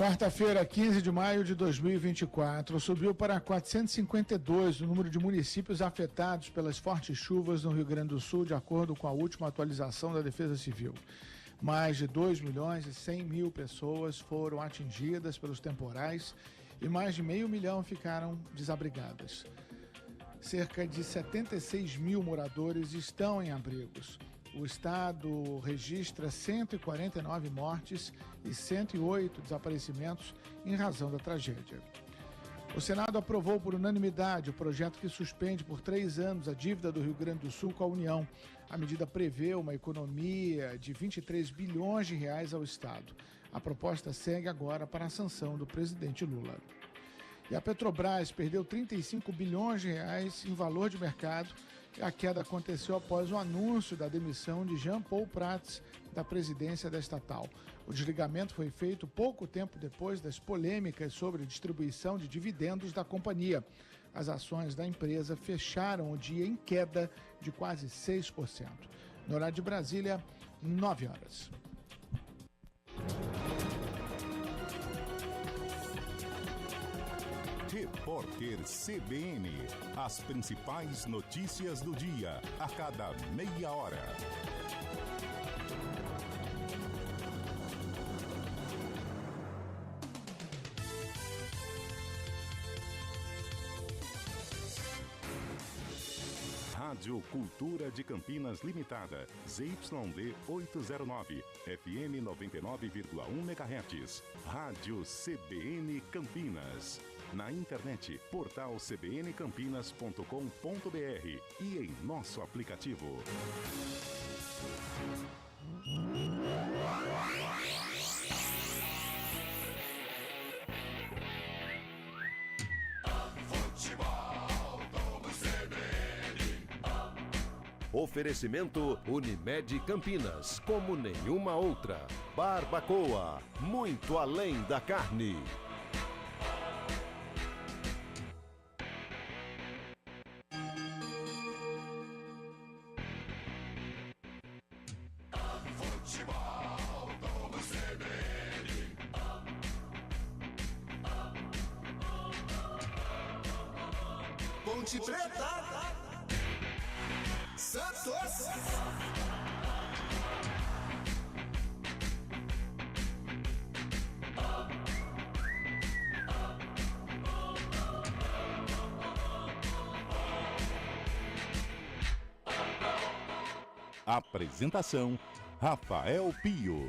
Quarta-feira, 15 de maio de 2024, subiu para 452 o número de municípios afetados pelas fortes chuvas no Rio Grande do Sul, de acordo com a última atualização da Defesa Civil. Mais de 2.100.000 pessoas foram atingidas pelos temporais e mais de 500.000 ficaram desabrigadas. Cerca de 76.000 moradores estão em abrigos. O estado registra 149 mortes e 108 desaparecimentos em razão da tragédia. O Senado aprovou por unanimidade o projeto que suspende por 3 anos a dívida do Rio Grande do Sul com a União. A medida prevê uma economia de 23 bilhões de reais ao estado. A proposta segue agora para a sanção do presidente Lula. E a Petrobras perdeu 35 bilhões de reais em valor de mercado. A queda aconteceu após o anúncio da demissão de Jean Paul Prats da presidência da estatal. O desligamento foi feito pouco tempo depois das polêmicas sobre a distribuição de dividendos da companhia. As ações da empresa fecharam o dia em queda de quase 6%. No horário de Brasília, 9 horas. Repórter CBN. As principais notícias do dia, a cada meia hora. Rádio Cultura de Campinas Limitada, ZYD 809, FM 99,1 MHz. Rádio CBN Campinas. Na internet, portal cbncampinas.com.br e em nosso aplicativo. Oferecimento Unimed Campinas, como nenhuma outra. Barbacoa, muito além da carne. Ponte Preta, Santos. Apresentação: Rafael Pio.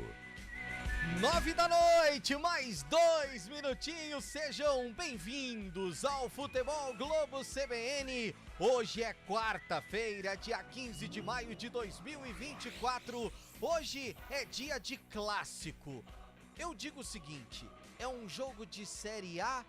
9 da noite, mais 2 minutinhos, sejam bem-vindos ao Futebol Globo CBN. Hoje é quarta-feira, dia 15 de maio de 2024, hoje é dia de clássico. Eu digo o seguinte, é um jogo de Série A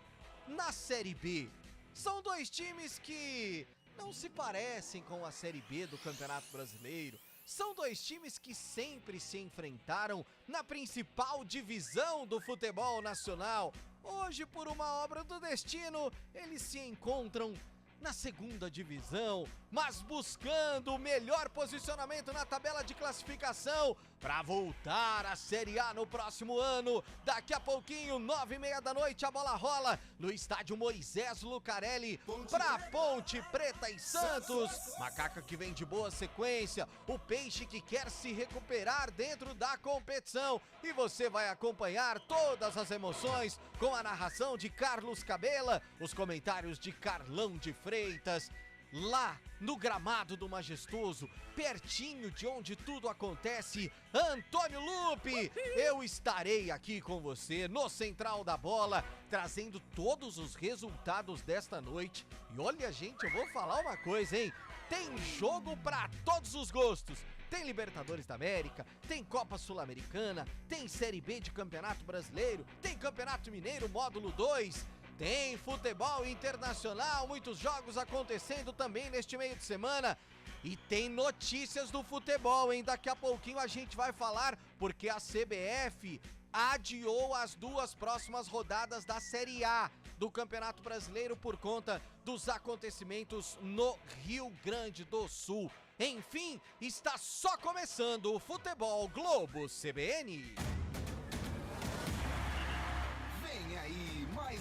na Série B. São dois times que não se parecem com a Série B do Campeonato Brasileiro. São dois times que sempre se enfrentaram na principal divisão do futebol nacional. Hoje, por uma obra do destino, eles se encontram na segunda divisão, mas buscando o melhor posicionamento na tabela de classificação para voltar à Série A no próximo ano. Daqui a pouquinho, 9h30 da noite, a bola rola no estádio Moisés Lucarelli para Ponte Preta e Santos. Macaca que vem de boa sequência, o Peixe que quer se recuperar dentro da competição. E você vai acompanhar todas as emoções com a narração de Carlos Cabela, os comentários de Carlão de Freitas, lá no gramado do Majestoso, pertinho de onde tudo acontece, Antônio Lupe. Eu estarei aqui com você no Central da Bola, trazendo todos os resultados desta noite. E olha, gente, eu vou falar uma coisa, hein? Tem jogo pra todos os gostos. Tem Libertadores da América, tem Copa Sul-Americana, tem Série B de Campeonato Brasileiro, tem Campeonato Mineiro Módulo 2, tem futebol internacional, muitos jogos acontecendo também neste meio de semana. E tem notícias do futebol, hein? Daqui a pouquinho a gente vai falar, porque a CBF adiou as 2 próximas rodadas da Série A do Campeonato Brasileiro por conta dos acontecimentos no Rio Grande do Sul. Enfim, está só começando o Futebol Globo CBN.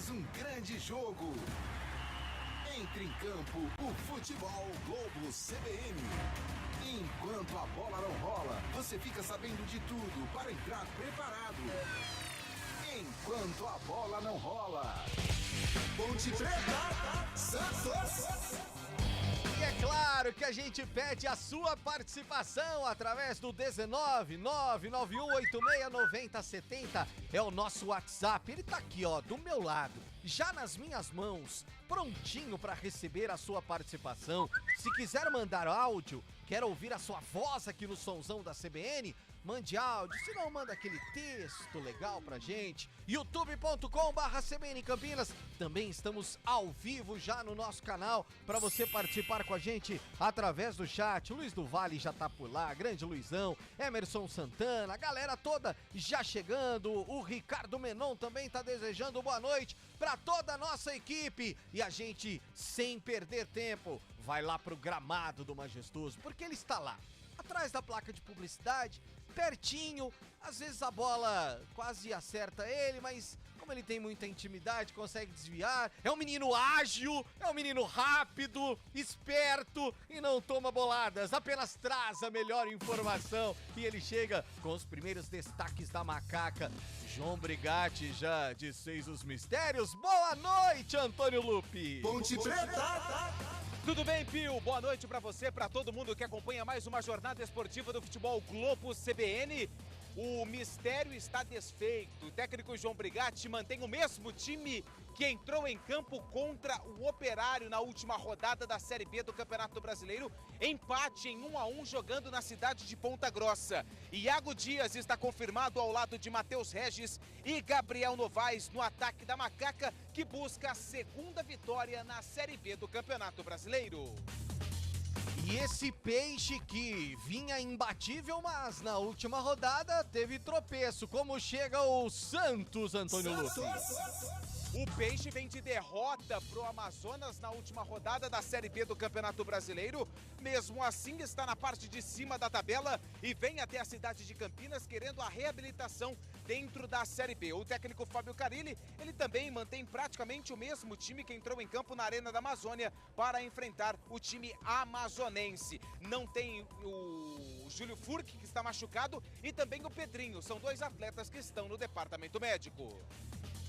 mais um grande jogo. Entre em campo o Futebol Globo CBN. Enquanto a bola não rola, você fica sabendo de tudo para entrar preparado. Enquanto a bola não rola. Ponte Preta, Santos. E é claro que a gente pede a sua participação através do 19991869070. É o nosso WhatsApp. Ele tá aqui, ó, do meu lado, já nas minhas mãos, prontinho para receber a sua participação. Se quiser mandar áudio, quer ouvir a sua voz aqui no sonzão da CBN, mande áudio, se não, manda aquele texto legal pra gente. youtube.com/CBN Campinas. Também estamos ao vivo já no nosso canal para você participar com a gente através do chat. Luiz do Vale já tá por lá, grande Luizão, Emerson Santana, a galera toda já chegando. O Ricardo Menon também tá desejando boa noite para toda a nossa equipe. E a gente, sem perder tempo, vai lá pro gramado do Majestoso, porque ele está lá, atrás da placa de publicidade, pertinho. Às vezes a bola quase acerta ele, mas como ele tem muita intimidade, consegue desviar. É um menino ágil, é um menino rápido, esperto e não toma boladas, apenas traz a melhor informação. E ele chega com os primeiros destaques da macaca. João Brigatti já desfez os mistérios. Boa noite, Antônio Lupi. Ponte Preta. Tudo bem, Pio? Boa noite pra você, pra todo mundo que acompanha mais uma jornada esportiva do Futebol Globo CBN. O mistério está desfeito. O técnico João Brigatti mantém o mesmo time que entrou em campo contra o Operário na última rodada da Série B do Campeonato Brasileiro. Empate em 1-1 jogando na cidade de Ponta Grossa. Iago Dias está confirmado ao lado de Matheus Regis e Gabriel Novaes no ataque da Macaca, que busca a segunda vitória na Série B do Campeonato Brasileiro. E esse Peixe que vinha imbatível, mas na última rodada teve tropeço. Como chega o Santos, Antônio Lupi? O Peixe vem de derrota pro Amazonas na última rodada da Série B do Campeonato Brasileiro. Mesmo assim, está na parte de cima da tabela e vem até a cidade de Campinas querendo a reabilitação dentro da Série B. O técnico Fábio Carilli, ele também mantém praticamente o mesmo time que entrou em campo na Arena da Amazônia para enfrentar o time amazonense. Não tem o Júlio Furque, que está machucado, e também o Pedrinho. São dois atletas que estão no departamento médico.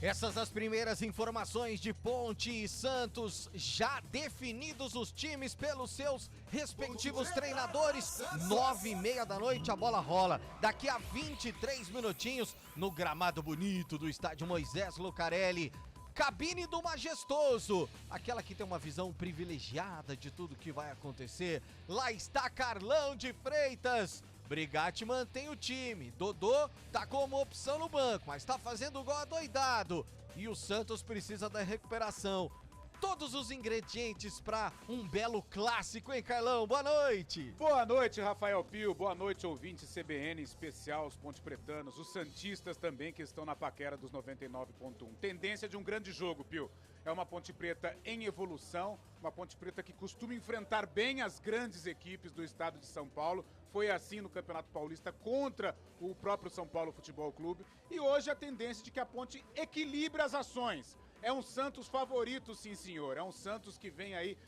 Essas as primeiras informações de Ponte e Santos, já definidos os times pelos seus respectivos treinadores. 9h30 da noite a bola rola. Daqui a 23 minutinhos no gramado bonito do estádio Moisés Lucarelli. Cabine do Majestoso, aquela que tem uma visão privilegiada de tudo que vai acontecer. Lá está Carlão de Freitas. Brigatti mantém o time, Dodô tá como opção no banco, mas tá fazendo gol adoidado. E o Santos precisa da recuperação. Todos os ingredientes para um belo clássico, hein, Carlão? Boa noite! Boa noite, Rafael Pio. Boa noite, ouvintes CBN, em especial os pontepretanos, os santistas também que estão na paquera dos 99.1. Tendência de um grande jogo, Pio. É uma Ponte Preta em evolução, uma Ponte Preta que costuma enfrentar bem as grandes equipes do estado de São Paulo. Foi assim no Campeonato Paulista contra o próprio São Paulo Futebol Clube. E hoje a tendência de que a Ponte equilibre as ações. É um Santos favorito, sim senhor. É um Santos que vem aí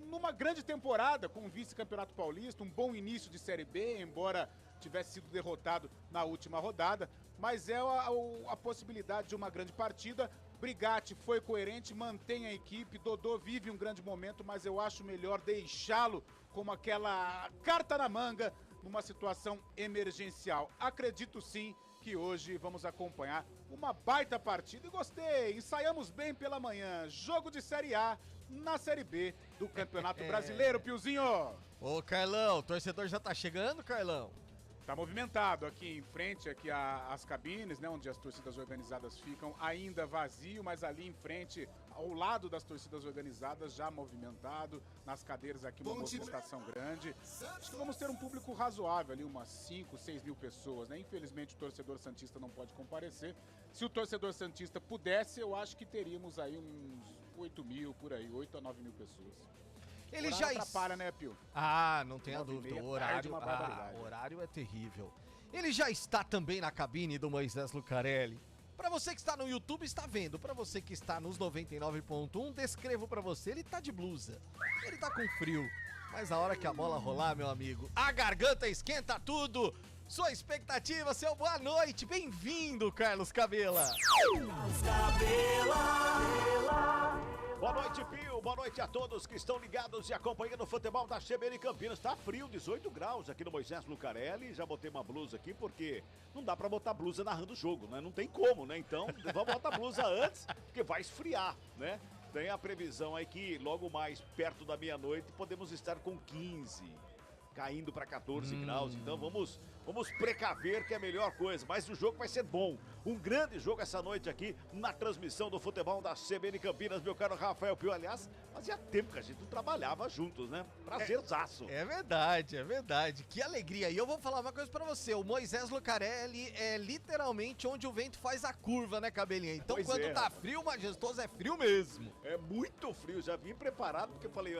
numa grande temporada com o vice-campeonato paulista, um bom início de Série B, embora tivesse sido derrotado na última rodada. Mas é a possibilidade de uma grande partida. Brigatti foi coerente, mantém a equipe. Dodô vive um grande momento, mas eu acho melhor deixá-lo como aquela carta na manga numa situação emergencial. Acredito sim que hoje vamos acompanhar uma baita partida e gostei, ensaiamos bem pela manhã, jogo de Série A na Série B do Campeonato Brasileiro, Piozinho. Ô, Carlão, o torcedor já tá chegando, Carlão? Tá movimentado aqui em frente, aqui às cabines, né, onde as torcidas organizadas ficam, ainda vazio, mas ali em frente, ao lado das torcidas organizadas, já movimentado, nas cadeiras aqui uma movimentação grande. Acho que vamos ter um público razoável ali, umas 5, 6 mil pessoas, né? Infelizmente o torcedor santista não pode comparecer. Se o torcedor santista pudesse, eu acho que teríamos aí uns 8 mil por aí, 8 a 9 mil pessoas. Ele horário já atrapalha, né, Pio? Ah, não tenha 9h30 dúvida. O tarde, horário, uma barbaridade. o horário é terrível. Ele já está também na cabine do Moisés Lucarelli. Pra você que está no YouTube, está vendo. Pra você que está nos 99.1, descrevo pra você, ele tá de blusa. Ele tá com frio. Mas a hora que a bola rolar, meu amigo, a garganta esquenta tudo. Sua expectativa, seu boa noite. Bem-vindo, Carlos Cabela. Boa noite, Pio. Boa noite a todos que estão ligados e acompanhando o futebol da CBN Campinas. Tá frio, 18 graus aqui no Moisés Lucarelli. Já botei uma blusa aqui porque não dá pra botar blusa narrando o jogo, né? Não tem como, né? Então, vamos botar blusa antes, porque vai esfriar, né? Tem a previsão aí que logo mais perto da meia-noite podemos estar com 15, caindo para 14 graus. Então vamos precaver, que é a melhor coisa. Mas o jogo vai ser bom. Um grande jogo essa noite aqui na transmissão do futebol da CBN Campinas, meu caro Rafael Pio. Aliás, fazia tempo que a gente não trabalhava juntos, né? Prazerzaço. É verdade, é verdade. Que alegria. E eu vou falar uma coisa pra você. O Moisés Lucarelli é literalmente onde o vento faz a curva, né, Cabelinha? Então Pois quando é. tá frio, majestoso, é frio mesmo. É muito frio, já vim preparado porque eu falei,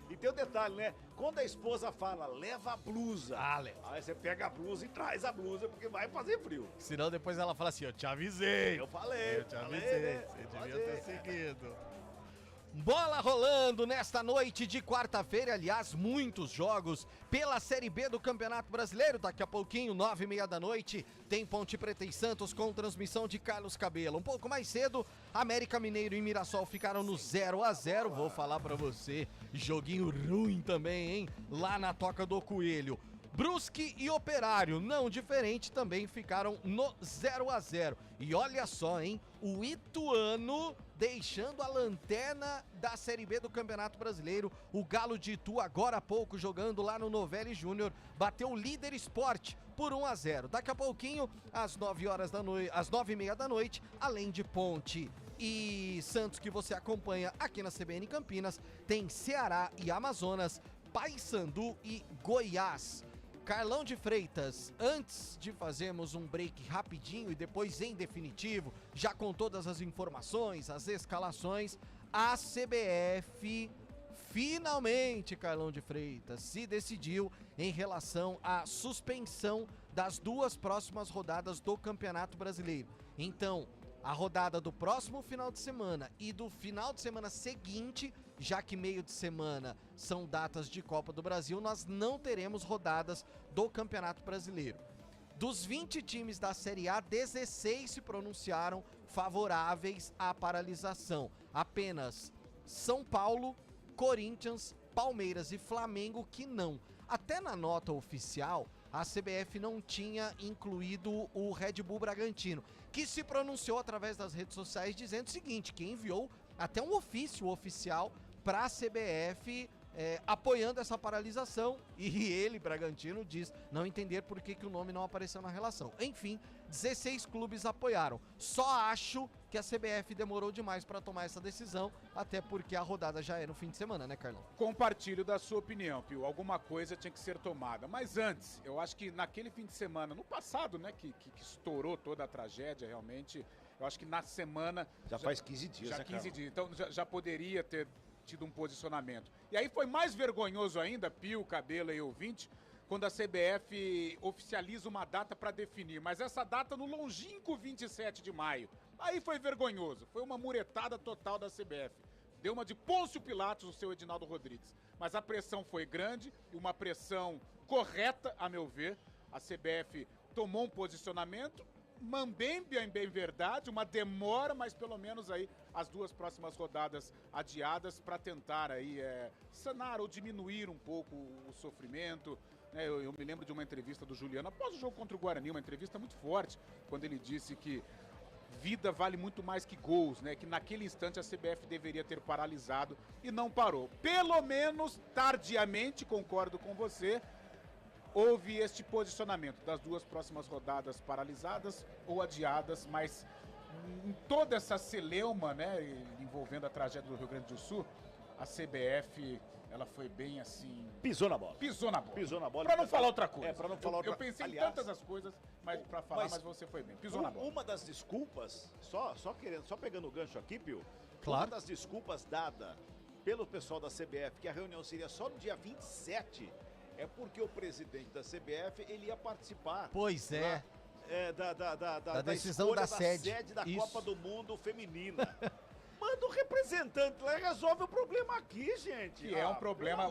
e tem um detalhe, né? Quando a esposa fala, leva a blusa. leva. Aí você pega a blusa e traz a blusa, porque vai fazer frio. Senão depois ela fala assim, eu te avisei. Eu falei, Eu te avisei, né? você Falei. devia ter seguido. Bola rolando nesta noite de quarta-feira, aliás, muitos jogos pela Série B do Campeonato Brasileiro. Daqui a pouquinho, 9h30 da noite, tem Ponte Preta e Santos com transmissão de Carlos Cabelo. Um pouco mais cedo, América Mineiro e Mirassol ficaram no 0-0. Vou falar pra você, joguinho ruim também, hein? Lá na Toca do Coelho. Brusque e Operário, não diferente, também ficaram no 0-0. E olha só, hein? O Ituano deixando a lanterna da Série B do Campeonato Brasileiro. O Galo de Itu, agora há pouco, jogando lá no Novelli Júnior, bateu o Líder Sport por 1-0. Daqui a pouquinho, às 9h30 da noite, além de Ponte e Santos, que você acompanha aqui na CBN Campinas, tem Ceará e Amazonas, Paysandu e Goiás. Carlão de Freitas, antes de fazermos um break rapidinho e depois em definitivo, já com todas as informações, as escalações, a CBF finalmente, Carlão de Freitas, se decidiu em relação à suspensão das duas próximas rodadas do Campeonato Brasileiro. Então, a rodada do próximo final de semana e do final de semana seguinte, já que meio de semana são datas de Copa do Brasil, nós não teremos rodadas do Campeonato Brasileiro. Dos 20 times da Série A, 16 se pronunciaram favoráveis à paralisação. Apenas São Paulo, Corinthians, Palmeiras e Flamengo que não. Até na nota oficial, a CBF não tinha incluído o Red Bull Bragantino, que se pronunciou através das redes sociais dizendo o seguinte, que enviou até um ofício oficial para a CBF apoiando essa paralisação, e ele, Bragantino, diz não entender por que o nome não apareceu na relação. Enfim, 16 clubes apoiaram. Só acho que a CBF demorou demais para tomar essa decisão, até porque a rodada já é no fim de semana, né, Carlão? Compartilho da sua opinião, Pio. Alguma coisa tinha que ser tomada. Mas antes, eu acho que naquele fim de semana, no passado, né, que estourou toda a tragédia, realmente, eu acho que na semana... Já faz 15 dias, Já né, 15 Carlos? dias. Então já poderia ter tido um posicionamento. E aí foi mais vergonhoso ainda, Pio, Cabela e ouvinte, quando a CBF oficializa uma data para definir. Mas essa data no longínquo 27 de maio. Aí foi vergonhoso. Foi uma muretada total da CBF. Deu uma de Pôncio Pilatos o seu Edinaldo Rodrigues. Mas a pressão foi grande e uma pressão correta, a meu ver. A CBF tomou um posicionamento, mambembe, em bem verdade, uma demora, mas pelo menos aí as duas próximas rodadas adiadas para tentar aí sanar ou diminuir um pouco o sofrimento. Eu me lembro de uma entrevista do Juliano após o jogo contra o Guarani, uma entrevista muito forte, quando ele disse que vida vale muito mais que gols, né? Que naquele instante a CBF deveria ter paralisado e não parou. Pelo menos tardiamente, concordo com você, houve este posicionamento das duas próximas rodadas paralisadas ou adiadas, mas em toda essa celeuma, né, envolvendo a tragédia do Rio Grande do Sul, a CBF, ela foi bem assim... Pisou na bola. Pisou na bola. Pisou na bola. Pra não falar outra coisa. Pra não falar outra Eu pensei Aliás, em tantas as coisas, mas pra falar, mas você foi bem. Pisou na bola. Uma das desculpas, só pegando o gancho aqui, Pio, Claro. uma das desculpas dada pelo pessoal da CBF, que a reunião seria só no dia 27, é porque o presidente da CBF, ele ia participar. Pois é. da decisão da sede da Copa do Mundo feminina. Manda um representante lá e resolve o problema aqui, gente. Que é um problema,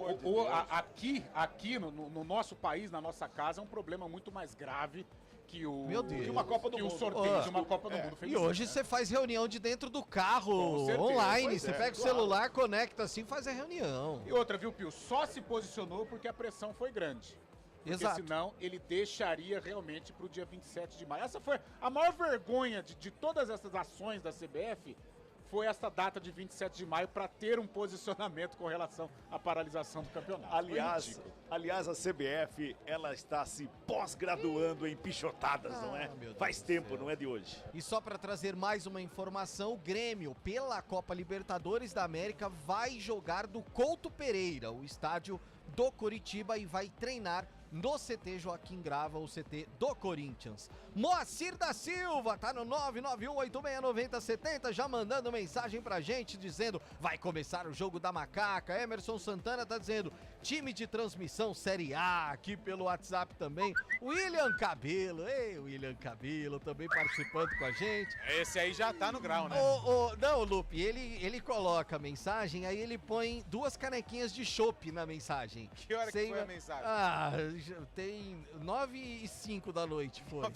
aqui no nosso país, na nossa casa, é um problema muito mais grave que o, Meu Deus. Que uma Copa do Mundo. O sorteio de uma Copa do Mundo feminina. E hoje você faz reunião de dentro do carro, online, você pega o celular, conecta assim, faz a reunião. E outra, viu, Pio? Só se posicionou porque a pressão foi grande. Porque senão ele deixaria realmente para o dia 27 de maio. Essa foi a maior vergonha de todas essas ações da CBF, foi essa data de 27 de maio para ter um posicionamento com relação à paralisação do campeonato. Aliás, a CBF, ela está se pós-graduando em pichotadas, não é? Faz tempo, não é de hoje. E só para trazer mais uma informação, o Grêmio, pela Copa Libertadores da América, vai jogar do Couto Pereira, o estádio do Coritiba, e vai treinar no CT Joaquim Grava, o CT do Corinthians. Moacir da Silva tá no 991869070, já mandando mensagem pra gente, dizendo, vai começar o jogo da macaca. Emerson Santana tá dizendo, time de transmissão Série A, aqui pelo WhatsApp também. William Cabelo, William Cabelo também participando com a gente. Esse aí já tá no grau, né? Não, Lupe, ele coloca a mensagem, aí ele põe 2 canequinhas de chopp na mensagem. Que hora que foi a mensagem? Tem 9h05 da noite, foi.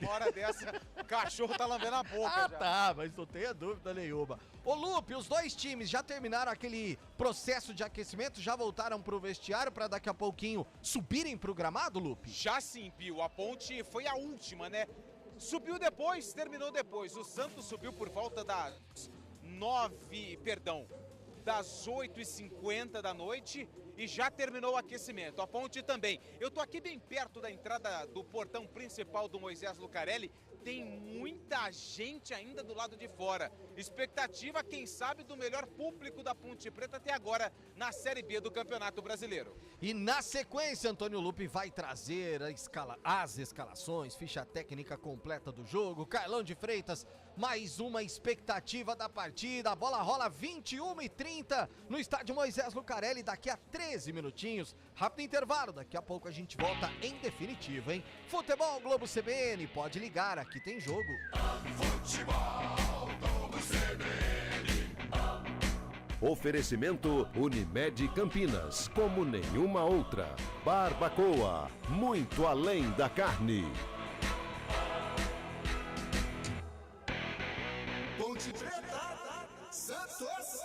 Uma hora dessa, o cachorro tá lambendo a boca já. Tá, mas não tenha dúvida nenhuma. Ô Lupe, os dois times já terminaram aquele processo de aquecimento? Já voltaram pro vestiário pra daqui a pouquinho subirem pro gramado, Lupe? Já sim, Pio. A Ponte foi a última, né? Subiu depois, terminou depois. O Santos subiu por volta das 8h50 da noite e já terminou o aquecimento. A Ponte também. Eu tô aqui bem perto da entrada do portão principal do Moisés Lucarelli. Tem muita gente ainda do lado de fora. Expectativa, quem sabe, do melhor público da Ponte Preta até agora na Série B do Campeonato Brasileiro. E na sequência, Antônio Lupe vai trazer as escalações, ficha técnica completa do jogo. Carlão de Freitas, mais uma expectativa da partida. A bola rola 21h30 no estádio Moisés Lucarelli, daqui a 13 minutinhos. Rápido intervalo, daqui a pouco a gente volta em definitivo, hein? Futebol Globo CBN, pode ligar, aqui tem jogo. Futebol Globo CBN. Oferecimento Unimed Campinas, como nenhuma outra. Barbacoa, muito além da carne. Ponte Preta, Santos.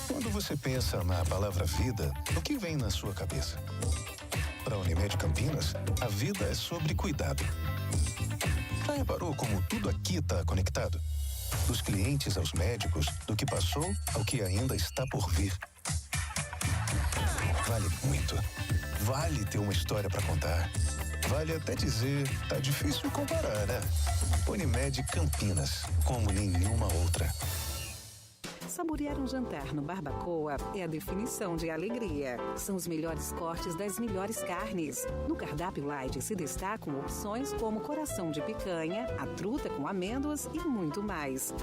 Quando você pensa na palavra vida, o que vem na sua cabeça? Para a Unimed Campinas, a vida é sobre cuidado. Já reparou como tudo aqui está conectado? Dos clientes aos médicos, do que passou ao que ainda está por vir. Vale muito. Vale ter uma história para contar. Vale até dizer, tá difícil comparar, né? Unimed Campinas, como nenhuma outra. Saborear um jantar no Barbacoa é a definição de alegria. São os melhores cortes das melhores carnes. No cardápio light se destacam opções como coração de picanha, a truta com amêndoas e muito mais.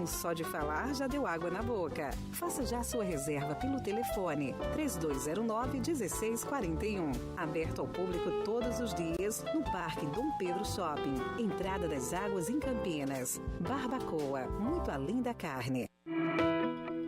Só de falar já deu água na boca. Faça já sua reserva pelo telefone 3209-1641. Aberto ao público todos os dias no Parque Dom Pedro Shopping. Entrada das Águas em Campinas. Barbacoa, muito além da carne.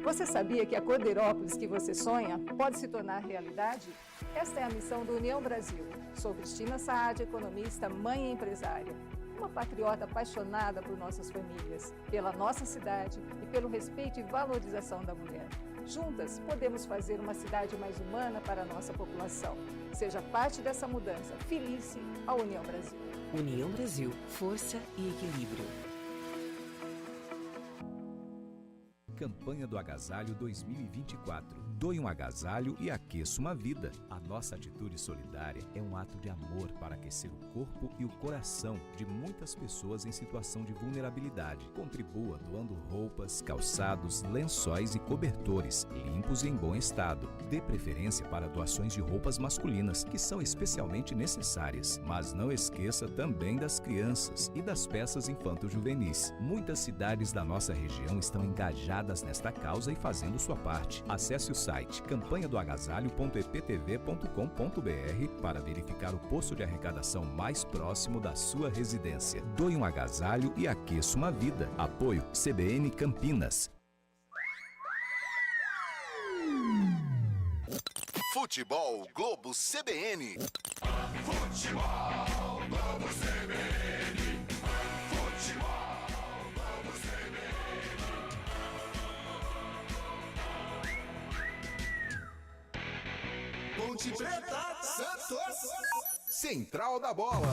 Você sabia que a Cordeirópolis que você sonha pode se tornar realidade? Esta é a missão do União Brasil. Sou Cristina Saad, economista, mãe e empresária. Uma patriota apaixonada por nossas famílias, pela nossa cidade e pelo respeito e valorização da mulher. Juntas, podemos fazer uma cidade mais humana para a nossa população. Seja parte dessa mudança. Felice a União Brasil. União Brasil, força e equilíbrio. Campanha do Agasalho 2024. Doe um agasalho e aqueça uma vida. A nossa atitude solidária é um ato de amor para aquecer o corpo e o coração de muitas pessoas em situação de vulnerabilidade. Contribua doando roupas, calçados, lençóis e cobertores, limpos e em bom estado. Dê preferência para doações de roupas masculinas, que são especialmente necessárias. Mas não esqueça também das crianças e das peças infanto-juvenis. Muitas cidades da nossa região estão engajadas engajadas nesta causa e fazendo sua parte. Acesse o site campanhadoagasalho.eptv.com.br para verificar o posto de arrecadação mais próximo da sua residência. Doe um agasalho e aqueça uma vida. Apoio CBN Campinas. Futebol Globo CBN. Futebol Globo CBN. Futebol Globo CBN. Ponte Preta, Santos. Central da Bola.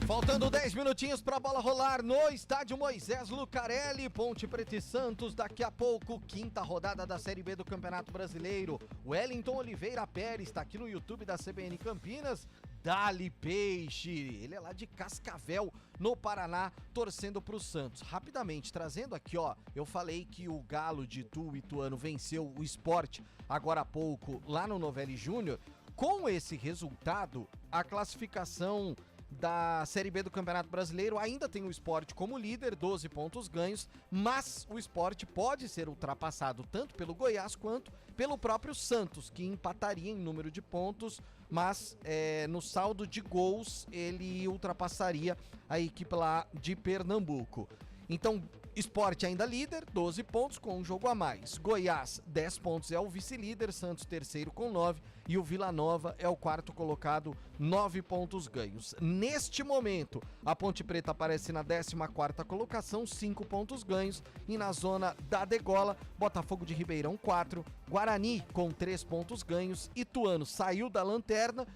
Faltando 10 minutinhos para a bola rolar no estádio Moisés Lucarelli, Ponte Preta e Santos, daqui a pouco, quinta rodada da Série B do Campeonato Brasileiro. Wellington Oliveira Pérez está aqui no YouTube da CBN Campinas. Dali Peixe, ele é lá de Cascavel, no Paraná, torcendo para o Santos. Rapidamente, trazendo aqui, ó, eu falei que o Galo de Itu, Ituano, venceu o Sport agora há pouco lá no Novelli Júnior. Com esse resultado, a classificação da Série B do Campeonato Brasileiro ainda tem o Sport como líder, 12 pontos ganhos, mas o Sport pode ser ultrapassado tanto pelo Goiás quanto pelo próprio Santos, que empataria em número de pontos, mas no saldo de gols ele ultrapassaria a equipe lá de Pernambuco. Então, Sport ainda líder, 12 pontos com um jogo a mais. Goiás, 10 pontos, é o vice-líder, Santos terceiro com 9 e o Vila Nova é o quarto colocado, 9 pontos ganhos. Neste momento, a Ponte Preta aparece na 14ª colocação, 5 pontos ganhos, e na zona da degola, Botafogo de Ribeirão 4, Guarani com 3 pontos ganhos, Ituano saiu da lanterna,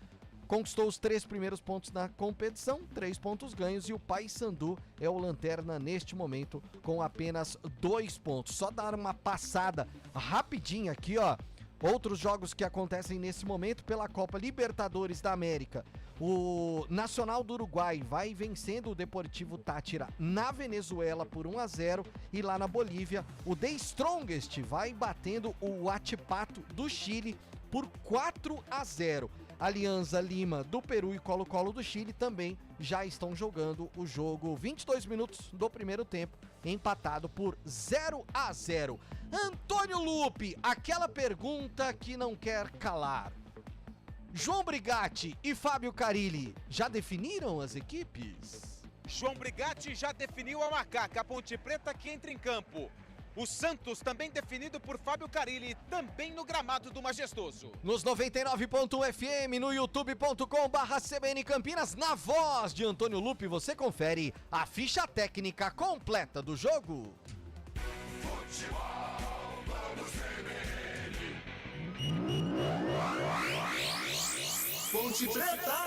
conquistou os 3 primeiros pontos na competição, 3 pontos ganhos, e o Paysandu é o lanterna neste momento com apenas 2 pontos. Só dar uma passada rapidinha aqui, ó. Outros jogos que acontecem nesse momento pela Copa Libertadores da América. O Nacional do Uruguai vai vencendo o Deportivo Táchira na Venezuela por 1-0, e lá na Bolívia o The Strongest vai batendo o Huachipato do Chile por 4-0. Alianza Lima do Peru e Colo-Colo do Chile também já estão jogando o jogo, 22 minutos do primeiro tempo, empatado por 0-0. Antônio Lupi, aquela pergunta que não quer calar. João Brigatti e Fábio Carilli já definiram as equipes? João Brigatti já definiu a macaca, a Ponte Preta que entra em campo. O Santos também definido por Fábio Carilli, também no gramado do Majestoso. Nos 99.1 FM, no youtube.com/CBN Campinas, na voz de Antônio Lupi, você confere a ficha técnica completa do jogo. Futebol Globo CBN. Ponte Preta.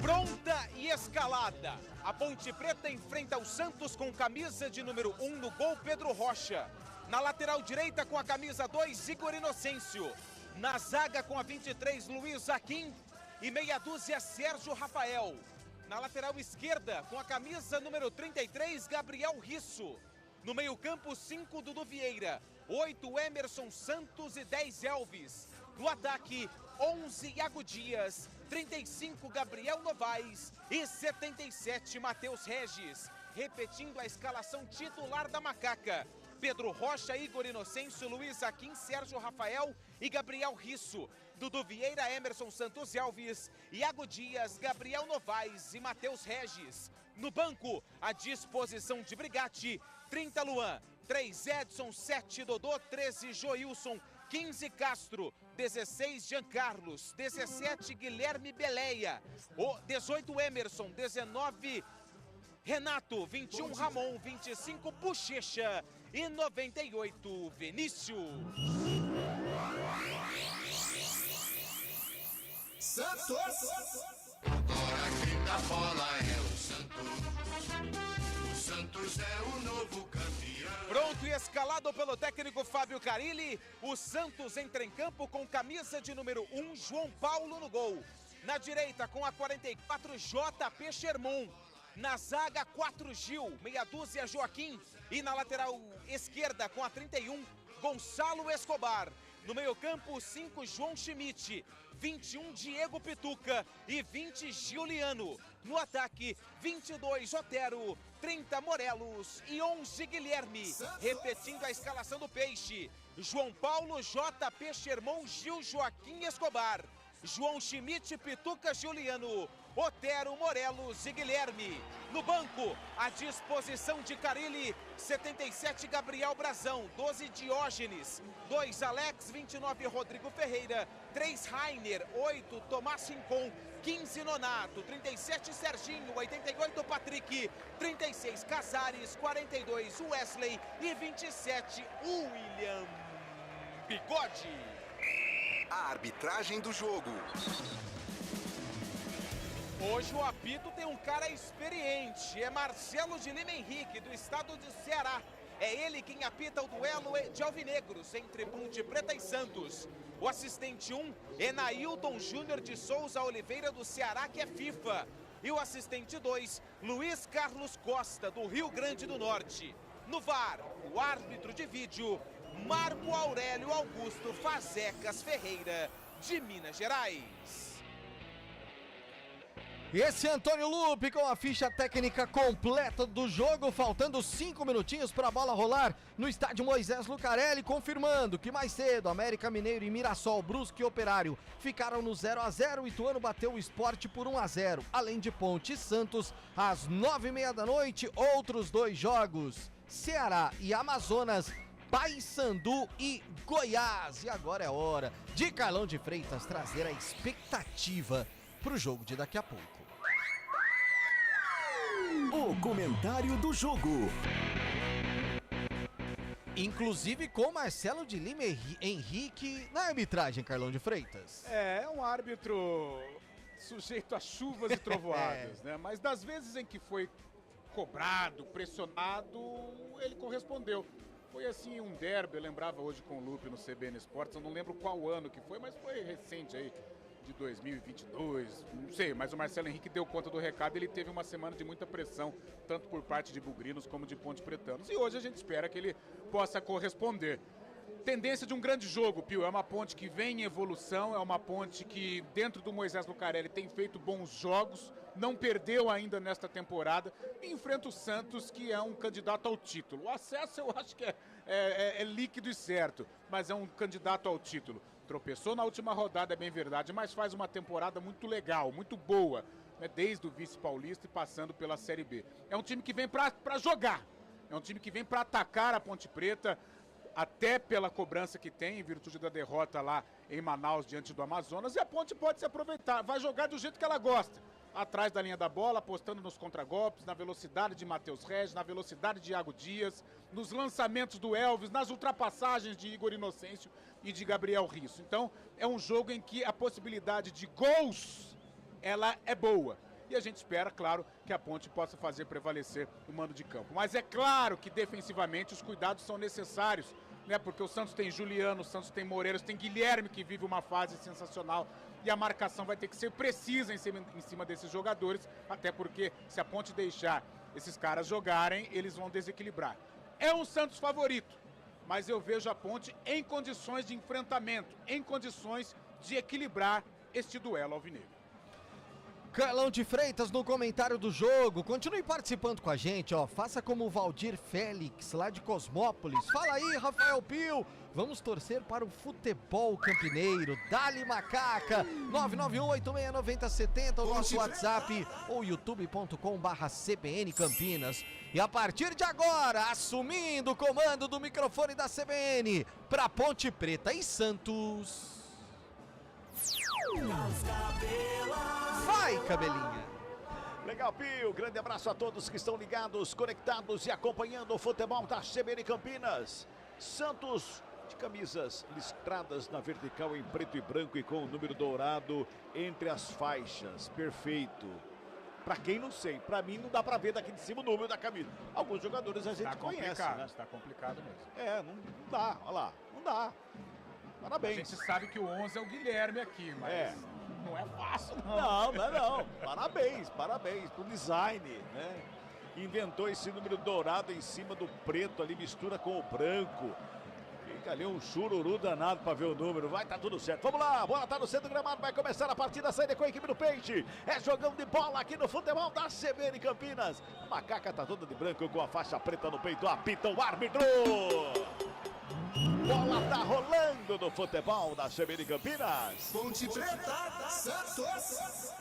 Pronta e escalada. A Ponte Preta enfrenta o Santos com camisa de número 1 no gol, Pedro Rocha. Na lateral direita com a camisa 2, Igor Inocêncio. Na zaga com a 23, Luiz Aquim. E meia dúzia, Sérgio Rafael. Na lateral esquerda com a camisa número 33, Gabriel Risso. No meio-campo, 5, Dudu Vieira. 8, Emerson Santos e 10, Elvis. No ataque, 11, Iago Dias. 35, Gabriel Novaes. E 77, Matheus Regis. Repetindo a escalação titular da macaca: Pedro Rocha, Igor Inocêncio, Luiz Aquim, Sérgio Rafael e Gabriel Risso. Dudu Vieira, Emerson Santos Elvis, Iago Dias, Gabriel Novaes e Matheus Regis. No banco, à disposição de Brigatti, 30 Luan, 3 Edson, 7 Dodô, 13 Joilson, 15 Castro, 16 Giancarlos, 17 Guilherme Beleia, 18 Emerson, 19 Renato, 21 Ramon, 25 Bochecha e 98 Vinícius. Santos. Agora quem dá bola é o Santos. O Santos é o novo campeão. Pronto e escalado pelo técnico Fábio Carilli, o Santos entra em campo com camisa de número 1, João Paulo no gol. Na direita com a 44, JP Sherman. Na zaga, 4 Gil, meia dúzia Joaquim. E na lateral esquerda com a 31, Gonçalo Escobar. No meio-campo, 5 João Schmidt, 21 Diego Pituca e 20 Giuliano. No ataque, 22 Otero, 30 Morelos e 11 Guilherme. Repetindo a escalação do Peixe: João Paulo, JP Sherman, Gil, Joaquim Escobar, João Schmidt, Pituca, Giuliano, Otero, Morelos e Guilherme. No banco, à disposição de Carilli, 77 Gabriel Brazão, 12 Diógenes, 2 Alex, 29 Rodrigo Ferreira, 3 Rainer, 8 Tomás Rincon, 15 Nonato, 37 Serginho, 88 Patrick, 36 Casares, 42 Wesley e 27 William Bigode. A arbitragem do jogo. Hoje o apito tem um cara experiente, é Marcelo de Lima Henrique, do estado de Ceará. É ele quem apita o duelo de alvinegros entre Ponte Preta e Santos. O assistente 1 é Nailton Júnior de Souza Oliveira, do Ceará, que é FIFA. E o assistente 2, Luiz Carlos Costa, do Rio Grande do Norte. No VAR, o árbitro de vídeo, Marco Aurélio Augusto Fazecas Ferreira, de Minas Gerais. Esse é Antônio Lupe com a ficha técnica completa do jogo, faltando 5 minutinhos para a bola rolar no estádio Moisés Lucarelli, confirmando que mais cedo América Mineiro e Mirassol, Brusque e Operário ficaram no 0-0, Ituano bateu o Sport por 1-0, além de Ponte e Santos, às 9h30 da noite, outros 2 jogos, Ceará e Amazonas, Paysandu e Goiás. E agora é hora de Carlão de Freitas trazer a expectativa para o jogo de daqui a pouco. O comentário do jogo. Inclusive com Marcelo de Lima Henrique na arbitragem, Carlão de Freitas. É um árbitro sujeito a chuvas e trovoadas, né? Mas das vezes em que foi cobrado, pressionado, ele correspondeu. Foi assim um derby, eu lembrava hoje com o Lupe no CBN Esportes, eu não lembro qual ano que foi, mas foi recente aí, de 2022, não sei, mas o Marcelo Henrique deu conta do recado, ele teve uma semana de muita pressão, tanto por parte de bugrinos como de ponte pretanos, e hoje a gente espera que ele possa corresponder. Tendência de um grande jogo, Pio, é uma ponte que vem em evolução, é uma ponte que dentro do Moisés Lucarelli tem feito bons jogos, não perdeu ainda nesta temporada, e enfrenta o Santos, que é um candidato ao título. O acesso eu acho que é líquido e certo, mas é um candidato ao título. Tropeçou na última rodada, é bem verdade, mas faz uma temporada muito legal, muito boa, né, desde o vice-paulista e passando pela Série B. É um time que vem para jogar, é um time que vem para atacar a Ponte Preta, até pela cobrança que tem, em virtude da derrota lá em Manaus diante do Amazonas, e a Ponte pode se aproveitar, vai jogar do jeito que ela gosta, atrás da linha da bola, apostando nos contragolpes, na velocidade de Matheus Regis, na velocidade de Iago Dias, nos lançamentos do Elvis, nas ultrapassagens de Igor Inocêncio e de Gabriel Risso. Então, é um jogo em que a possibilidade de gols, ela é boa. E a gente espera, claro, que a Ponte possa fazer prevalecer o mando de campo. Mas é claro que defensivamente os cuidados são necessários, né? Porque o Santos tem Juliano, o Santos tem Moreiros, tem Guilherme, que vive uma fase sensacional, e a marcação vai ter que ser precisa em cima desses jogadores, até porque se a Ponte deixar esses caras jogarem, eles vão desequilibrar. É um Santos favorito, mas eu vejo a Ponte em condições de enfrentamento, em condições de equilibrar este duelo alvinegro. Carlão de Freitas no comentário do jogo. Continue participando com a gente, ó. Faça como o Valdir Félix, lá de Cosmópolis. Fala aí, Rafael Pio. Vamos torcer para o futebol campineiro. Dali Macaca. 991-869070, o nosso WhatsApp ou youtube.com/CBN Campinas. E a partir de agora, assumindo o comando do microfone da CBN, para Ponte Preta e Santos. Vai, cabelinha! Legal, Pio. Grande abraço a todos que estão ligados, conectados e acompanhando o futebol da CBN Campinas. Santos de camisas listradas na vertical em preto e branco e com o número dourado entre as faixas. Perfeito. Pra quem não sei, pra mim não dá pra ver daqui de cima o número da camisa. Alguns jogadores a gente conhece, né? Está complicado mesmo. É, não dá, olha lá, não dá. Parabéns. A gente sabe que o 11 é o Guilherme aqui, mas não é fácil, não. Não. Parabéns pro design, né? Inventou esse número dourado em cima do preto ali, mistura com o branco. Fica ali um chururu danado pra ver o número. Vai, tá tudo certo. Vamos lá, a bola tá no centro do gramado. Vai começar a partida, saída com a equipe do Peixe. É jogão de bola aqui no futebol da CBN Campinas. A macaca tá toda de branco com a faixa preta no peito. Apita o árbitro. Bola tá rolando no futebol da CBN Campinas. Ponte Preta, Santos.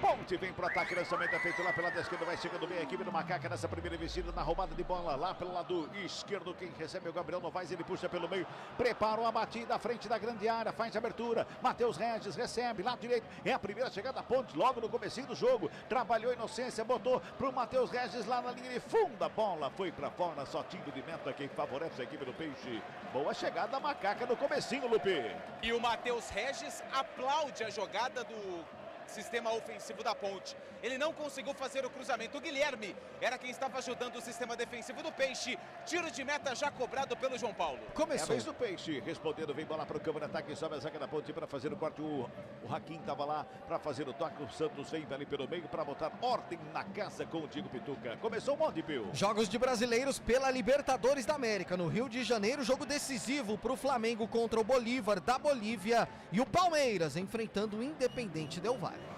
Ponte vem pro ataque, lançamento é feito lá pela esquerda, vai chegando bem a equipe do Macaca nessa primeira investida na roubada de bola lá pelo lado esquerdo. Quem recebe é o Gabriel Novaes, ele puxa pelo meio, preparou a batida à frente da grande área, faz a abertura. Matheus Regis recebe, lado direito, é a primeira chegada da Ponte logo no comecinho do jogo. Trabalhou Inocência, botou pro Matheus Regis lá na linha de fundo. A bola foi pra fora, só tiro de meta quem favorece a equipe do Peixe. Boa chegada da Macaca no comecinho, Lupe. E o Matheus Regis aplaude a jogada do sistema ofensivo da Ponte. Ele não conseguiu fazer o cruzamento. O Guilherme era quem estava ajudando o sistema defensivo do Peixe. Tiro de meta já cobrado pelo João Paulo. Começou. É a vez do Peixe. Respondendo, vem bola para o campo de ataque. Sobe a zaga da Ponte para fazer o corte. O Raquim estava lá para fazer o toque. O Santos vem ali pelo meio para botar ordem na casa com o Diego Pituca. Começou o monte, Pio. Jogos de brasileiros pela Libertadores da América. No Rio de Janeiro, jogo decisivo para o Flamengo contra o Bolívar da Bolívia. E o Palmeiras enfrentando o Independente Del Valle.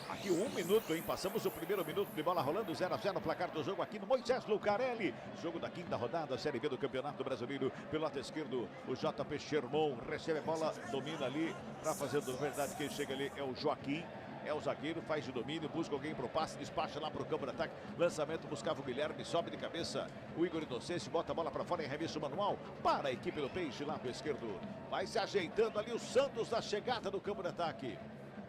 Aqui 1 minuto, hein? Passamos o primeiro minuto de bola rolando, 0-0 no placar do jogo aqui no Moisés Lucarelli. Jogo da quinta rodada, Série B do Campeonato Brasileiro. Pelo lado esquerdo, o JP Sherman recebe a bola, domina ali para fazer, na verdade, quem chega ali é o Joaquim. É o zagueiro, faz o domínio, busca alguém pro passe, despacha lá pro campo de ataque. Lançamento, buscava o Guilherme, sobe de cabeça. O Igor Inocêncio bota a bola para fora em revisto manual para a equipe do Peixe, lado esquerdo. Vai se ajeitando ali o Santos da chegada do campo de ataque.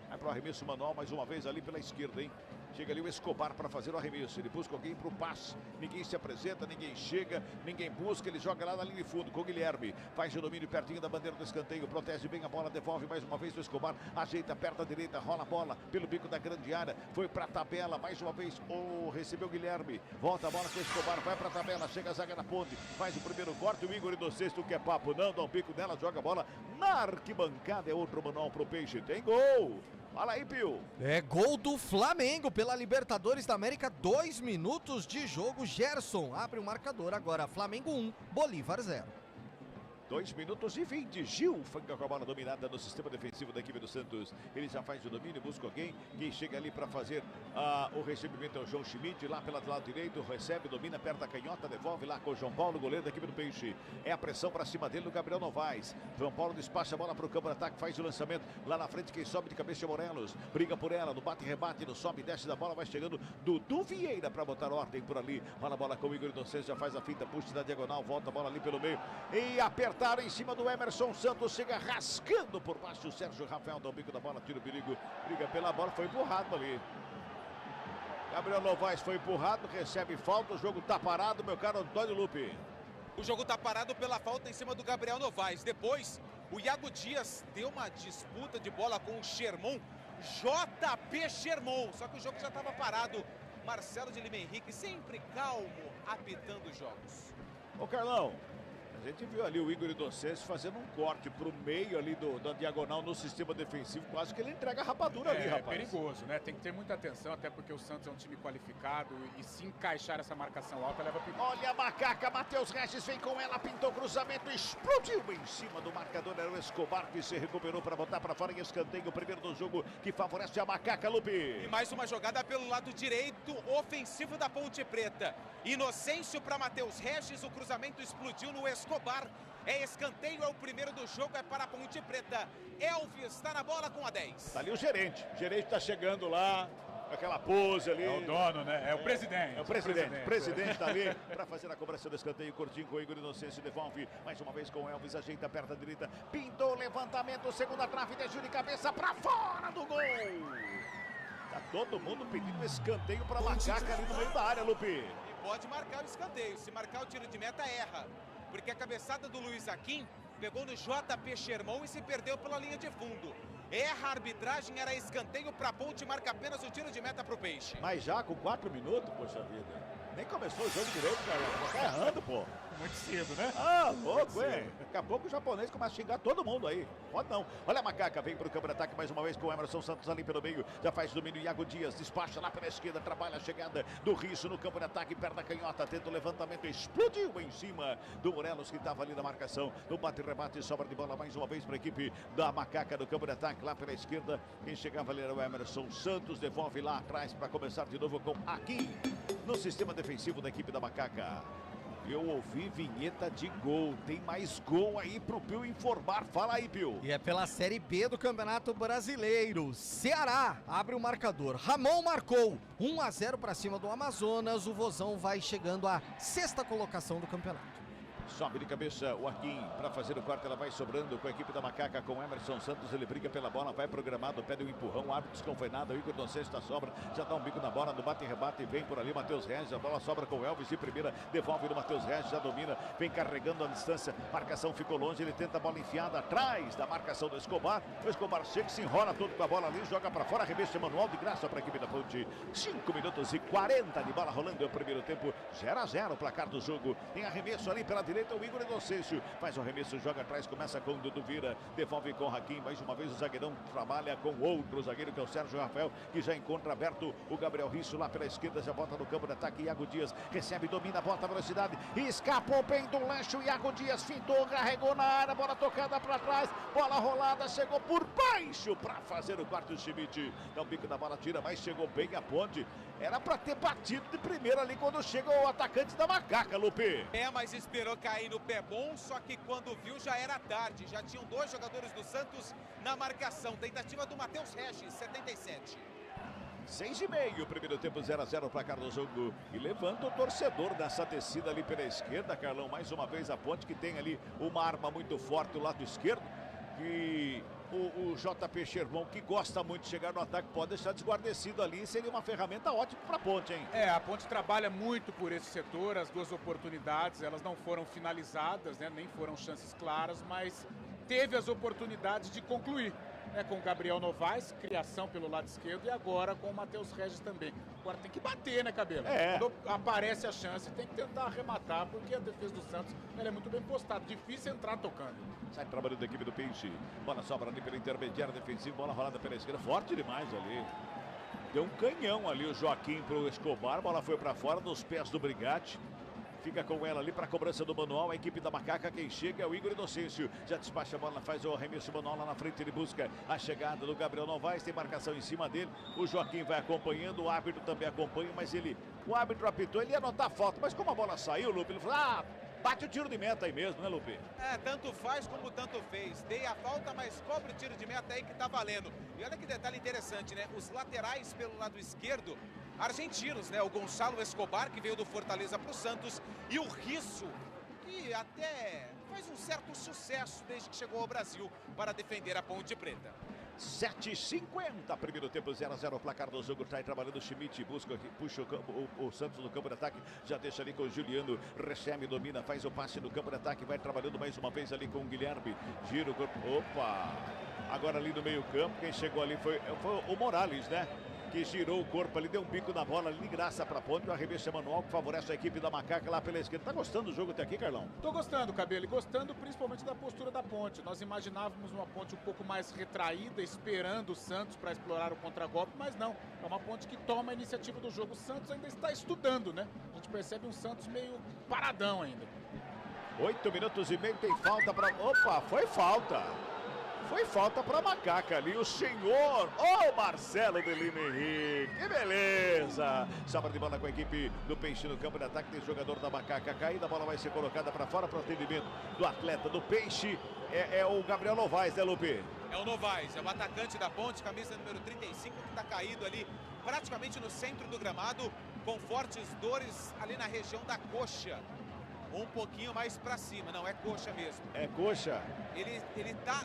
Vai para o arremesso manual mais uma vez ali pela esquerda, hein? Chega ali o Escobar para fazer o arremesso. Ele busca alguém para o passe. Ninguém se apresenta, ninguém chega, ninguém busca. Ele joga lá na linha de fundo com o Guilherme. Faz o domínio pertinho da bandeira do escanteio. Protege bem a bola, devolve mais uma vez o Escobar. Ajeita, aperta a direita, rola a bola pelo bico da grande área. Foi para a tabela mais uma vez. Recebeu o Guilherme. Volta a bola com o Escobar. Vai para a tabela. Chega a zaga na ponte. Faz o primeiro corte. O Igor Inocêncio, que é papo, não dá um bico nela. Joga a bola na arquibancada. É outro manual para o Peixe. Tem gol. Fala aí, Pio. É gol do Flamengo pela Libertadores da América, 2 minutos de jogo. Gerson abre o marcador agora. Flamengo 1, Bolívar 0. 2 minutos e 20. Gil fica com a bola dominada no sistema defensivo da equipe do Santos. Ele já faz o domínio, busca alguém. Quem chega ali para fazer o recebimento é o João Schmidt. Lá pelo lado direito, recebe, domina, aperta a canhota, devolve lá com o João Paulo, goleiro da equipe do Peixe. É a pressão para cima dele do Gabriel Novaes. João Paulo despacha a bola para o campo de ataque, faz o lançamento. Lá na frente, quem sobe de cabeça é Morelos. Briga por ela, no bate e rebate, no sobe e desce da bola. Vai chegando Dudu Vieira para botar ordem por ali. Rola a bola com o Igor Inocêncio, já faz a finta, puxa da diagonal, volta a bola ali pelo meio. E apertaram em cima do Emerson Santos, chega rascando por baixo. O Sérgio Rafael dá o bico da bola, tira o perigo, briga pela bola, foi empurrado ali. Gabriel Novaes foi empurrado, recebe falta, o jogo tá parado, meu caro Antônio Lupe. O jogo tá parado pela falta em cima do Gabriel Novaes. Depois, o Iago Dias deu uma disputa de bola com o Sherman, JP Sherman, só que o jogo já estava parado. Marcelo de Lima Henrique sempre calmo, apitando os jogos. Ô Carlão, a gente viu ali o Igor Inocêncio fazendo um corte pro meio ali da diagonal no sistema defensivo, quase que ele entrega a rapadura ali, rapaz. É perigoso, né? Tem que ter muita atenção, até porque o Santos é um time qualificado e se encaixar essa marcação alta, leva perigo. Olha a macaca, Matheus Regis vem com ela, pintou o cruzamento, explodiu em cima do marcador, era o Escobar que se recuperou para botar para fora em escanteio, o primeiro do jogo que favorece a macaca, Lupe. E mais uma jogada pelo lado direito, ofensivo da Ponte Preta. Inocêncio para Matheus Regis, o cruzamento explodiu no Escobar. É escanteio, é o primeiro do jogo, é para a Ponte Preta. Elvis está na bola com a 10. Tá ali o gerente tá chegando lá, com aquela pose ali. É o dono, né? É o presidente. É o presidente. O presidente tá ali para fazer a cobrança do escanteio, curtinho com o Igor Inocêncio, devolve mais uma vez com o Elvis, ajeita, aperta a direita, pintou o levantamento, segunda trave, deixou de cabeça para fora do gol. Tá todo mundo pedindo escanteio para a macaca ali no meio da área, Lupe. E pode marcar o escanteio, se marcar o tiro de meta, erra. Porque a cabeçada do Luiz Aquim pegou no JP Sherman e se perdeu pela linha de fundo. Erra a arbitragem, era escanteio para a Ponte, marca apenas o tiro de meta para o Peixe. Mas já com 4 minutos, poxa vida. Nem começou o jogo direito, cara. Tá errando, pô. Muito cedo, né? Ah, louco, é. Daqui a pouco o japonês começa a xingar todo mundo aí. Pode não. Olha a Macaca, vem pro campo de ataque mais uma vez com o Emerson Santos ali pelo meio. Já faz domínio, Iago Dias despacha lá pela esquerda, trabalha a chegada do Risso no campo de ataque, perna canhota, tenta o levantamento, explodiu em cima do Morelos que estava ali na marcação. No bate-rebate, sobra de bola mais uma vez para a equipe da Macaca no campo de ataque, lá pela esquerda. Quem chegava ali era o Emerson Santos, devolve lá atrás para começar de novo com aqui no sistema defensivo da equipe da Macaca. Eu ouvi vinheta de gol. Tem mais gol aí pro Pio informar. Fala aí, Pio. E é pela Série B do Campeonato Brasileiro. Ceará abre o marcador. Ramon marcou 1-0 para cima do Amazonas. O Vozão vai chegando à 6ª colocação do campeonato. Sobe de cabeça o Arquim para fazer o corte, ela vai sobrando com a equipe da Macaca, com Emerson Santos, ele briga pela bola, vai programado, pede um empurrão, o árbitro desconfeinado, o Igor Doncesto da sobra, já dá um bico na bola, no bate e rebate, vem por ali Matheus Regis, a bola sobra com o Elvis de primeira, devolve no Matheus Regis, já domina, vem carregando a distância, marcação ficou longe, ele tenta a bola enfiada atrás da marcação do Escobar, o Escobar chega, se enrola todo com a bola ali, joga para fora, arremesso manual de graça para a equipe da Ponte, 5 minutos e 40 de bola rolando no primeiro tempo, 0-0 o placar do jogo, tem arremesso ali pela direita, o Igor Doncesto faz o arremesso, joga atrás, começa com o Dudu Vira, devolve com o Hakim, mais uma vez o zagueirão trabalha com outro zagueiro que é o Sérgio Rafael, que já encontra aberto o Gabriel Risso lá pela esquerda, já bota no campo de ataque, Iago Dias recebe, domina, bota a velocidade, escapou bem do lanche, o Iago Dias fintou, carregou na área, bola tocada para trás, bola rolada, chegou por baixo para fazer o quarto Schmidt, dá um bico na bola, tira, mas chegou bem a Ponte, era para ter batido de primeira ali quando chega o atacante da Macaca, Lupe. É, mas esperou cair no pé bom, só que quando viu já era tarde, já tinham 2 jogadores do Santos na marcação, tentativa do Matheus Regis, 77. 6,5, primeiro tempo 0-0 para Carlos Jogo e levanta o torcedor dessa descida ali pela esquerda, Carlão, mais uma vez a Ponte que tem ali uma arma muito forte do lado esquerdo, que o JP Sherman, que gosta muito de chegar no ataque, pode deixar desguarnecido ali, seria uma ferramenta ótima para a Ponte, hein? É, a Ponte trabalha muito por esse setor, as 2 oportunidades, elas não foram finalizadas, né, nem foram chances claras, mas teve as oportunidades de concluir, né, com o Gabriel Novaes, criação pelo lado esquerdo, e agora com o Matheus Regis também. Agora tem que bater, né, Cabelo? É. Quando aparece a chance, tem que tentar arrematar, porque a defesa do Santos ela é muito bem postada, difícil entrar tocando. Sai trabalhando da equipe do Peixe, bola sobra ali pelo intermediário defensivo, bola rolada pela esquerda, forte demais ali. Deu um canhão ali o Joaquim pro Escobar, bola foi para fora dos pés do Brigatti. Fica com ela ali para a cobrança do manual. A equipe da Macaca, quem chega é o Igor Inocêncio. Já despacha a bola, faz o arremesso manual lá na frente. Ele busca a chegada do Gabriel Novaes. Tem marcação em cima dele. O Joaquim vai acompanhando. O árbitro também acompanha, mas o árbitro apitou. Ele ia anotar a falta, mas como a bola saiu, Lupe, ele falou: bate o tiro de meta aí mesmo, né, Lupe? É, tanto faz como tanto fez. Dei a falta, mas cobre o tiro de meta aí que tá valendo. E olha que detalhe interessante, né? Os laterais pelo lado esquerdo, argentinos, né? O Gonçalo Escobar, que veio do Fortaleza para o Santos, e o Risso, que até faz um certo sucesso desde que chegou ao Brasil para defender a Ponte Preta. 7,50, primeiro tempo 0-0, o placar do jogo, tá aí trabalhando o Schmidt, busca, puxa o Santos no campo de ataque, já deixa ali com o Juliano, recebe, domina, faz o passe no campo de ataque, vai trabalhando mais uma vez ali com o Guilherme, gira o corpo, opa, agora ali no meio campo, quem chegou ali foi o Morales, né? Que girou o corpo ali, deu um bico na bola ali, de graça para a Ponte, o arremesso manual que favorece a equipe da Macaca lá pela esquerda. Tá gostando do jogo até aqui, Carlão? Tô gostando, Cabelo, e gostando principalmente da postura da Ponte. Nós imaginávamos uma Ponte um pouco mais retraída, esperando o Santos para explorar o contragolpe, mas não. É uma Ponte que toma a iniciativa do jogo. O Santos ainda está estudando, né? A gente percebe um Santos meio paradão ainda. 8 minutos e meio, tem falta para... Opa, foi falta. Foi falta para a Macaca ali, o senhor, Marcelo de Lima Henrique, que beleza! Sobra de bola com a equipe do Peixe no campo de ataque, tem jogador da Macaca caída, a bola vai ser colocada para fora para o atendimento do atleta do Peixe, é o Gabriel Novaes, né, Lupe? É o Novaes, é o atacante da Ponte, camisa número 35, que está caído ali praticamente no centro do gramado, com fortes dores ali na região da coxa. Um pouquinho mais para cima, não, é coxa mesmo. É coxa? Ele tá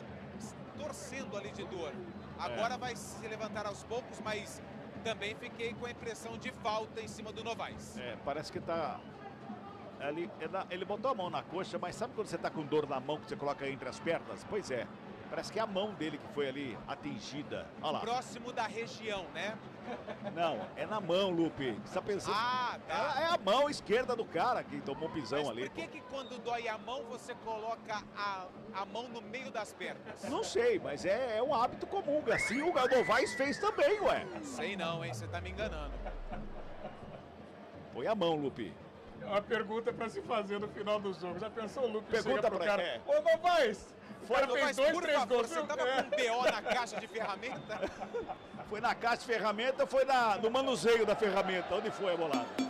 torcendo ali de dor. Agora vai se levantar aos poucos, mas também fiquei com a impressão de falta em cima do Novaes. Parece que tá ali, ele botou a mão na coxa, mas sabe quando você tá com dor na mão que você coloca entre as pernas? Pois é, Parece que é a mão dele que foi ali atingida. Olha lá. Próximo da região, né? Não, é na mão, Lupe. Você tá pensando? Ah, tá. É a mão esquerda do cara que tomou um pisão Mas ali. por que quando dói a mão, você coloca a mão no meio das pernas? Não sei, mas é um hábito comum. Assim o Novaes fez também, ué. Sei não, hein? Você tá me enganando. Foi a mão, Lupe. É uma pergunta pra se fazer no final do jogo. Já pensou o Lucas Pergunta chega pro pra- cara? é. Ô, Novaes! O cara fez 2, 3 gols. Você tava com BO na caixa de ferramenta? Foi na caixa de ferramenta, foi no manuseio da ferramenta. Onde foi a bolada?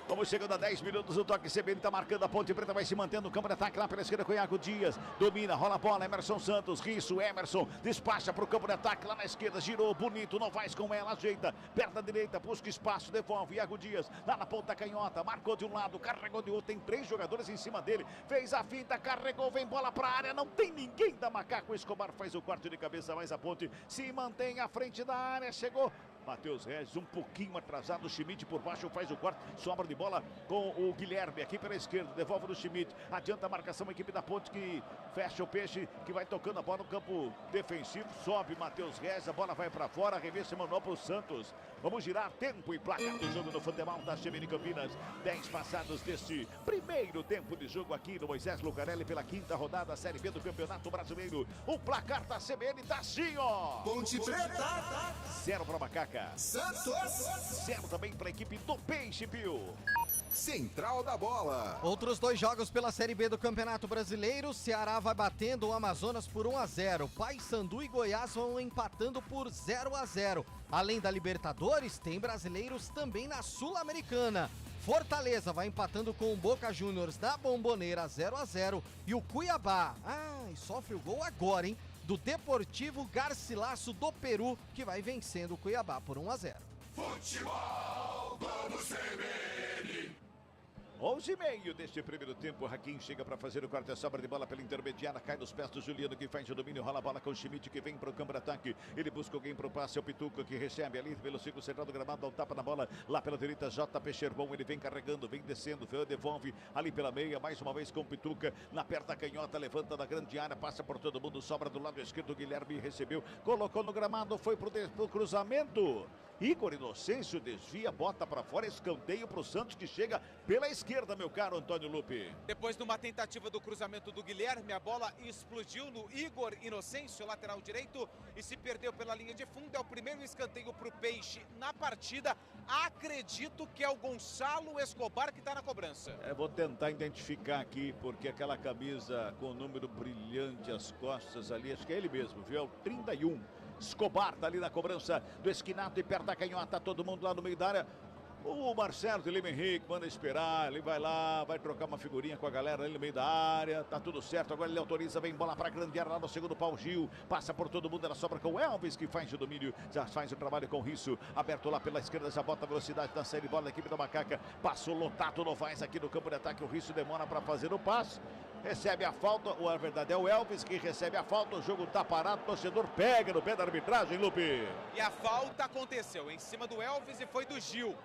Vamos chegando a 10 minutos, o toque CBN tá marcando, a Ponte Preta vai se mantendo no campo de ataque lá pela esquerda com Iago Dias, domina, rola a bola, Emerson Santos, Risso, Emerson, despacha pro campo de ataque lá na esquerda, girou, bonito, Novaes com ela, ajeita, perna direita, busca espaço, devolve, Iago Dias, lá na ponta canhota, marcou de um lado, carregou de outro, tem 3 jogadores em cima dele, fez a finta, carregou, vem bola pra área, não tem ninguém da Macaco, Escobar faz o corte de cabeça, mas a Ponte se mantém à frente da área, chegou Matheus Regis, um pouquinho atrasado, o Schmidt por baixo faz o corte, sobra de bola com o Guilherme aqui pela esquerda, devolve do Schmidt, adianta a marcação, a equipe da Ponte que fecha o peixe, que vai tocando a bola no campo defensivo, sobe Matheus Regis, a bola vai para fora, arremesso manual para o Santos. Vamos girar tempo e placar do jogo no futebol da CBN Campinas. 10 passados deste primeiro tempo de jogo aqui no Moisés Lucarelli pela 5ª rodada Série B do Campeonato Brasileiro. O placar da CBN tá assim, ó. Ponte Preta. 0 para Macaca. Santos. 0 também para a equipe do Peixe, Pio. Central da Bola. Outros 2 jogos pela Série B do Campeonato Brasileiro. Ceará vai batendo o Amazonas por 1-0. Paysandu e Goiás vão empatando por 0-0. Além da Libertadores, tem brasileiros também na Sul-Americana. Fortaleza vai empatando com o Boca Juniors da Bomboneira 0-0. E o Cuiabá, e sofre o gol agora, hein? Do Deportivo Garcilaso do Peru, que vai vencendo o Cuiabá por 1-0. Futebol Globo CBN. 11:30 deste primeiro tempo, Raquim chega para fazer o corte, a sobra de bola pela intermediária, cai nos pés do Juliano que faz o domínio, rola a bola com o Schmidt que vem para o campo de ataque, ele busca alguém para o passe, é o Pituca que recebe ali pelo círculo central do gramado, dá um tapa na bola, lá pela direita, JP Sherbon, ele vem carregando, vem descendo, devolve ali pela meia, mais uma vez com o Pituca, na perna canhota, levanta da grande área, passa por todo mundo, sobra do lado esquerdo, o Guilherme recebeu, colocou no gramado, foi pro cruzamento, Igor Inocêncio desvia, bota para fora, escanteio para o Santos que chega pela esquerda, meu caro Antônio Lupe. Depois de uma tentativa do cruzamento do Guilherme, a bola explodiu no Igor Inocêncio, lateral direito, e se perdeu pela linha de fundo. É o primeiro escanteio para o Peixe na partida. Acredito que é o Gonçalo Escobar que está na cobrança. Vou tentar identificar aqui, porque aquela camisa com o número brilhante, as costas ali, acho que é ele mesmo, viu? É o 31. Escobar tá ali na cobrança do esquinato e perto da canhota, todo mundo lá no meio da área. O Marcelo de Lima Henrique manda esperar, ele vai lá, vai trocar uma figurinha com a galera ali no meio da área, tá tudo certo, agora ele autoriza, vem bola pra grande área lá no segundo pau, Gil, passa por todo mundo, ela sobra com o Elvis que faz o domínio, já faz o trabalho com o Risso, aberto lá pela esquerda, já bota a velocidade da série, bola da equipe da Macaca, passou lotado Novaes aqui no campo de ataque, o Risso demora pra fazer o passe, recebe a falta, ou a verdade é o Elvis que recebe a falta, o jogo tá parado, o torcedor pega no pé da arbitragem, Lupe. E a falta aconteceu em cima do Elvis e foi do Gil.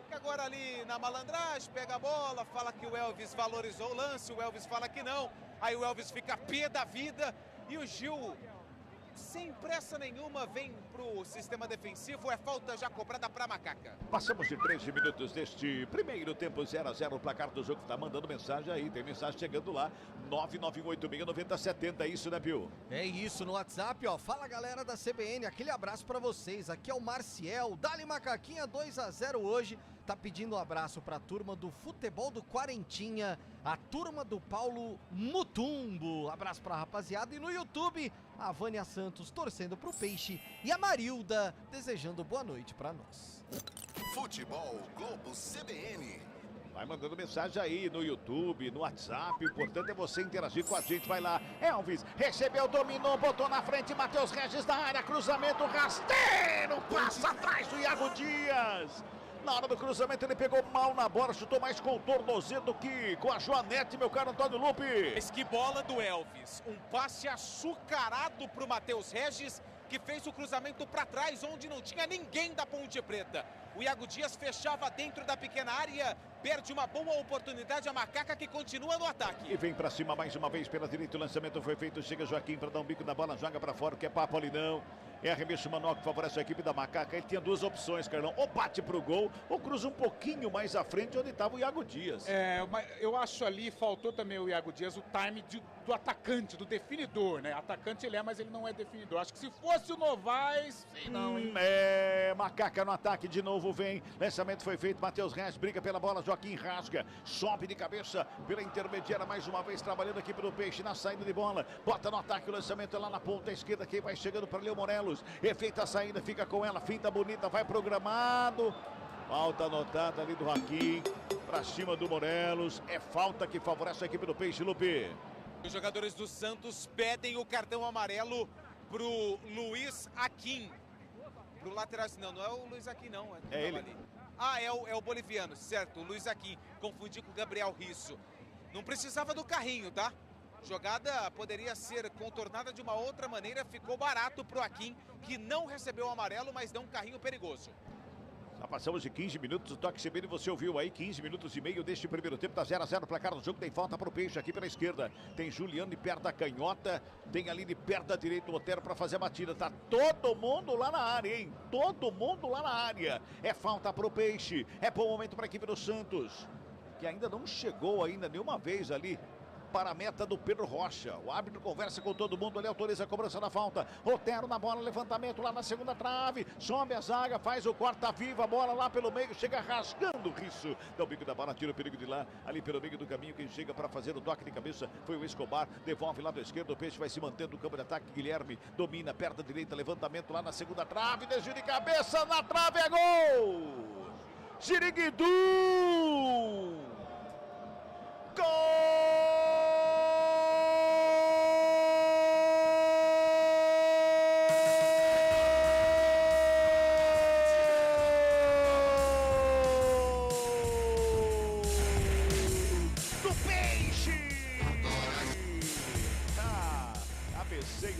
Que agora ali na malandragem, pega a bola, fala que o Elvis valorizou o lance, o Elvis fala que não, aí o Elvis fica pé da vida e o Gil, sem pressa nenhuma, vem pro sistema defensivo, é falta já cobrada pra Macaca. Passamos de 13 minutos deste primeiro tempo, 0-0, o placar do jogo tá mandando mensagem aí, tem mensagem chegando lá, 991869070, é isso, né, Pio? É isso, no WhatsApp, ó, fala galera da CBN, aquele abraço pra vocês, aqui é o Marciel, Dali Macaquinha 2-0 hoje, tá pedindo um abraço pra turma do futebol do Quarentinha, a turma do Paulo Mutumbo, abraço pra rapaziada, e no YouTube, a Vânia Santos torcendo pro Peixe e a Marilda desejando boa noite pra nós. Futebol Globo CBN. Vai mandando mensagem aí no YouTube, no WhatsApp. O importante é você interagir com a gente. Vai lá. Elvis recebeu, dominou, botou na frente. Matheus Regis da área. Cruzamento rasteiro. Passa atrás do Iago Dias. Na hora do cruzamento ele pegou mal na bola, chutou mais com o tornozelo do que com a Joanete, meu caro Antônio Lupe. Mas que bola do Elvis. Um passe açucarado pro Matheus Regis, que fez o cruzamento para trás, onde não tinha ninguém da Ponte Preta. O Iago Dias fechava dentro da pequena área, perde uma boa oportunidade, a Macaca que continua no ataque. E vem para cima mais uma vez pela direita, o lançamento foi feito, chega Joaquim para dar um bico na bola, joga para fora, que é papo ali não. É arremesso manual que favorece a equipe da Macaca. Ele tinha duas opções, Carlão. Ou bate pro gol, ou cruza um pouquinho mais à frente, onde estava o Iago Dias. Mas eu acho ali, faltou também o Iago Dias, o time do atacante, do definidor, né? Atacante ele é, mas ele não é definidor. Acho que se fosse o Novaes, sei não, hein? Macaca no ataque, de novo vem. Lançamento foi feito, Matheus Reis briga pela bola, Joaquim rasga, sobe de cabeça pela intermediária, mais uma vez trabalhando aqui pelo Peixe, na saída de bola. Bota no ataque, o lançamento é lá na ponta esquerda, quem vai chegando para Leo Morelos. Efeita a saída, fica com ela, finta bonita, vai programado. Falta anotada ali do Joaquim, pra cima do Morelos. É falta que favorece a equipe do Peixe, Lupe. Os jogadores do Santos pedem o cartão amarelo pro Luiz Aquim. Pro lateral, não é o Luiz Aquim não. É ele. Ali. É o boliviano, certo, o Luiz Aquim. Confundi com o Gabriel Risso. Não precisava do carrinho, tá? Jogada poderia ser contornada de uma outra maneira, ficou barato pro Aquim, que não recebeu o amarelo, mas deu um carrinho perigoso. Já passamos de 15 minutos, o toque CBN, você ouviu aí, 15 minutos e meio deste primeiro tempo, tá 0-0 o placar do jogo, tem falta pro Peixe aqui pela esquerda, tem Juliano de perto da canhota, tem ali de perto da direita o Otero para fazer a batida, tá todo mundo lá na área, hein? Todo mundo lá na área, é falta pro Peixe, é bom momento para a equipe do Santos, que ainda não chegou ainda nenhuma vez ali para a meta do Pedro Rocha. O árbitro conversa com todo mundo ali, autoriza a cobrança da falta. Otero na bola, levantamento lá na segunda trave, sobe a zaga, faz o corta viva, a bola lá pelo meio, chega rasgando o Risso. Dá o bico da bola, tira o perigo de lá, ali pelo meio do caminho, quem chega para fazer o toque de cabeça foi o Escobar, devolve lá do esquerdo, o Peixe vai se mantendo no campo de ataque, Guilherme domina, perna direita, levantamento lá na segunda trave, desvio de cabeça, na trave é gol! Siriguidu! Gol!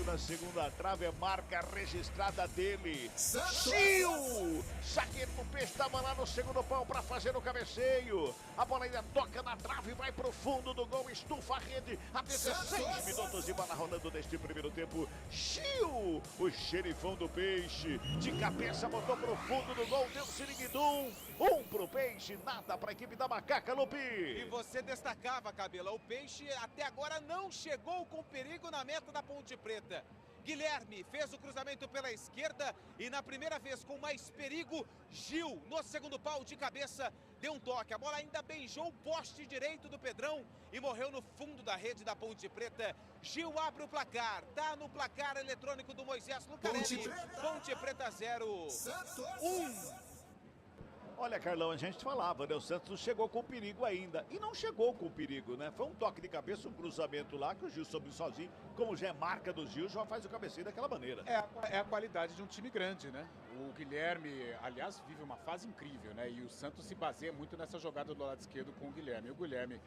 Na segunda trave, é marca registrada dele. Gil! Zagueiro do Peixe estava lá no segundo pau para fazer o cabeceio. A bola ainda toca na trave, vai pro fundo do gol, estufa a rede. A 16 minutos de bola rolando neste primeiro tempo. Gil, o xerifão do Peixe, de cabeça botou pro fundo do gol, deu Siriguidum. Um pro Peixe, nada para a equipe da Macaca, Lupi. E você destacava, Cabela, o Peixe até agora não chegou com perigo na meta da Ponte Preta. Guilherme fez o cruzamento pela esquerda e na primeira vez com mais perigo, Gil no segundo pau de cabeça deu um toque. A bola ainda beijou o poste direito do Pedrão e morreu no fundo da rede da Ponte Preta. Gil abre o placar, tá no placar eletrônico do Moisés Lucarelli. Ponte Preta 0, 1. Olha, Carlão, a gente falava, né? O Santos não chegou com perigo ainda. E não chegou com perigo, né? Foi um toque de cabeça, um cruzamento lá, que o Gil soube sozinho. Como já é marca do Gil, já faz o cabeceio daquela maneira. É a qualidade de um time grande, né? O Guilherme, aliás, vive uma fase incrível, né? E o Santos se baseia muito nessa jogada do lado esquerdo com o Guilherme. O Guilherme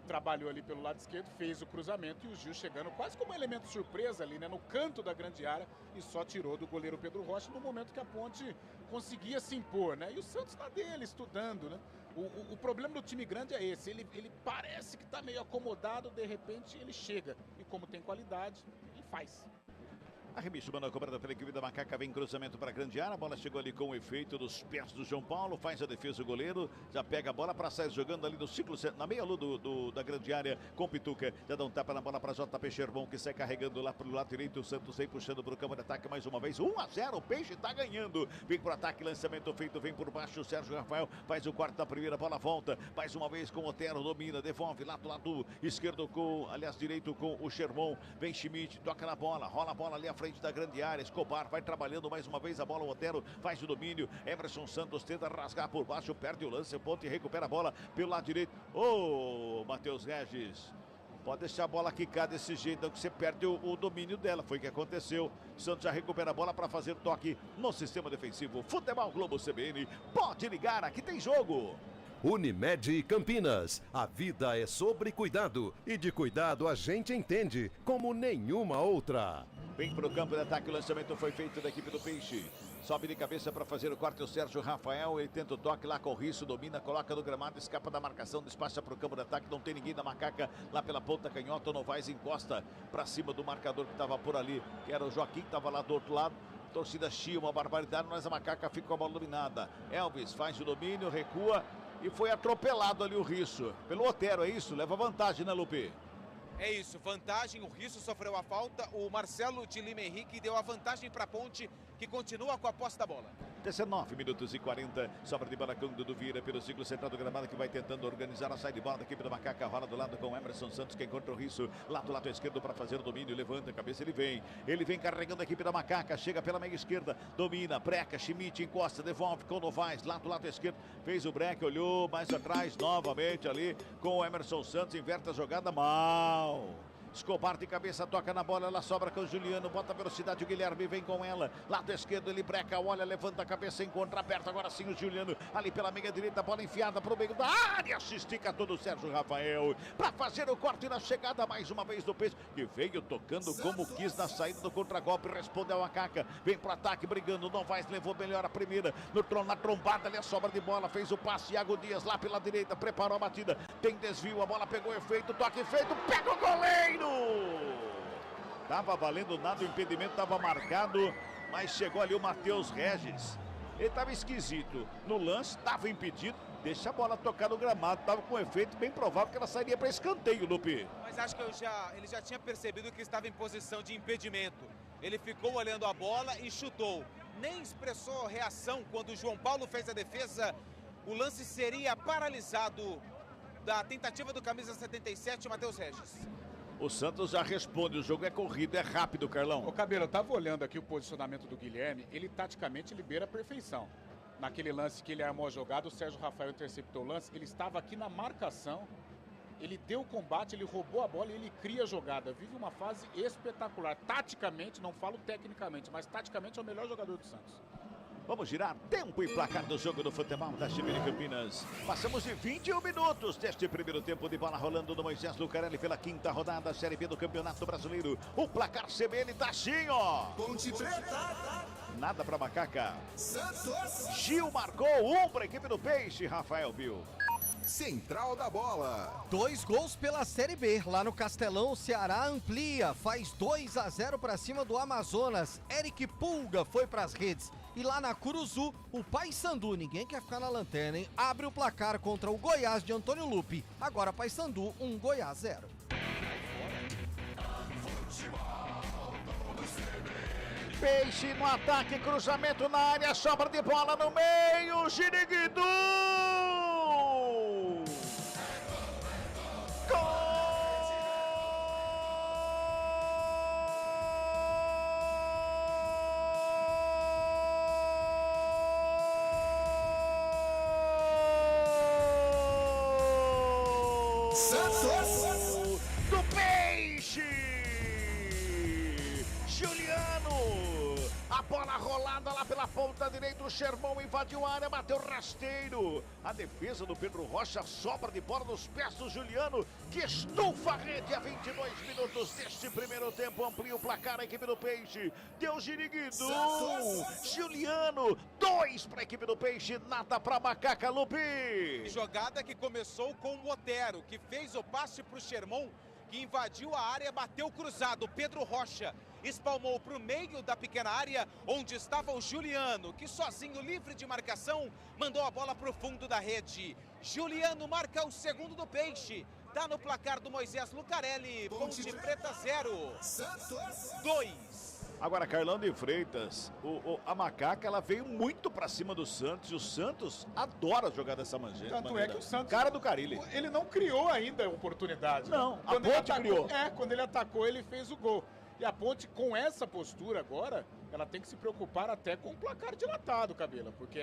trabalhou ali pelo lado esquerdo, fez o cruzamento e o Gil chegando quase como um elemento surpresa ali, né? No canto da grande área e só tirou do goleiro Pedro Rocha no momento que a Ponte conseguia se impor, né? E o Santos lá dele, estudando, né? O problema do time grande é esse, ele parece que tá meio acomodado, de repente ele chega. E como tem qualidade, ele faz. Arremesso, mano, cobrada pela equipe da Macaca, vem cruzamento para a grande área, a bola chegou ali com o efeito dos pés do João Paulo, faz a defesa o goleiro, já pega a bola para sair jogando ali no ciclo, na meia-lua da grande área, com Pituca, já dá um tapa na bola para JP Sherman, que sai carregando lá pro lado direito, o Santos vem puxando pro campo de ataque mais uma vez, 1-0, o Peixe tá ganhando, vem pro ataque, lançamento feito, vem por baixo, o Sérgio Rafael faz o quarto da primeira, bola volta, mais uma vez com o Otero, domina, devolve lá do lado esquerdo direito com o Sherman, vem Schmidt, toca na bola, rola a bola ali à frente da grande área, Escobar vai trabalhando mais uma vez a bola, o Otero faz o domínio, Emerson Santos tenta rasgar por baixo, perde o lance, Ponte recupera a bola pelo lado direito, Matheus Regis, pode deixar a bola quicar desse jeito, que você perde o domínio dela. Foi o que aconteceu. O Santos já recupera a bola para fazer toque no sistema defensivo. Futebol Globo CBN, pode ligar, aqui tem jogo. Unimed Campinas, a vida é sobre cuidado e de cuidado a gente entende como nenhuma outra. Vem pro campo de ataque, o lançamento foi feito da equipe do Peixe. Sobe de cabeça para fazer o corte o Sérgio Rafael, ele tenta o toque lá com o Risso, domina, coloca no gramado, escapa da marcação, despacha pro campo de ataque, não tem ninguém da Macaca lá pela ponta canhota, o Novaes encosta para cima do marcador que estava por ali, que era o Joaquim, que estava lá do outro lado. Torcida chia, uma barbaridade, mas a Macaca fica com a bola dominada. Elvis faz o domínio, recua e foi atropelado ali o Risso. Pelo Otero, é isso? Leva vantagem, né, Lupe? É isso, vantagem, o Risso sofreu a falta, o Marcelo de Lima Henrique deu a vantagem para a Ponte, que continua com a posse da bola. 19 minutos e 40, sobra de bola com Dudu Vira pelo ciclo central do gramado, que vai tentando organizar a saída de bola da equipe da Macaca, rola do lado com Emerson Santos, que encontra o Risso, lá do lado esquerdo para fazer o domínio, levanta a cabeça, ele vem carregando a equipe da Macaca, chega pela meia esquerda, domina, breca, Schmidt encosta, devolve com o Novaes, lá do lado esquerdo, fez o break, olhou mais atrás, novamente ali com o Emerson Santos, inverte a jogada mal. Escobar de cabeça, toca na bola, ela sobra com o Juliano, bota velocidade, o Guilherme vem com ela, lado esquerdo ele breca, olha, levanta a cabeça, encontra aberto, agora sim o Juliano, ali pela meia direita, bola enfiada para o meio da área, se estica todo o Sérgio Rafael, para fazer o corte na chegada, mais uma vez do Peixe, que veio tocando como quis na saída do contragolpe, responde ao Macaca, vem pro ataque, brigando, Novaes levou melhor a primeira, na trombada ali a sobra de bola, fez o passe, Iago Dias lá pela direita, preparou a batida, tem desvio, a bola pegou efeito, toque feito, pega o goleiro! Tava valendo nada, o impedimento estava marcado, mas chegou ali o Matheus Regis. Ele estava esquisito. No lance, estava impedido. Deixa a bola tocar no gramado. Estava com efeito bem provável que ela sairia para escanteio, Lupe. Mas acho que ele já tinha percebido que estava em posição de impedimento. Ele ficou olhando a bola e chutou. Nem expressou reação quando o João Paulo fez a defesa. O lance seria paralisado da tentativa do camisa 77, Matheus Regis. O Santos já responde, o jogo é corrido, é rápido, Carlão. Ô, Cabelo, eu tava olhando aqui o posicionamento do Guilherme, ele taticamente libera a perfeição. Naquele lance que ele armou a jogada, o Sérgio Rafael interceptou o lance, ele estava aqui na marcação, ele deu o combate, ele roubou a bola e ele cria a jogada. Vive uma fase espetacular. Taticamente, não falo tecnicamente, mas taticamente é o melhor jogador do Santos. Vamos girar tempo e placar do jogo do futebol da CBN Campinas. Passamos de 21 minutos deste primeiro tempo de bola rolando do Moisés Lucarelli pela quinta rodada, Série B do Campeonato Brasileiro. O placar CBN tá assim, ó. Ponte Preta. Nada pra Macaca. Santos. Gil marcou para a equipe do Peixe, Rafael Bill. Central da bola. 2 gols pela Série B. Lá no Castelão, o Ceará amplia, faz 2-0 para cima do Amazonas. Eric Pulga foi para as redes. E lá na Curuzu, o Paysandu, ninguém quer ficar na lanterna, hein? Abre o placar contra o Goiás de Antônio Lupe. Agora Paysandu, 1 Goiás 0. Peixe no ataque, cruzamento na área, sobra de bola no meio, Giriguidu! Santos do Peixe! Juliano! A bola rolada lá pela ponta direita, o Sherman invadiu a área, bateu rasteiro. A defesa do Pedro Rocha, sobra de bola nos pés do Juliano, que estufa a rede a 22 minutos deste primeiro tempo. Amplia o placar a equipe do Peixe. Deu Giriguidu. Juliano, 2 para a equipe do Peixe, nada para Macaca, Lupe. Jogada que começou com o Otero, que fez o passe para o Sherman, que invadiu a área, bateu cruzado. Pedro Rocha espalmou para o meio da pequena área, onde estava o Juliano, que sozinho, livre de marcação, mandou a bola para o fundo da rede. Juliano marca o segundo do Peixe. Tá no placar do Moisés Lucarelli. Ponte Preta 0, Santos 2. Agora, Carlão de Freitas, a Macaca, ela veio muito pra cima do Santos, e o Santos adora jogar dessa maneira. Tanto é que o Santos... Cara do Carille. Ele não criou ainda a oportunidade. Não, quando a Ponte criou. Quando ele atacou, ele fez o gol. E a Ponte, com essa postura agora, ela tem que se preocupar até com o placar dilatado, Cabela. Porque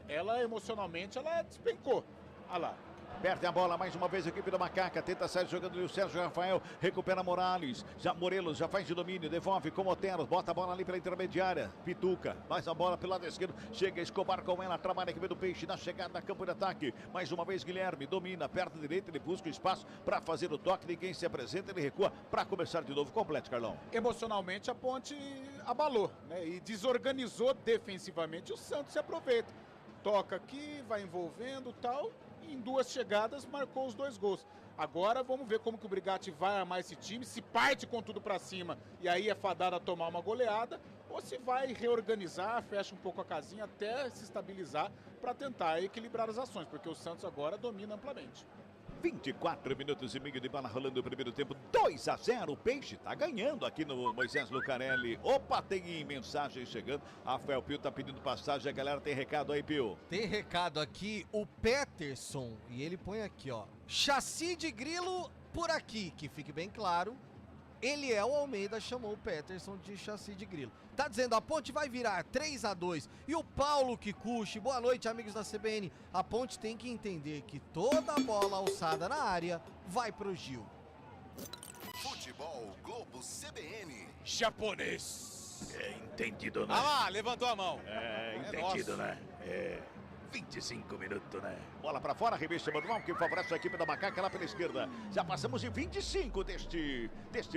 ela, emocionalmente, ela despencou. Olha lá. Perde a bola mais uma vez a equipe da Macaca. Tenta sair jogando o Sérgio Rafael. Recupera Morales. Morelos já faz de domínio. Devolve com Otero. Bota a bola ali pela intermediária. Pituca. Mais a bola pelo lado esquerdo. Chega Escobar com ela. Trabalha a equipe do Peixe na chegada da campo de ataque. Mais uma vez Guilherme domina. Perto direita. Ele busca espaço para fazer o toque de quem se apresenta. Ele recua para começar de novo. Complete, Carlão. Emocionalmente a Ponte abalou, né? E desorganizou defensivamente. O Santos se aproveita. Toca aqui, vai envolvendo tal. Em 2 chegadas marcou os 2 gols. Agora vamos ver como que o Brigatti vai armar esse time, se parte com tudo para cima e aí é fadado a tomar uma goleada, ou se vai reorganizar, fecha um pouco a casinha até se estabilizar para tentar equilibrar as ações, porque o Santos agora domina amplamente. 24 minutos e meio de bola rolando o primeiro tempo, 2-0, o Peixe tá ganhando aqui no Moisés Lucarelli. Opa, tem mensagem chegando, Rafael Pio tá pedindo passagem, a galera tem recado aí, Pio. Tem recado aqui, o Peterson, e ele põe aqui, ó, chassi de grilo por aqui, que fique bem claro, Eliel Almeida chamou o Peterson de chassi de grilo. Tá dizendo, a Ponte vai virar 3-2. E o Paulo Kikuchi, boa noite, amigos da CBN. A Ponte tem que entender que toda bola alçada na área vai pro Gil. Futebol Globo CBN. Japonês. É entendido, né? Ah lá, levantou a mão. É entendido, né? É. 25 minutos, né? Bola pra fora, revista manual que favorece a equipe da Macaca lá pela esquerda. Já passamos de 25 deste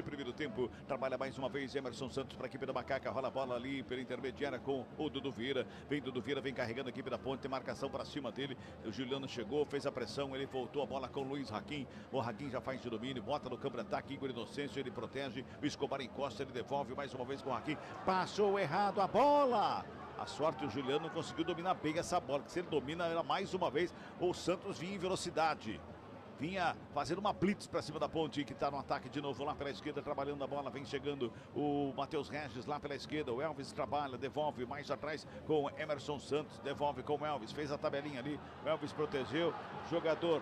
primeiro tempo. Trabalha mais uma vez Emerson Santos para a equipe da Macaca. Rola a bola ali pela intermediária com o Dudu Vieira. Vem Dudu Vieira, vem carregando a equipe da Ponte. Tem marcação para cima dele. O Juliano chegou, fez a pressão. Ele voltou a bola com o Luiz Raquim. O Raquim já faz de domínio, bota no campo de ataque. Igor Inocêncio, ele protege. O Escobar encosta, ele devolve mais uma vez com o Raquim. Passou errado a bola. A sorte, o Juliano não conseguiu dominar bem essa bola, porque se ele domina ela mais uma vez, o Santos vinha em velocidade. Vinha fazendo uma blitz para cima da Ponte, que está no ataque de novo lá pela esquerda, trabalhando a bola. Vem chegando o Matheus Regis lá pela esquerda. O Elvis trabalha, devolve mais atrás com o Emerson Santos. Devolve com o Elvis, fez a tabelinha ali. O Elvis protegeu, jogador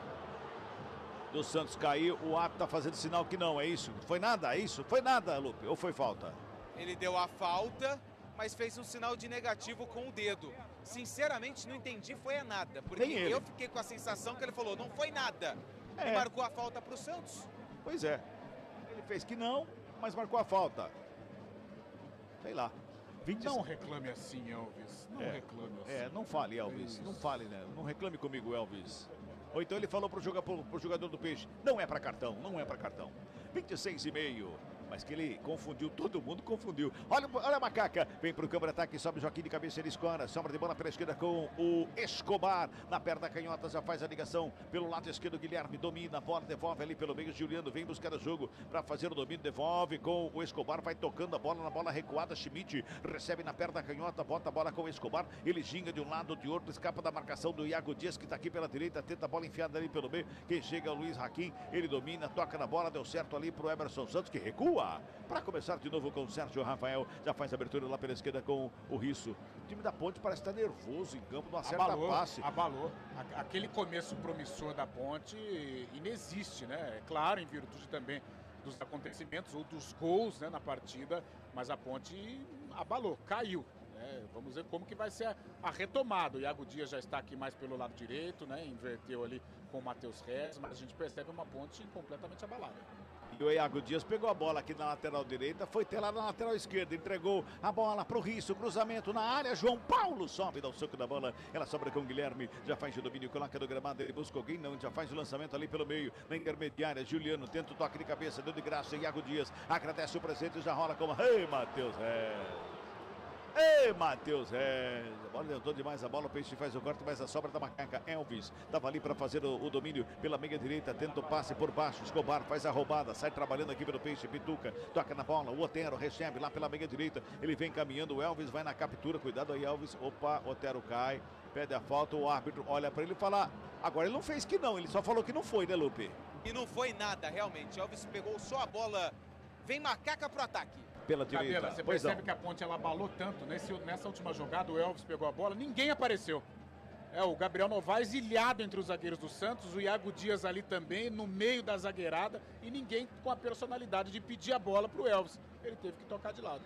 do Santos caiu. O árbitro está fazendo sinal que não, é isso? Foi nada, é isso? Foi nada, Lupe, ou foi falta? Ele deu a falta, mas fez um sinal de negativo com o dedo. Sinceramente, não entendi, foi a nada. Porque eu fiquei com a sensação que ele falou, não foi nada. E marcou a falta pro Santos. Pois é. Ele fez que não, mas marcou a falta. Sei lá. Não reclame assim, Elvis. Não reclame assim. Não fale, Elvis. Não fale, né? Não reclame comigo, Elvis. Ou então ele falou pro jogador do Peixe, não é para cartão, não é para cartão. 26,5. Mas que ele confundiu, todo mundo confundiu. Olha a Macaca, vem pro campo de ataque, sobe Joaquim de cabeça, ele escora, sobra de bola pela esquerda com o Escobar. Na perna canhota já faz a ligação pelo lado esquerdo, Guilherme domina a bola, devolve ali pelo meio, Juliano vem buscar o jogo para fazer o domínio, devolve com o Escobar, vai tocando a bola na bola recuada, Schmidt recebe na perna canhota, bota a bola com o Escobar, ele ginga de um lado, de outro, escapa da marcação do Iago Dias, que tá aqui pela direita, tenta a bola enfiada ali pelo meio, quem chega é o Luiz Raquim, ele domina, toca na bola, deu certo ali pro Emerson Santos, que recua. Para começar de novo com o Sérgio Rafael, já faz a abertura lá pela esquerda com o Risso. O time da Ponte parece estar nervoso em campo, não acerta passe. Abalou. Aquele começo promissor da Ponte inexiste, né? É claro, em virtude também dos acontecimentos ou dos gols, né, na partida, mas a Ponte abalou, caiu. Vamos ver como que vai ser a retomada. O Iago Dias já está aqui mais pelo lado direito, né? Inverteu ali com o Matheus Regis, mas a gente percebe uma Ponte completamente abalada. E o Iago Dias pegou a bola aqui na lateral direita, foi ter lá na lateral esquerda, entregou a bola pro Risso, cruzamento na área, João Paulo sobe, dá o soco da bola, ela sobra com o Guilherme, já faz o domínio, coloca no gramado, ele busca alguém, não, já faz o lançamento ali pelo meio, na intermediária, Juliano tenta o toque de cabeça, deu de graça, Iago Dias agradece o presente, já rola como, ei, Matheus Ei, Matheus Regis, a bola levantou demais a bola, o Peixe faz o corte, mas a sobra da Macaca, Elvis, estava ali para fazer o domínio pela meia direita, tenta o passe por baixo, Escobar faz a roubada, sai trabalhando aqui pelo Peixe, Pituca, toca na bola, o Otero recebe lá pela meia direita, ele vem caminhando, o Elvis vai na captura, cuidado aí Elvis, opa, Otero cai, pede a falta, o árbitro olha para ele e fala, agora ele não fez que não, ele só falou que não foi, né, Lupe? E não foi nada, realmente, Elvis pegou só a bola, vem Macaca pro ataque. Pela direita. Cabela, você percebe que a Ponte ela abalou tanto. Nessa última jogada, o Elvis pegou a bola, ninguém apareceu. O Gabriel Novaes ilhado entre os zagueiros do Santos, o Iago Dias ali também, no meio da zagueirada, e ninguém com a personalidade de pedir a bola pro Elvis. Ele teve que tocar de lado.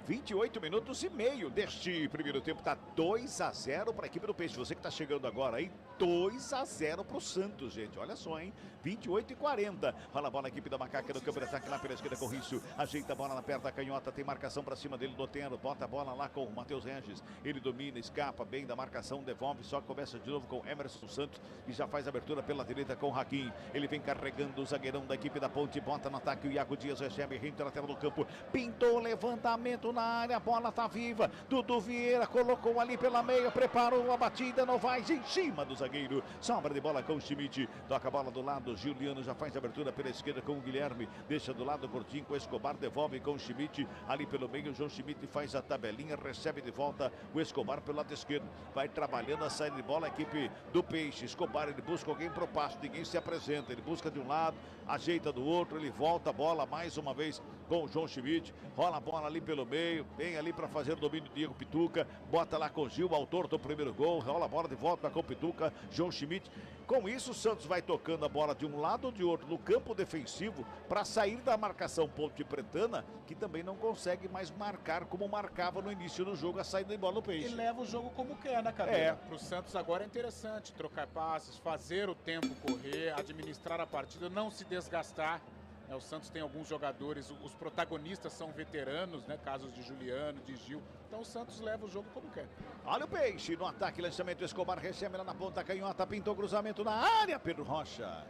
28 minutos e meio deste primeiro tempo. Tá 2-0 para a equipe do Peixe. Você que está chegando agora aí, 2-0 para o Santos, gente. Olha só, hein? 28-40. Rola a bola, a equipe da Macaca no campo de ataque lá pela esquerda com o Rício. Ajeita a bola na perna da canhota. Tem marcação para cima dele, Doteno. Bota a bola lá com o Matheus Regis. Ele domina, escapa bem da marcação, devolve. Só começa de novo com Emerson Santos e já faz a abertura pela direita com o Hakim. Ele vem carregando o zagueirão da equipe da Ponte. Bota no ataque o Iago Dias. Recebe, renta na tela do campo. Pintou, levantamento na área. A bola tá viva. Dudu Vieira colocou ali pela meia. Preparou a batida. Novaes em cima do zagueiro. Sobra de bola com o Schmidt. Toca a bola do lado. Juliano já faz a abertura pela esquerda com o Guilherme. Deixa do lado curtinho com o Escobar. Devolve com o Schmidt. Ali pelo meio, o João Schmidt faz a tabelinha. Recebe de volta o Escobar pelo lado esquerdo. Vai trabalhando a saída de bola a equipe do Peixe. Escobar, ele busca alguém pro passo. Ninguém se apresenta. Ele busca de um lado, ajeita do outro. Ele volta a bola mais uma vez com o João Schmidt. Rola a bola ali pelo meio. Vem ali para fazer o domínio do Diego Pituca. Bota lá com o Gil, autor do primeiro gol. Rola a bola de volta com o Pituca. João Schmidt. Com isso, o Santos vai tocando a bola de um lado ou de outro no campo defensivo para sair da marcação Ponte Pretana, que também não consegue mais marcar como marcava no início do jogo a saída de bola no Peixe. E leva o jogo como quer, né, Cabelo? Para o Santos agora é interessante trocar passes, fazer o tempo correr, administrar a partida, não se desgastar. O Santos tem alguns jogadores, os protagonistas são veteranos, né? Casos de Juliano, de Gil. Então o Santos leva o jogo como quer. Olha o Peixe no ataque, lançamento, Escobar recebe lá na ponta canhota, pintou cruzamento na área, Pedro Rocha.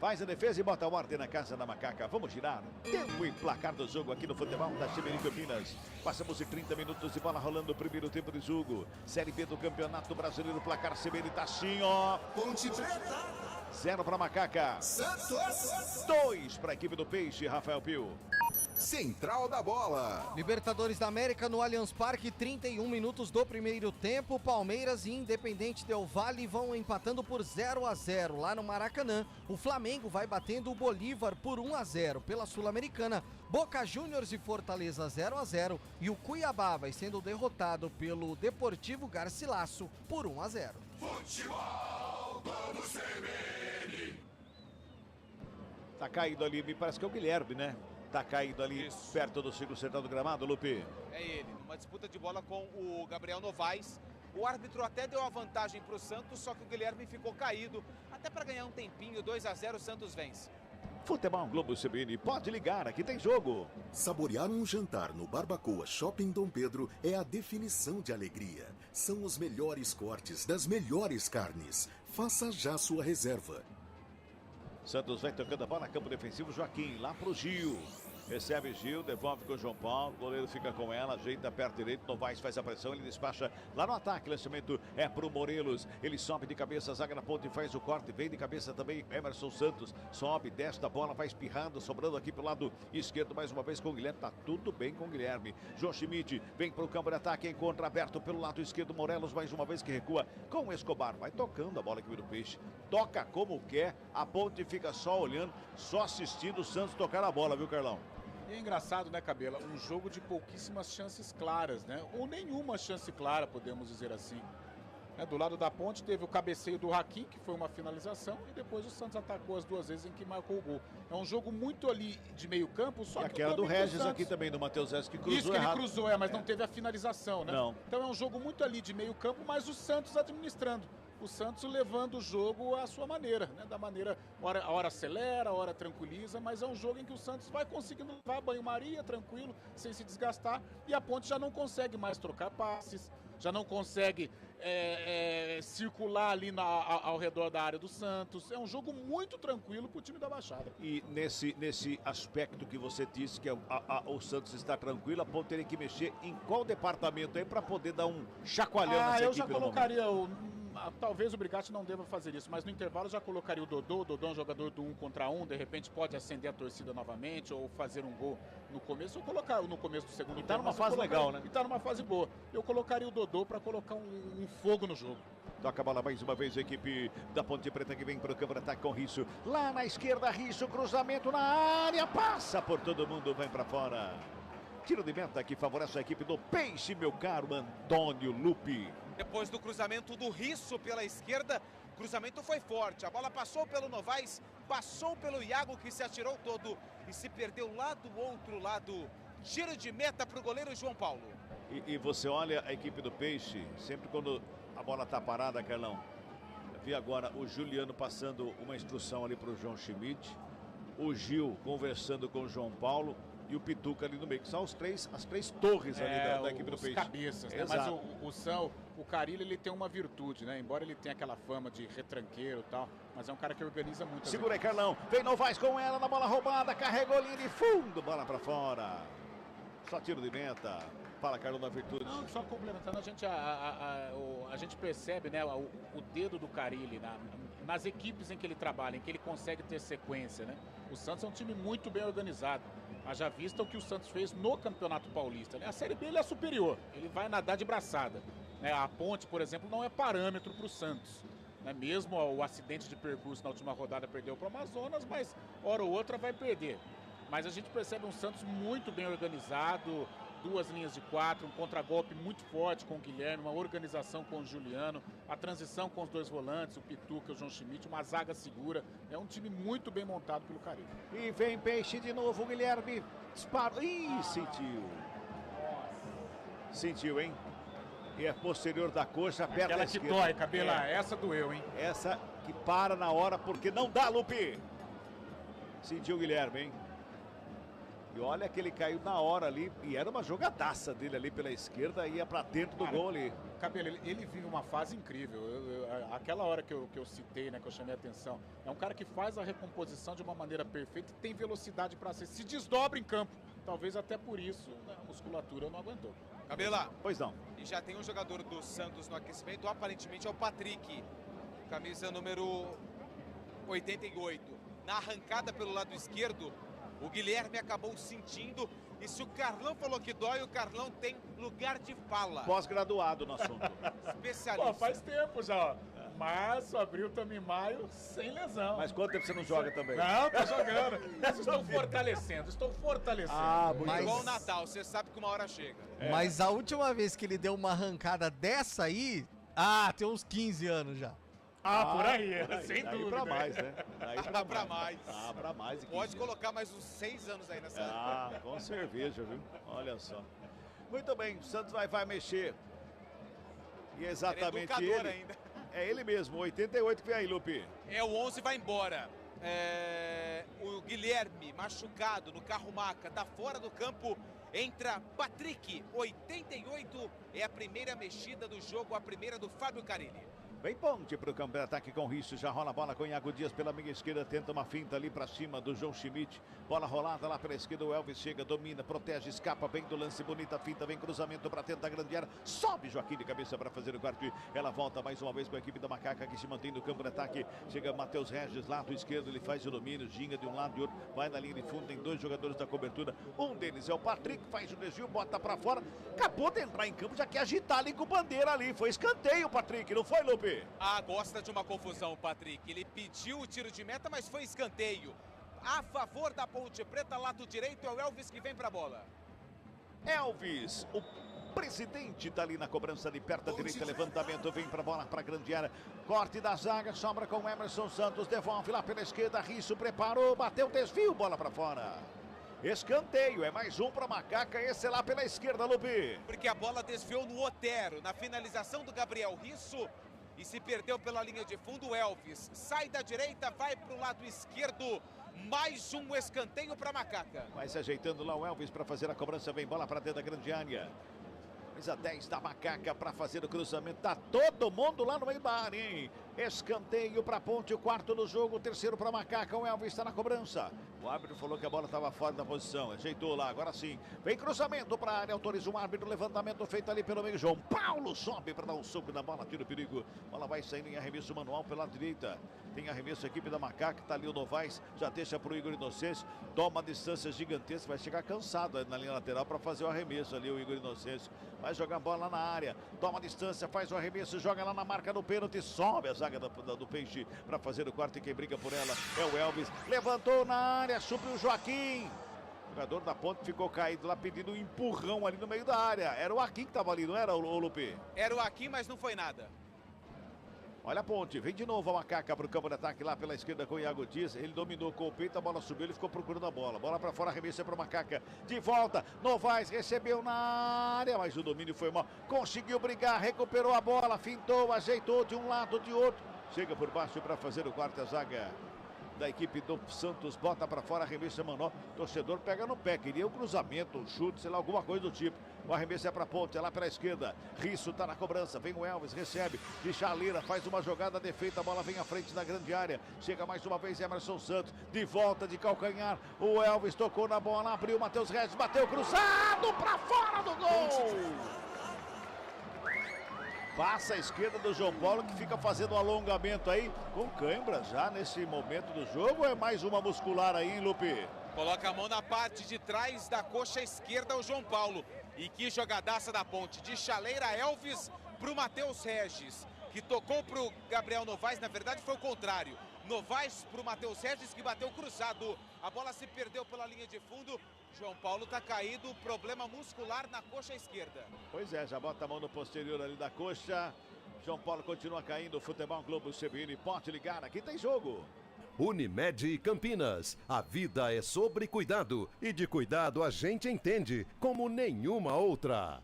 Faz a defesa e bota a ordem na casa da Macaca. Vamos girar. Tempo e placar do jogo aqui no futebol da CBN Campinas. Passamos de 30 minutos de bola rolando o primeiro tempo de jogo. Série B do Campeonato Brasileiro, placar CBN tá assim, ó. Ponte Preta. 0 para Macaca. Santos. 2 para a equipe do Peixe, Rafael Pio. Central da bola. Libertadores da América no Allianz Parque, 31 minutos do primeiro tempo. Palmeiras e Independente Del Valle vão empatando por 0-0 lá no Maracanã. O Flamengo vai batendo o Bolívar por 1-0 pela Sul-Americana. Boca Juniors e Fortaleza 0-0 e o Cuiabá vai sendo derrotado pelo Deportivo Garcilasso por 1-0. Futebol Globo CBN. Tá caído ali, me parece que é o Guilherme, né? Tá caído ali perto do círculo central do gramado, Lupe. É ele, numa disputa de bola com o Gabriel Novaes. O árbitro até deu a vantagem para o Santos, só que o Guilherme ficou caído. Até para ganhar um tempinho, 2-0, o Santos vence. Futebol Globo CBN, pode ligar, aqui tem jogo. Saborear um jantar no Barbacoa Shopping Dom Pedro é a definição de alegria. São os melhores cortes das melhores carnes. Faça já sua reserva. Santos vai tocando a bola, campo defensivo, Joaquim, lá pro Gil. Recebe Gil, devolve com o João Paulo, o goleiro fica com ela, ajeita a perna direita, Novaes faz a pressão, ele despacha lá no ataque, lançamento é pro Morelos, ele sobe de cabeça, zaga na ponta e faz o corte, vem de cabeça também Emerson Santos, sobe, desce a bola, vai espirrando, sobrando aqui pro lado esquerdo mais uma vez com o Guilherme, tá tudo bem com o Guilherme. João Schmidt vem pro campo de ataque, encontra aberto pelo lado esquerdo, Morelos mais uma vez que recua com o Escobar, vai tocando a bola aqui do Peixe, toca como quer, a ponte fica só olhando, só assistindo o Santos tocar a bola, viu, Carlão? E é engraçado, né, Cabela? Um jogo de pouquíssimas chances claras, né? Ou nenhuma chance clara, podemos dizer assim. Do lado da ponte teve o cabeceio do Hakim, que foi uma finalização, e depois o Santos atacou as duas vezes em que marcou o gol. É um jogo muito ali de meio campo, só e que aquela do Regis aqui também, do Matheus Regis, que cruzou. Isso que ele cruzou, mas não teve a finalização, né? Não. Então é um jogo muito ali de meio campo, mas o Santos administrando. O Santos levando o jogo à sua maneira, né? Da maneira, a hora acelera, a hora tranquiliza, mas é um jogo em que o Santos vai conseguindo levar banho-maria, tranquilo, sem se desgastar, e a Ponte já não consegue mais trocar passes, já não consegue circular ali ao redor da área do Santos. É um jogo muito tranquilo para o time da Baixada. E nesse aspecto que você disse que o Santos está tranquilo, a Ponte teria que mexer em qual departamento aí para poder dar um chacoalhão nessa equipe? Eu já colocaria talvez o Brigatti não deva fazer isso, mas no intervalo já colocaria o Dodô. O Dodô é um jogador do 1 contra 1, de repente pode acender a torcida novamente ou fazer um gol no começo, ou colocar no começo do segundo tempo. Tá numa fase legal, né? E tá numa fase boa. Eu colocaria o Dodô para colocar um fogo no jogo. Toca a bola mais uma vez a equipe da Ponte Preta que vem para o campo de ataque com o Risso. Lá na esquerda, Risso, cruzamento na área, passa por todo mundo, vem para fora. Tiro de meta que favorece a equipe do Peixe, meu caro Antônio Lupe. Depois do cruzamento do Risso pela esquerda, o cruzamento foi forte. A bola passou pelo Novaes, passou pelo Iago, que se atirou todo e se perdeu lá do outro lado tiro de meta para o goleiro João Paulo. E você olha a equipe do Peixe, sempre quando a bola tá parada, Carlão. Vi agora o Juliano passando uma instrução ali para o João Schmidt, o Gil conversando com o João Paulo e o Pituca ali no meio, que são as três torres ali da equipe do Peixe. Cabeças, né? Mas o Carille, ele tem uma virtude, né? Embora ele tenha aquela fama de retranqueiro e tal, mas é um cara que organiza muito. Segura aí, Carlão. Vem Novaes com ela na bola roubada, carregou linha de fundo, bola para fora. Só tiro de meta. Fala, Carlão, da virtude. Não, só complementando, a gente percebe, né, o dedo do Carille nas equipes em que ele trabalha, em que ele consegue ter sequência, né? O Santos é um time muito bem organizado. Haja vista o que o Santos fez no Campeonato Paulista, né? A Série B ele é superior, ele vai nadar de braçada, né? A Ponte, por exemplo, não é parâmetro para o Santos, né? Mesmo o acidente de percurso na última rodada perdeu para o Amazonas, mas hora ou outra vai perder. Mas a gente percebe um Santos muito bem organizado, 2 linhas de 4, um contragolpe muito forte com o Guilherme, uma organização com o Juliano, a transição com os 2 volantes, o Pituca e o João Schmidt, uma zaga segura. É um time muito bem montado pelo Carille. E vem Peixe de novo, o Guilherme disparou. Ih, sentiu. Sentiu, hein? E é posterior da coxa, perna Aquela esquerda. que dói, Cabela, essa doeu, hein? Essa que para na hora, porque não dá, Lupe. Sentiu o Guilherme, hein? E olha que ele caiu na hora ali, e era uma jogadaça dele ali pela esquerda, ia pra dentro do gol ali. Cabelo, ele vive uma fase incrível. Aquela hora que eu citei, né, que eu chamei a atenção, é um cara que faz a recomposição de uma maneira perfeita e tem velocidade para se desdobra em campo. Talvez até por isso, né, a musculatura não aguentou. Cabela. Pois não. E já tem um jogador do Santos no aquecimento, aparentemente é o Patrick, camisa número 88. Na arrancada pelo lado esquerdo, o Guilherme acabou sentindo, e se o Carlão falou que dói, o Carlão tem lugar de fala. Pós-graduado no assunto. Especialista. Pô, faz tempo já, ó. Março, abril, também maio, sem lesão. Mas quanto tempo você não joga também? Não, tô jogando. Estou fortalecendo. Mas igual o Natal, você sabe que uma hora chega. Mas a última vez que ele deu uma arrancada dessa aí, tem uns 15 anos já. Por aí, sem daí dúvida. Pra mais, né? Dá pra mais. Ah, pra mais. Pode colocar mais uns 6 anos aí nessa. Com cerveja, viu? Olha só. Muito bem, o Santos vai mexer. E exatamente ele. Ainda. É ele mesmo, 88 que vem aí, Lupe. É o 11 vai embora. O Guilherme machucado no carro-maca, tá fora do campo. Entra Patrick, 88. É a primeira mexida do jogo, a primeira do Fábio Carille. Vem Ponte para o campo de ataque com Rício, já rola a bola com Iago Dias pela meia esquerda, tenta uma finta ali para cima do João Schmidt, bola rolada lá pela esquerda, o Elvis chega, domina, protege, escapa bem do lance, bonita finta, vem cruzamento para tentar grande área, sobe Joaquim de cabeça para fazer o quarto, ela volta mais uma vez com a equipe da Macaca que se mantém no campo de ataque, chega Matheus Regis, lado esquerdo, ele faz o domínio, ginga de um lado e outro, vai na linha de fundo, tem 2 jogadores da cobertura, um deles é o Patrick, faz o desvio, bota para fora, acabou de entrar em campo, já quer agitar ali com bandeira ali, foi escanteio, Patrick, não foi, Lupe? Gosta de uma confusão, Patrick. Ele pediu o tiro de meta, mas foi escanteio. A favor da Ponte Preta, lado direito, é o Elvis que vem pra bola. Elvis, o presidente tá ali na cobrança de perto da direita, levantamento, vem pra bola pra grande área. Corte da zaga, sobra com o Emerson Santos, devolve lá pela esquerda, Rício preparou, bateu, desvio, bola pra fora. Escanteio, é mais um para Macaca, esse é lá pela esquerda, Lupe. Porque a bola desviou no Otero, na finalização do Gabriel Rício. E se perdeu pela linha de fundo, o Elvis sai da direita, vai para o lado esquerdo, mais um escanteio para Macaca. Vai se ajeitando lá o Elvis para fazer a cobrança, vem bola para dentro da grande área. Camisa 10 da Macaca para fazer o cruzamento, tá todo mundo lá no meio da área, hein? Escanteio para Ponte, o quarto do jogo, o terceiro para Macaca, o Elvis está na cobrança. O árbitro falou que a bola estava fora da posição, ajeitou lá, agora sim. Vem cruzamento para a área, autoriza o árbitro, levantamento feito ali pelo meio. João Paulo sobe para dar um soco na bola, tira o perigo. Bola vai saindo em arremesso manual pela direita. Tem arremesso a equipe da Macaca, tá ali o Novaes, já deixa para o Igor Inocêncio. Toma a distância gigantesca, vai chegar cansado na linha lateral para fazer o arremesso ali, o Igor Inocêncio. Vai jogar a bola na área, toma a distância, faz o arremesso, joga lá na marca do pênalti, sobe a zaga do Peixe para fazer o quarto e quem briga por ela é o Elvis. Levantou na área, subiu o Joaquim. O jogador da Ponte ficou caído lá pedindo um empurrão ali no meio da área. Era o Akin que estava ali, não era, o Lupe? Era o Akin, mas não foi nada. Olha a ponte, vem de novo a Macaca para o campo de ataque lá pela esquerda com o Iago Dias. Ele dominou com o peito, a bola subiu, ele ficou procurando a bola. Bola para fora, arremessa para o Macaca. De volta, Novaes recebeu na área, mas o domínio foi mal. Conseguiu brigar, recuperou a bola, fintou, ajeitou de um lado, de outro. Chega por baixo para fazer o quarto zaga da equipe do Santos, bota para fora, arremessa Manó, torcedor pega no pé, queria um cruzamento, um chute, sei lá, alguma coisa do tipo. O arremesso é para a ponte, é lá pela esquerda. Risso tá na cobrança, vem o Elvis, recebe de chaleira, faz uma jogada defeita, a bola vem à frente da grande área. Chega mais uma vez Emerson Santos, de volta de calcanhar. O Elvis tocou na bola, abriu, Matheus Regis, bateu cruzado para fora do gol. Passa a esquerda do João Paulo, que fica fazendo um alongamento aí, com cãibra já nesse momento do jogo. Ou é mais uma muscular aí, hein, Lupe? Coloca a mão na parte de trás da coxa esquerda o João Paulo. E que jogadaça da ponte, de chaleira Elvis pro Matheus Regis, que tocou pro Gabriel Novaes, na verdade foi o contrário. Novaes pro Matheus Regis, que bateu cruzado. A bola se perdeu pela linha de fundo. João Paulo tá caído, problema muscular na coxa esquerda. Pois é, já bota a mão no posterior ali da coxa. João Paulo continua caindo, Futebol Globo CBN, pode ligar, aqui tem jogo. Unimed Campinas, a vida é sobre cuidado e de cuidado a gente entende como nenhuma outra.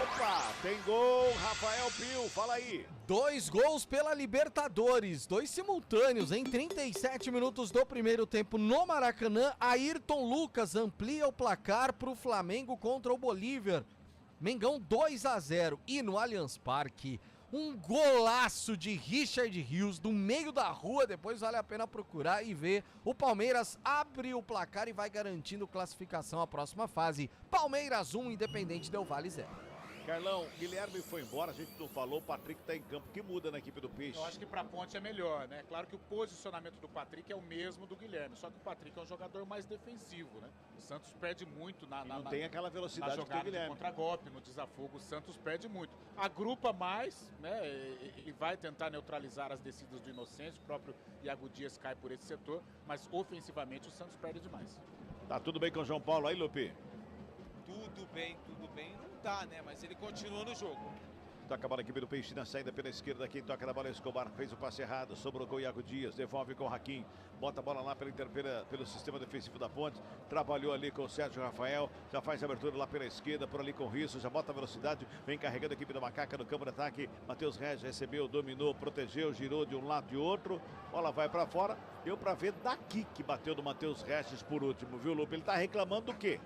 Opa, tem gol, Rafael Pio, fala aí. 2 gols pela Libertadores, 2 simultâneos em 37 minutos do primeiro tempo no Maracanã. Ayrton Lucas amplia o placar para o Flamengo contra o Bolívar. Mengão 2-0 e no Allianz Parque, um golaço de Richard Rios do meio da rua. Depois vale a pena procurar e ver. O Palmeiras abre o placar e vai garantindo classificação à próxima fase. Palmeiras 1, Independente Del Valle 0. Carlão, Guilherme foi embora, a gente não falou, o Patrick tá em campo, que muda na equipe do Peixe? Eu acho que pra Ponte é melhor, né? Claro que o posicionamento do Patrick é o mesmo do Guilherme, só que o Patrick é um jogador mais defensivo, né? O Santos perde muito não tem aquela velocidade na jogada que o Guilherme. De contragolpe, no desafogo, o Santos perde muito. Agrupa mais, né? Ele vai tentar neutralizar as descidas do Inocêncio, o próprio Iago Dias cai por esse setor, mas ofensivamente o Santos perde demais. Tá tudo bem com o João Paulo aí, Lupe? Tudo bem, não tá, né? Mas ele continua no jogo. Toca a bola aqui pelo Peixe na saída pela esquerda. Quem toca na bola é Escobar. Fez o passe errado. Sobrou com o Iago Dias. Devolve com o Raquim. Bota a bola lá pelo sistema defensivo da Ponte. Trabalhou ali com o Sérgio Rafael. Já faz a abertura lá pela esquerda. Por ali com o Risso. Já bota a velocidade. Vem carregando a equipe da Macaca no campo de ataque. Matheus Regis recebeu, dominou, protegeu, girou de um lado e outro. Bola vai pra fora. Deu pra ver daqui que bateu do Matheus Regis por último, viu, Lupe? Ele tá reclamando do quê?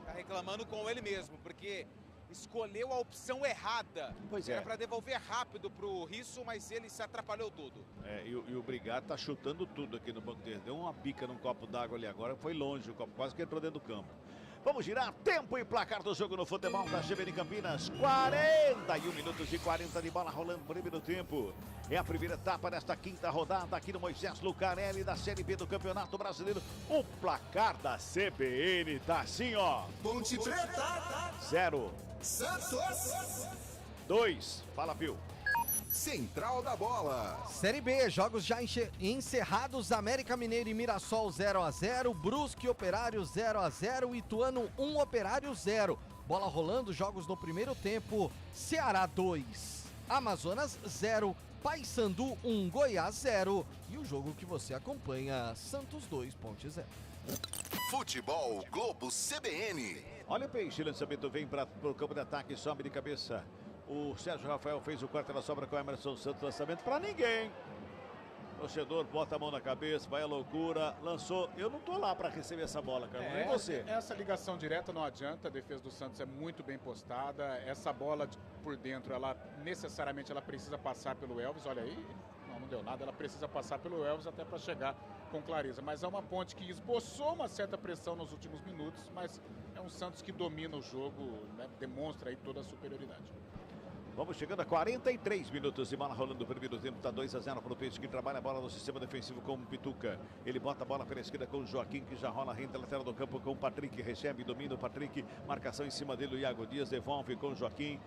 Tá reclamando com ele mesmo, porque escolheu a opção errada. Pois é. Era para devolver rápido pro Risso, mas ele se atrapalhou todo. E o Brigado tá chutando tudo aqui no banco dele. Deu uma bica num copo d'água ali agora, foi longe o copo, quase que entrou dentro do campo. Vamos girar tempo e placar do jogo no futebol da CBN Campinas. 41 minutos e 40 de bola rolando no primeiro tempo. É a primeira etapa desta quinta rodada aqui no Moisés Lucarelli da Série B do Campeonato Brasileiro. O placar da CBN tá assim, ó. Ponte Preta 0. Santos 2. Fala, Pio. Central da Bola. Série B, jogos já encerrados. América Mineiro e Mirassol 0-0, Brusque e Operário 0-0, Ituano 1, Operário 0. Bola rolando, jogos no primeiro tempo. Ceará 2, Amazonas 0, Paysandu 1, Goiás 0. E o jogo que você acompanha, Santos 2, Ponte 0. Futebol Globo CBN. Olha o Peixe, lançamento vem para o campo de ataque, sobe de cabeça. O Sérgio Rafael fez o quarto, ela sobra com o Emerson Santos, lançamento para ninguém. Torcedor bota a mão na cabeça, vai à loucura, lançou. Eu não tô lá para receber essa bola, cara. Nem você. Essa ligação direta não adianta, a defesa do Santos é muito bem postada. Essa bola por dentro, ela necessariamente ela precisa passar pelo Elvis, olha aí. Não deu nada, ela precisa passar pelo Elvis até para chegar com clareza. Mas é uma Ponte que esboçou uma certa pressão nos últimos minutos, mas é um Santos que domina o jogo, né? Demonstra aí toda a superioridade. Vamos chegando a 43 minutos de bola rolando no primeiro tempo. Está 2-0 para o Peixe, que trabalha a bola no sistema defensivo com o Pituca. Ele bota a bola pela esquerda com o Joaquim, que já rola renta lateral do campo com o Patrick. Recebe, domina o Patrick. Marcação em cima dele, o Iago Dias devolve com o Joaquim.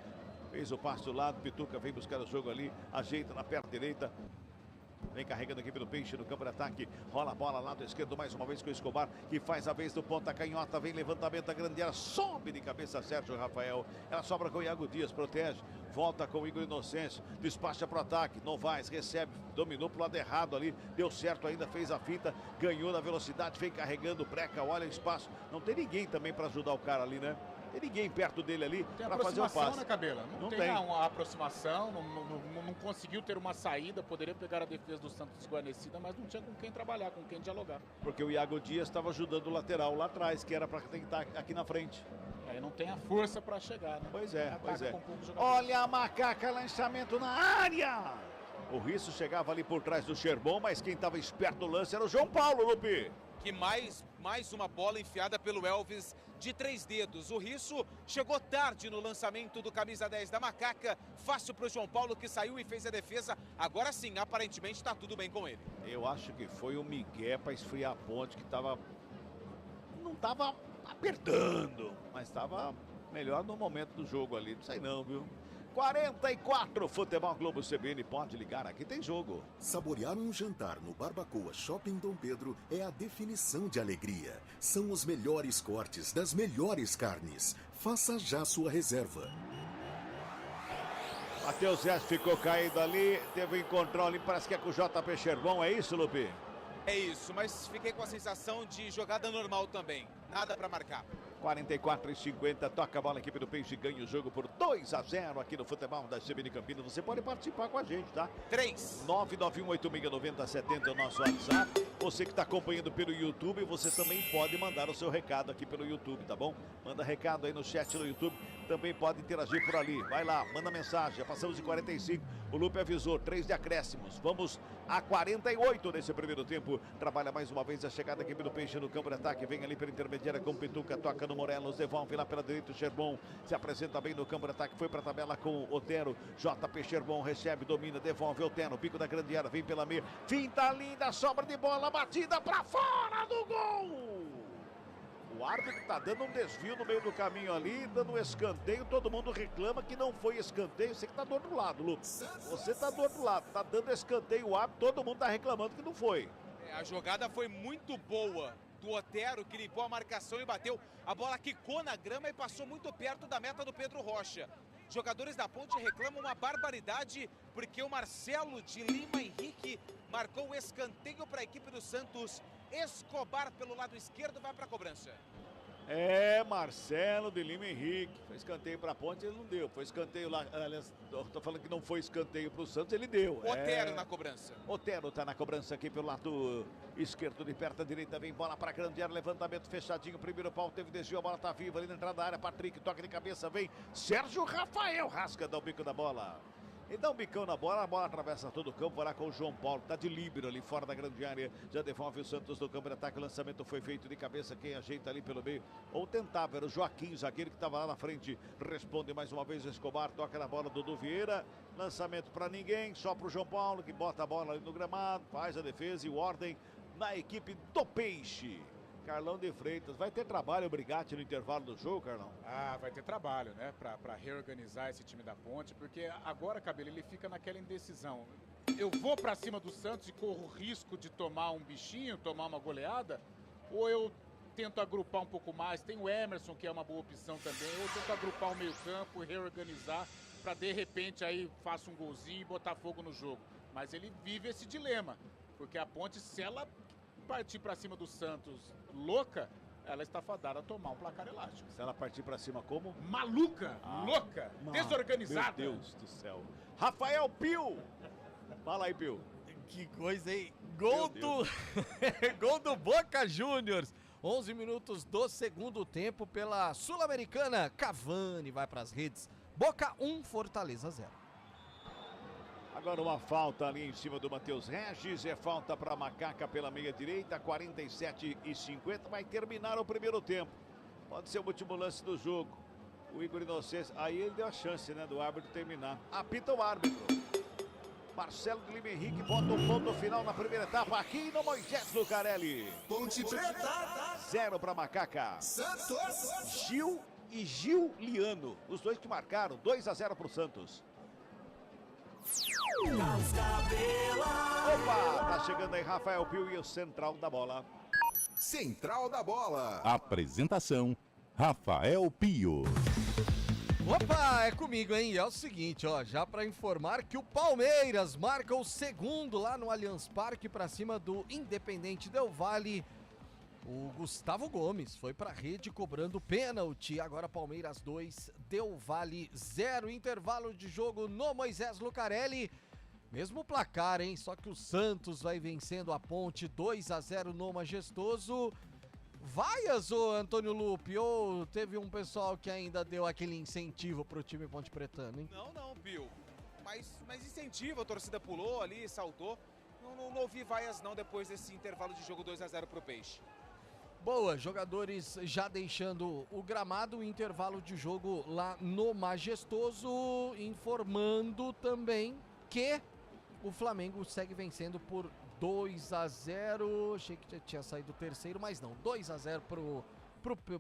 Fez o passe do lado, Pituca vem buscar o jogo ali. Ajeita na perna direita. Vem carregando aqui pelo Peixe no campo de ataque. Rola a bola lado esquerdo mais uma vez com o Escobar, que faz a vez do ponta canhota. Vem levantamento da grande área, sobe de cabeça Sérgio Rafael. Ela sobra com o Iago Dias, protege. Volta com o Igor Inocêncio, despacha pro ataque. Novaes recebe, dominou pro lado errado ali. Deu certo ainda, fez a finta, ganhou na velocidade, vem carregando, breca, olha o espaço. Não tem ninguém também para ajudar o cara ali, né? Tem ninguém perto dele ali para fazer o passe. Né, Cabela? Não tem uma aproximação, não conseguiu ter uma saída, poderia pegar a defesa do Santos desguarnecida, mas não tinha com quem trabalhar, com quem dialogar. Porque o Iago Dias estava ajudando o lateral lá atrás, que era para tentar aqui na frente. Aí não tem a força para chegar, né? Pois é, pois é. Olha a Macaca, lançamento na área! O Risso chegava ali por trás do Sherbon, mas quem estava esperto no lance era o João Paulo, Lupi. Que mais uma bola enfiada pelo Elvis de 3 dedos. O Risso chegou tarde no lançamento do camisa 10 da Macaca. Fácil para o João Paulo, que saiu e fez a defesa. Agora sim, aparentemente está tudo bem com ele. Eu acho que foi o Miguel para esfriar a ponte, que não estava apertando, mas estava melhor no momento do jogo ali. Não sei não, viu? 44, Futebol Globo CBN, pode ligar, aqui tem jogo. Saborear um jantar no Barbacoa Shopping Dom Pedro é a definição de alegria. São os melhores cortes das melhores carnes. Faça já sua reserva. Matheus Zé ficou caído ali, teve um encontrão ali, parece que é com o JP Sherbon, é isso, Lupi? É isso, mas fiquei com a sensação de jogada normal também, nada para marcar. 44:50, toca a bola, a equipe do Peixe ganha o jogo por 2-0 aqui no futebol da CBN Campinas. Você pode participar com a gente, tá? 991869070 é o nosso WhatsApp. Você que está acompanhando pelo YouTube, você também pode mandar o seu recado aqui pelo YouTube, tá bom? Manda recado aí no chat no YouTube, também pode interagir por ali. Vai lá, manda mensagem, já passamos de 45. O Lupe avisou, 3 de acréscimos. Vamos a 48 nesse primeiro tempo. Trabalha mais uma vez a chegada aqui do Peixe no campo de ataque. Vem ali pela intermediária com Pituca, toca no Morelos, devolve lá pela direita o Sherbon. Se apresenta bem no campo de ataque, foi para a tabela com o Otero. JP Sherbon recebe, domina, devolve o Otero. Pico da grande área, vem pela meia. Finta linda, sobra de bola, batida para fora do gol. O árbitro está dando um desvio no meio do caminho ali, dando um escanteio. Todo mundo reclama que não foi escanteio. Você que está do outro lado, Lucas. Você está do outro lado, está dando escanteio. O árbitro, todo mundo está reclamando que não foi. A jogada foi muito boa do Otero, que limpou a marcação e bateu. A bola quicou na grama e passou muito perto da meta do Pedro Rocha. Jogadores da Ponte reclamam uma barbaridade, porque o Marcelo de Lima Henrique marcou o escanteio para a equipe do Santos. Escobar pelo lado esquerdo vai para a cobrança. É, Marcelo de Lima Henrique. Foi escanteio para a Ponte, ele não deu. Foi escanteio lá, aliás, tô falando que não foi escanteio para o Santos, ele deu. Otero na cobrança. Otero tá na cobrança aqui pelo lado esquerdo, de perto à direita, vem bola para grande área, levantamento fechadinho, primeiro pau, teve desvio, a bola tá viva ali na entrada da área, Patrick toca de cabeça, vem Sérgio Rafael, rasga, dá o bico da bola. E dá um bicão na bola, a bola atravessa todo o campo, vai lá com o João Paulo, tá de líbero ali fora da grande área, já devolve o Santos do campo de ataque, o lançamento foi feito de cabeça, quem ajeita ali pelo meio, ou tentava, era o Joaquim, zagueiro que estava lá na frente, responde mais uma vez o Escobar, toca na bola do Dudu Vieira, lançamento para ninguém, só pro João Paulo, que bota a bola ali no gramado, faz a defesa e o ordem na equipe do Peixe. Carlão de Freitas, vai ter trabalho, Brigatti, no intervalo do jogo, Carlão? Ah, vai ter trabalho, né, pra reorganizar esse time da Ponte, porque agora, Cabelo, ele fica naquela indecisão. Eu vou pra cima do Santos e corro o risco de tomar um bichinho, tomar uma goleada, ou eu tento agrupar um pouco mais, tem o Emerson, que é uma boa opção também, ou eu tento agrupar o meio campo e reorganizar, pra de repente aí faço um golzinho e botar fogo no jogo. Mas ele vive esse dilema, porque a Ponte, se ela partir para cima do Santos louca, ela está fadada a tomar um placar elástico. Se ela partir para cima como? Maluca, louca, desorganizada. Meu Deus do céu. Rafael Pio. Fala aí, Pio. Que coisa, hein? Gol do Boca Juniors. 11 minutos do segundo tempo pela Sul-Americana. Cavani vai para as redes. Boca 1, Fortaleza 0. Agora uma falta ali em cima do Matheus Regis, é falta para Macaca pela meia direita, 47:50, vai terminar o primeiro tempo. Pode ser o último lance do jogo. O Igor Inocêncio, aí ele deu a chance, né, do árbitro terminar. Apita o árbitro. Marcelo de Lima Henrique bota o ponto final na primeira etapa aqui no Moisés Lucarelli. Ponte Preta. 0 para Macaca. Santos. Gil e Gil Liano, os dois que marcaram, 2-0 para o Santos. Opa, tá chegando aí Rafael Pio e o Central da Bola. Central da Bola. Apresentação, Rafael Pio. Opa, é comigo, hein? É o seguinte, ó, já pra informar que o Palmeiras marca o segundo lá no Allianz Parque pra cima do Independente Del Valle. O Gustavo Gomes foi pra rede cobrando pênalti. Agora Palmeiras 2, Del Valle 0. Intervalo de jogo no Moisés Lucarelli. Mesmo placar, hein? Só que o Santos vai vencendo a Ponte 2-0 no Majestoso. Vaias, ô Antônio Lupe, ou teve um pessoal que ainda deu aquele incentivo pro time Ponte Pretano, hein? Não, Pio. Mas incentivo, a torcida pulou ali, saltou. Não ouvi vaias não depois desse intervalo de jogo 2-0 pro Peixe. Boa, jogadores já deixando o gramado, o intervalo de jogo lá no Majestoso, informando também que o Flamengo segue vencendo por 2-0, achei que já tinha saído o terceiro, mas não, 2-0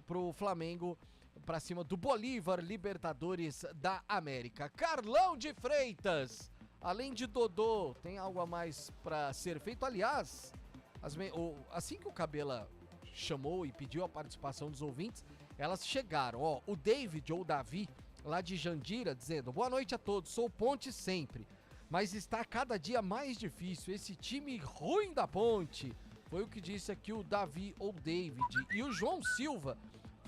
pro Flamengo, pra cima do Bolívar, Libertadores da América. Carlão de Freitas, além de Dodô, tem algo a mais pra ser feito? Aliás, assim que o Cabela chamou e pediu a participação dos ouvintes, elas chegaram, ó, o David ou Davi, lá de Jandira, dizendo: boa noite a todos, sou Ponte sempre, mas está cada dia mais difícil esse time ruim da Ponte. Foi o que disse aqui o Davi ou David. E o João Silva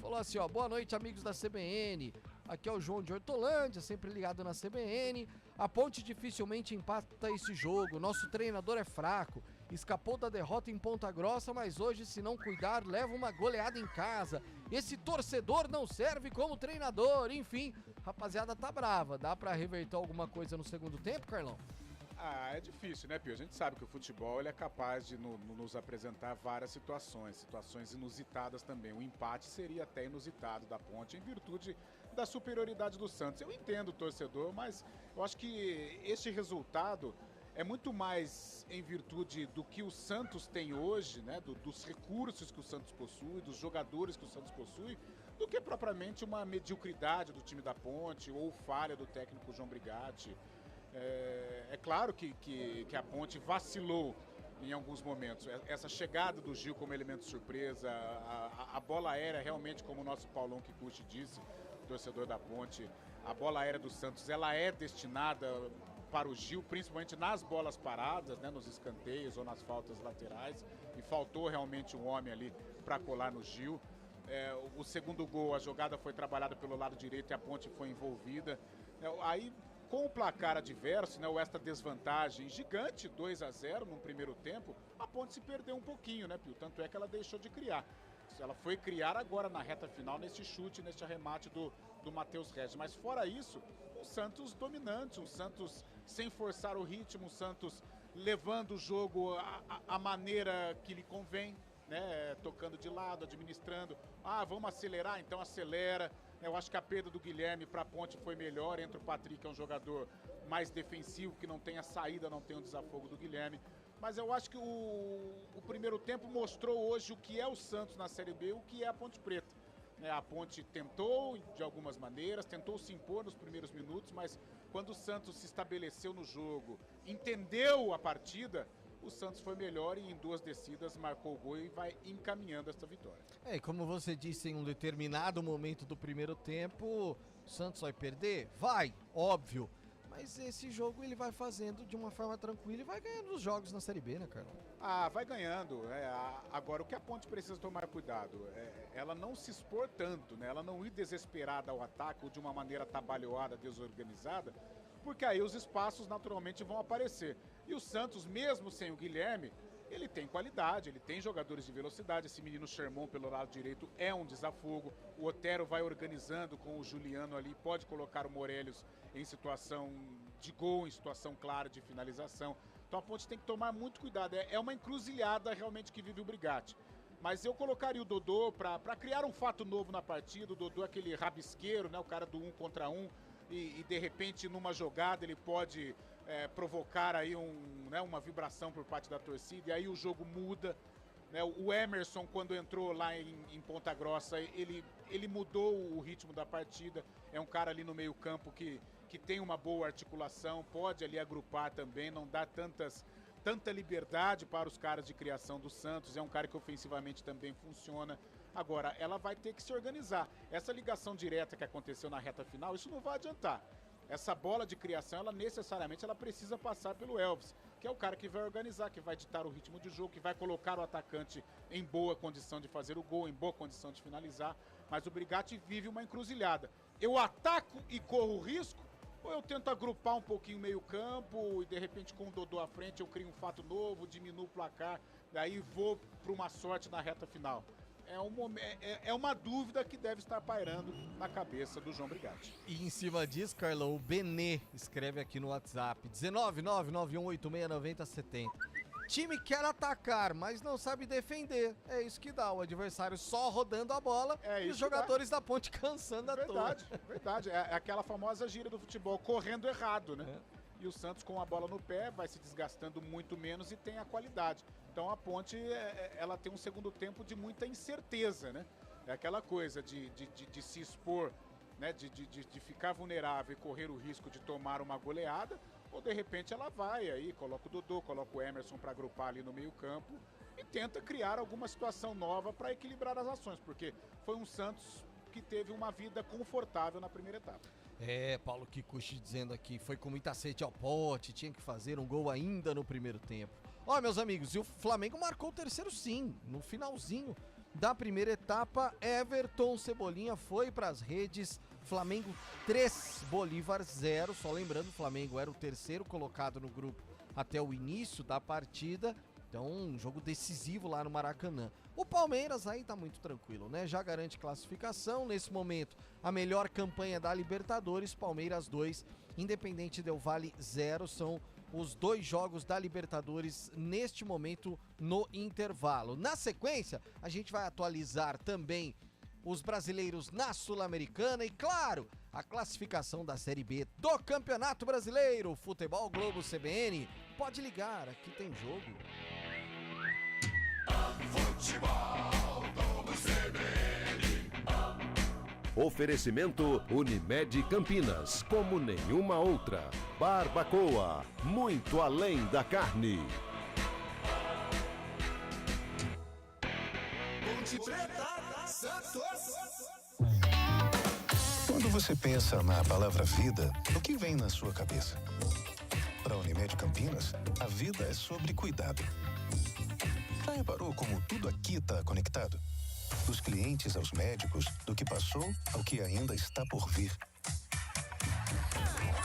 falou assim, ó: boa noite, amigos da CBN. Aqui é o João de Hortolândia, sempre ligado na CBN. A Ponte dificilmente empata esse jogo. Nosso treinador é fraco. Escapou da derrota em Ponta Grossa, mas hoje, se não cuidar, leva uma goleada em casa. Esse torcedor não serve como treinador. Enfim, rapaziada tá brava. Dá pra reverter alguma coisa no segundo tempo, Carlão? É difícil, né, Pio? A gente sabe que o futebol ele é capaz de nos apresentar várias situações inusitadas também. O empate seria até inusitado da Ponte, em virtude da superioridade do Santos. Eu entendo o torcedor, mas eu acho que este resultado é muito mais em virtude do que o Santos tem hoje, né, dos recursos que o Santos possui, dos jogadores que o Santos possui, do que propriamente uma mediocridade do time da Ponte ou falha do técnico João Brigatti. É claro que a Ponte vacilou em alguns momentos. Essa chegada do Gil como elemento surpresa, a bola aérea realmente, como o nosso Paulão Kikuchi disse, torcedor da Ponte, a bola aérea do Santos, ela é destinada para o Gil, principalmente nas bolas paradas, né, nos escanteios ou nas faltas laterais, e faltou realmente um homem ali para colar no Gil. O segundo gol, a jogada foi trabalhada pelo lado direito e a Ponte foi envolvida. Aí, com o placar adverso, né, ou esta desvantagem gigante, 2-0 no primeiro tempo, a Ponte se perdeu um pouquinho, né, Pio? Tanto é que ela deixou de criar. Ela foi criar agora na reta final, nesse chute, neste arremate do Matheus Regis. Mas fora isso, o Santos dominante, um Santos sem forçar o ritmo, um Santos levando o jogo à maneira que lhe convém, né? Tocando de lado, administrando. Vamos acelerar? Então acelera. Eu acho que a perda do Guilherme para a Ponte foi melhor. Entra o Patrick, que é um jogador mais defensivo, que não tem a saída, não tem o desafogo do Guilherme. Mas eu acho que o primeiro tempo mostrou hoje o que é o Santos na Série B, o que é a Ponte Preta. A Ponte tentou, de algumas maneiras, tentou se impor nos primeiros minutos, mas quando o Santos se estabeleceu no jogo, entendeu a partida, o Santos foi melhor e em duas descidas marcou o gol e vai encaminhando essa vitória. E como você disse, em um determinado momento do primeiro tempo, o Santos vai perder? Vai, óbvio. Mas esse jogo ele vai fazendo de uma forma tranquila e vai ganhando os jogos na Série B, né, Carlão? Vai ganhando. Agora, o que a Ponte precisa tomar cuidado é ela não se expor tanto, né? Ela não ir desesperada ao ataque ou de uma maneira atabalhoada, desorganizada, porque aí os espaços naturalmente vão aparecer. E o Santos, mesmo sem o Guilherme, ele tem qualidade, ele tem jogadores de velocidade. Esse menino Sherman pelo lado direito é um desafogo. O Otero vai organizando com o Juliano ali, pode colocar o Morelos em situação de gol, em situação clara de finalização. Então a Ponte tem que tomar muito cuidado. É uma encruzilhada realmente que vive o Brigatti. Mas eu colocaria o Dodô para criar um fato novo na partida. O Dodô é aquele rabisqueiro, né, o cara do 1 contra 1. E de repente numa jogada ele pode provocar aí uma vibração por parte da torcida, e aí o jogo muda, né? O Emerson, quando entrou lá em Ponta Grossa, ele mudou o ritmo da partida. É um cara ali no meio campo que tem uma boa articulação, pode ali agrupar também, não dá tanta liberdade para os caras de criação do Santos. É um cara que ofensivamente também funciona. Agora, ela vai ter que se organizar. Essa ligação direta que aconteceu na reta final, isso não vai adiantar. Essa bola de criação, ela necessariamente precisa passar pelo Elvis, que é o cara que vai organizar, que vai ditar o ritmo de jogo, que vai colocar o atacante em boa condição de fazer o gol, em boa condição de finalizar. Mas o Brigatti vive uma encruzilhada. Eu ataco e corro risco, ou eu tento agrupar um pouquinho o meio campo e de repente com o Dodô à frente eu crio um fato novo, diminuo o placar, daí vou para uma sorte na reta final. É uma dúvida que deve estar pairando na cabeça do João Brigatti. E em cima disso, Carlão, o Benê escreve aqui no WhatsApp, 19991869070. Time quer atacar, mas não sabe defender. É isso que dá, o adversário só rodando a bola e os jogadores da Ponte cansando à toa. Verdade. É aquela famosa gíria do futebol, correndo errado, né? E o Santos com a bola no pé vai se desgastando muito menos e tem a qualidade. Então a Ponte, ela tem um segundo tempo de muita incerteza, né? É aquela coisa de se expor, né? De ficar vulnerável e correr o risco de tomar uma goleada, ou de repente ela vai aí, coloca o Dodô, coloca o Emerson para agrupar ali no meio campo e tenta criar alguma situação nova para equilibrar as ações, porque foi um Santos que teve uma vida confortável na primeira etapa. Paulo Kikuchi dizendo aqui, foi com muita sede ao pote, tinha que fazer um gol ainda no primeiro tempo. Meus amigos, e o Flamengo marcou o terceiro sim, no finalzinho da primeira etapa, Everton Cebolinha foi para as redes, Flamengo 3, Bolívar 0, só lembrando, o Flamengo era o terceiro colocado no grupo até o início da partida, então um jogo decisivo lá no Maracanã. O Palmeiras aí tá muito tranquilo, né? Já garante classificação, nesse momento a melhor campanha da Libertadores, Palmeiras 2, Independente Del Valle 0, são os 2 jogos da Libertadores neste momento no intervalo. Na sequência, a gente vai atualizar também os brasileiros na Sul-Americana e, claro, a classificação da Série B do Campeonato Brasileiro. Futebol Globo CBN, pode ligar, aqui tem jogo. Futebol Globo CBN. Oferecimento Unimed Campinas, como nenhuma outra. Barbacoa, muito além da carne. Ponte Preta, Santos. Quando você pensa na palavra vida, o que vem na sua cabeça? Para a Unimed Campinas, a vida é sobre cuidado. Já reparou como tudo aqui está conectado? Dos clientes aos médicos, do que passou ao que ainda está por vir.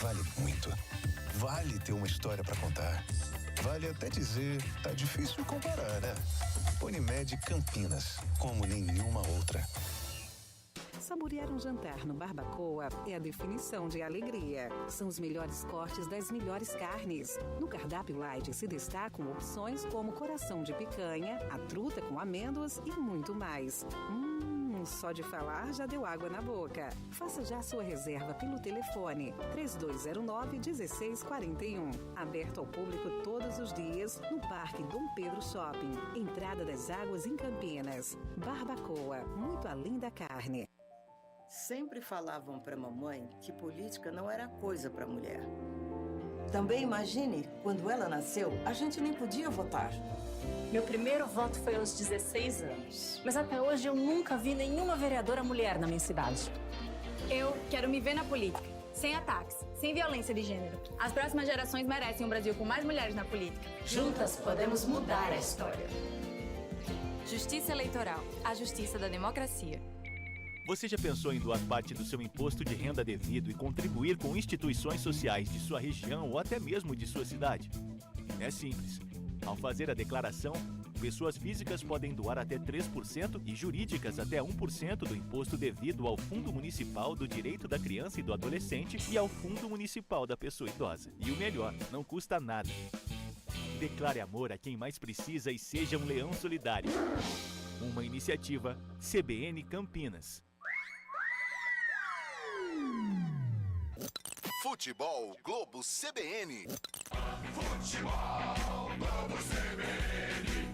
Vale muito. Vale ter uma história para contar. Vale até dizer, tá difícil comparar, né? Unimed Campinas, como nenhuma outra. Saborear um jantar no Barbacoa é a definição de alegria. São os melhores cortes das melhores carnes. No cardápio light se destacam opções como coração de picanha, a truta com amêndoas e muito mais. Só de falar já deu água na boca. Faça já sua reserva pelo telefone 3209-1641. Aberto ao público todos os dias no Parque Dom Pedro Shopping. Entrada das Águas em Campinas. Barbacoa, muito além da carne. Sempre falavam para mamãe que política não era coisa para mulher. Também imagine, quando ela nasceu, a gente nem podia votar. Meu primeiro voto foi aos 16 anos. Mas até hoje eu nunca vi nenhuma vereadora mulher na minha cidade. Eu quero me ver na política, sem ataques, sem violência de gênero. As próximas gerações merecem um Brasil com mais mulheres na política. Juntas podemos mudar a história. Justiça Eleitoral, a justiça da democracia. Você já pensou em doar parte do seu imposto de renda devido e contribuir com instituições sociais de sua região ou até mesmo de sua cidade? É simples. Ao fazer a declaração, pessoas físicas podem doar até 3% e jurídicas até 1% do imposto devido ao Fundo Municipal do Direito da Criança e do Adolescente e ao Fundo Municipal da Pessoa Idosa. E o melhor, não custa nada. Declare amor a quem mais precisa e seja um leão solidário. Uma iniciativa CBN Campinas. Futebol Globo CBN. Futebol Globo CBN.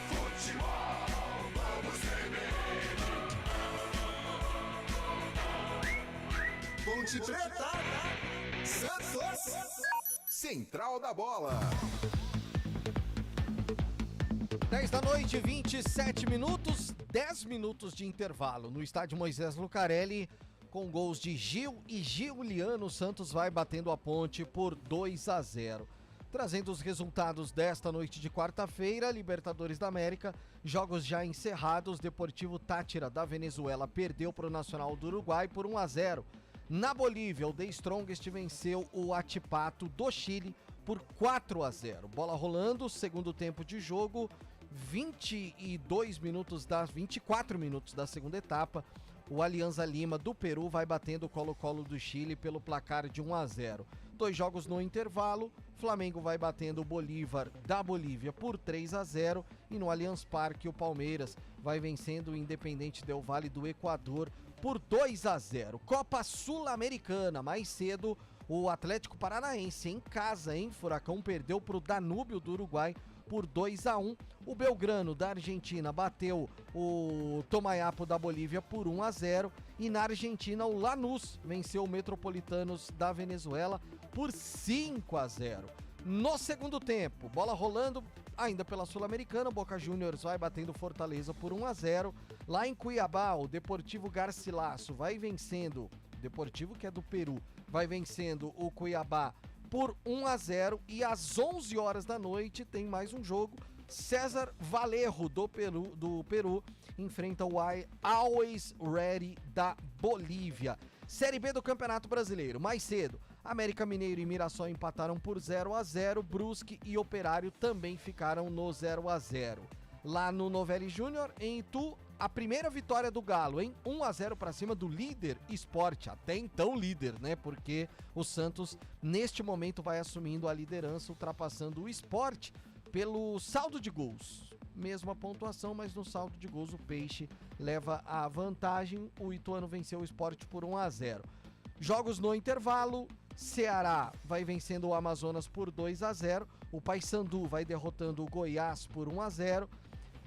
Futebol Globo CBN. Ponte Preta, Santos. Central da Bola. 10 da noite, 27 minutos, 10 minutos de intervalo no estádio Moisés Lucarelli, com gols de Gil e Giuliano. Santos vai batendo a Ponte por 2-0. Trazendo os resultados desta noite de quarta-feira, Libertadores da América, jogos já encerrados. Deportivo Táchira da Venezuela perdeu para o Nacional do Uruguai por 1-0. Na Bolívia, o The Strongest venceu o Atipato do Chile por 4-0. Bola rolando, segundo tempo de jogo, 24 minutos da segunda etapa. O Alianza Lima do Peru vai batendo o Colo-Colo do Chile pelo placar de 1-0. 2 jogos no intervalo, Flamengo vai batendo o Bolívar da Bolívia por 3-0 e no Allianz Parque o Palmeiras vai vencendo o Independente Del Valle do Equador por 2-0. Copa Sul-Americana, mais cedo o Atlético Paranaense em casa, hein? Furacão perdeu para o Danúbio do Uruguai por 2-1. O Belgrano da Argentina bateu o Tomayapo da Bolívia por 1-0 e na Argentina o Lanús venceu o Metropolitanos da Venezuela por 5-0. No segundo tempo, bola rolando ainda pela Sul-Americana, Boca Juniors vai batendo Fortaleza por 1-0. Lá em Cuiabá, o Deportivo Garcilaso vai vencendo, Deportivo que é do Peru, vai vencendo o Cuiabá por 1-0 e às 11 horas da noite tem mais um jogo. César Valerro do Peru enfrenta o Always Ready da Bolívia. Série B do Campeonato Brasileiro, mais cedo, América Mineiro e Mirassol empataram por 0-0, Brusque e Operário também ficaram no 0-0. Lá no Novelli Júnior, em Itu, a primeira vitória do Galo, hein? 1-0 para cima do líder Sport, até então líder, né? Porque o Santos, neste momento, vai assumindo a liderança, ultrapassando o Sport pelo saldo de gols. Mesma pontuação, mas no saldo de gols o Peixe leva a vantagem. O Ituano venceu o Sport por 1-0. Jogos no intervalo, Ceará vai vencendo o Amazonas por 2-0. O Paysandu vai derrotando o Goiás por 1-0.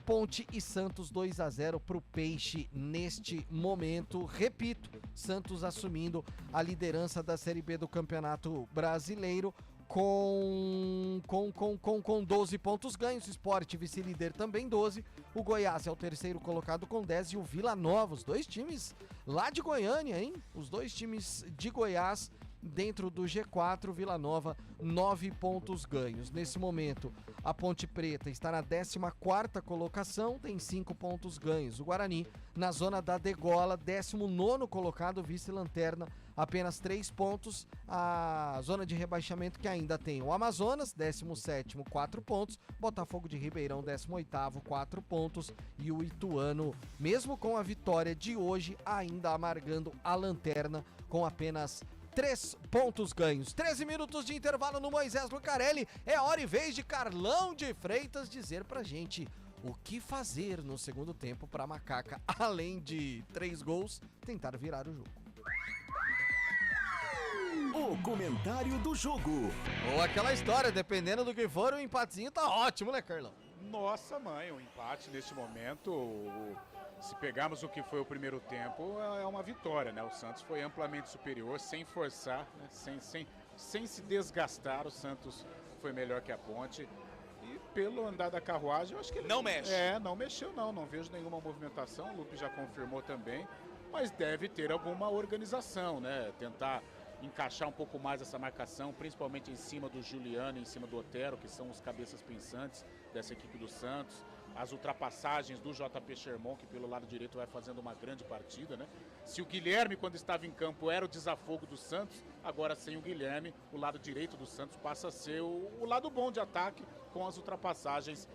Ponte e Santos 2-0 para o Peixe neste momento. Repito, Santos assumindo a liderança da Série B do Campeonato Brasileiro com 12 pontos ganhos. Sport vice-líder também 12. O Goiás é o terceiro colocado com 10 e o Vila Nova, os dois times lá de Goiânia, hein? Os dois times de Goiás dentro do G4, Vila Nova, 9 pontos ganhos. Nesse momento, a Ponte Preta está na 14ª colocação, tem 5 pontos ganhos. O Guarani, na zona da degola, 19º colocado, vice-lanterna, apenas 3 pontos. A zona de rebaixamento que ainda tem o Amazonas, 17º, 4 pontos. Botafogo de Ribeirão, 18º, 4 pontos. E o Ituano, mesmo com a vitória de hoje, ainda amargando a lanterna com apenas 3 pontos ganhos. 13 minutos de intervalo no Moisés Lucarelli. É hora e vez de Carlão de Freitas dizer pra gente o que fazer no segundo tempo pra Macaca, além de 3 gols, tentar virar o jogo. O comentário do jogo. Ou aquela história, dependendo do que for, o empatezinho tá ótimo, né, Carlão? Nossa mãe, o empate neste momento, se pegarmos o que foi o primeiro tempo, é uma vitória, né? O Santos foi amplamente superior, sem forçar, né? sem se desgastar. O Santos foi melhor que a Ponte. E pelo andar da carruagem, eu acho que ele não mexe. Não mexeu não vejo nenhuma movimentação. O Lupe já confirmou também, mas deve ter alguma organização, né? Tentar encaixar um pouco mais essa marcação, principalmente em cima do Giuliano e em cima do Otero, que são os cabeças pensantes dessa equipe do Santos. As ultrapassagens do JP Sherman, que pelo lado direito vai fazendo uma grande partida, né? Se o Guilherme, quando estava em campo, era o desafogo do Santos, agora sem o Guilherme, o lado direito do Santos passa a ser o lado bom de ataque com as ultrapassagens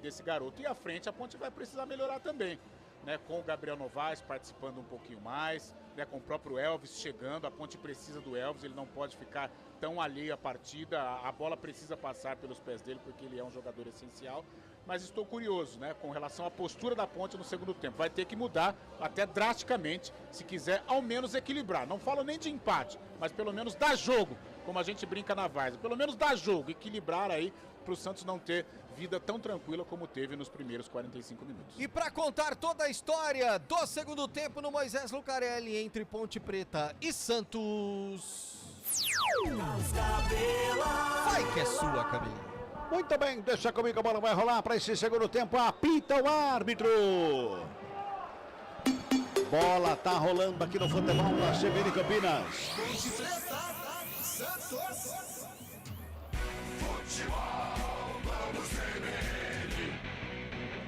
desse garoto. E à frente a Ponte vai precisar melhorar também, né? Com o Gabriel Novaes participando um pouquinho mais, né? Com o próprio Elvis chegando. A Ponte precisa do Elvis, ele não pode ficar tão alheio à partida, a bola precisa passar pelos pés dele porque ele é um jogador essencial. Mas estou curioso, né, com relação à postura da Ponte no segundo tempo. Vai ter que mudar até drasticamente se quiser ao menos equilibrar. Não falo nem de empate, mas pelo menos dar jogo como a gente brinca na várzea. Pelo menos dar jogo, equilibrar aí para o Santos não ter vida tão tranquila como teve nos primeiros 45 minutos. E para contar toda a história do segundo tempo no Moisés Lucarelli entre Ponte Preta e Santos. Vai que é sua, Camila. Muito bem, deixa comigo, a bola vai rolar para esse segundo tempo. Apita o árbitro. Bola tá rolando aqui no futebol da CBN Campinas.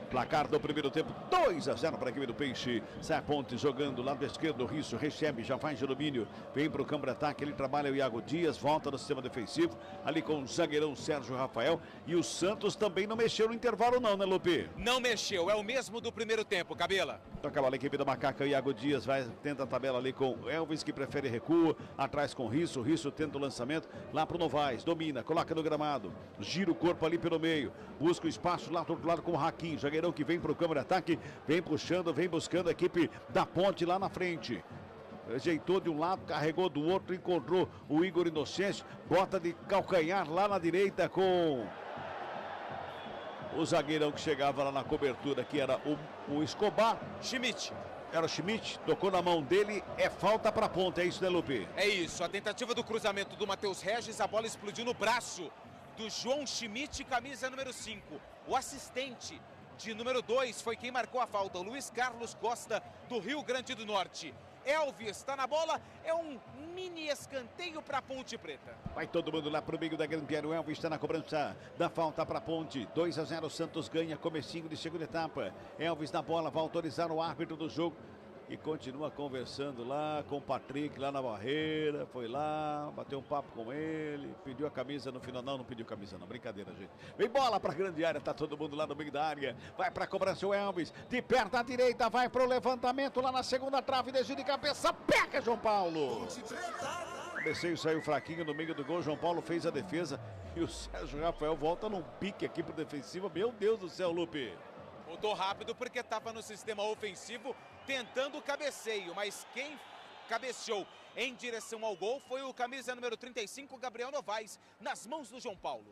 Placar do primeiro tempo, 2-0 para a equipe do Peixe. Sai a Ponte jogando lado esquerdo, o Risso recebe, já faz de domínio, vem para o campo de ataque, ele trabalha o Iago Dias, volta no sistema defensivo, ali com o zagueirão Sérgio Rafael. E o Santos também não mexeu no intervalo não, né, Lupe? Não mexeu, é o mesmo do primeiro tempo, Cabela. Toca a bola, a equipe da Macaca, Iago Dias vai, tenta a tabela ali com Elvis, que prefere recuo, atrás com o Risso tenta o lançamento, lá para o Novaes, domina, coloca no gramado, gira o corpo ali pelo meio, busca o espaço lá do outro lado com o Raquinho, zagueirão que vem para o campo de ataque, vem puxando, vem buscando a equipe da Ponte lá na frente. Ajeitou de um lado, carregou do outro, encontrou o Igor Inocêncio, bota de calcanhar lá na direita com o zagueirão que chegava lá na cobertura, que era o Escobar. Schmidt. Era o Schmidt, tocou na mão dele, é falta para a Ponte, é isso, né, Lupe? É isso, a tentativa do cruzamento do Matheus Regis, a bola explodiu no braço do João Schmidt, camisa número 5. O assistente de número 2 foi quem marcou a falta, o Luiz Carlos Costa, do Rio Grande do Norte. Elvis está na bola, é um mini escanteio para a Ponte Preta. Vai todo mundo lá para o meio da grande área, o Elvis está na cobrança da falta para a Ponte. 2-0, Santos ganha, comecinho de segunda etapa. Elvis na bola, vai autorizar o árbitro do jogo. E continua conversando lá com o Patrick, lá na barreira, foi lá, bateu um papo com ele, pediu a camisa no final, não pediu camisa não, brincadeira, gente. Vem bola pra grande área, tá todo mundo lá no meio da área, vai pra cobrança o Elvis, de perto à direita, vai pro levantamento lá na segunda trave, desvio de cabeça, pega João Paulo. O cabeceio saiu fraquinho no meio do gol, João Paulo fez a defesa e o Sérgio Rafael volta num pique aqui pro defensivo, meu Deus do céu, Lupe. Voltou rápido porque estava no sistema ofensivo tentando o cabeceio, mas quem cabeceou em direção ao gol foi o camisa número 35, Gabriel Novaes, nas mãos do João Paulo.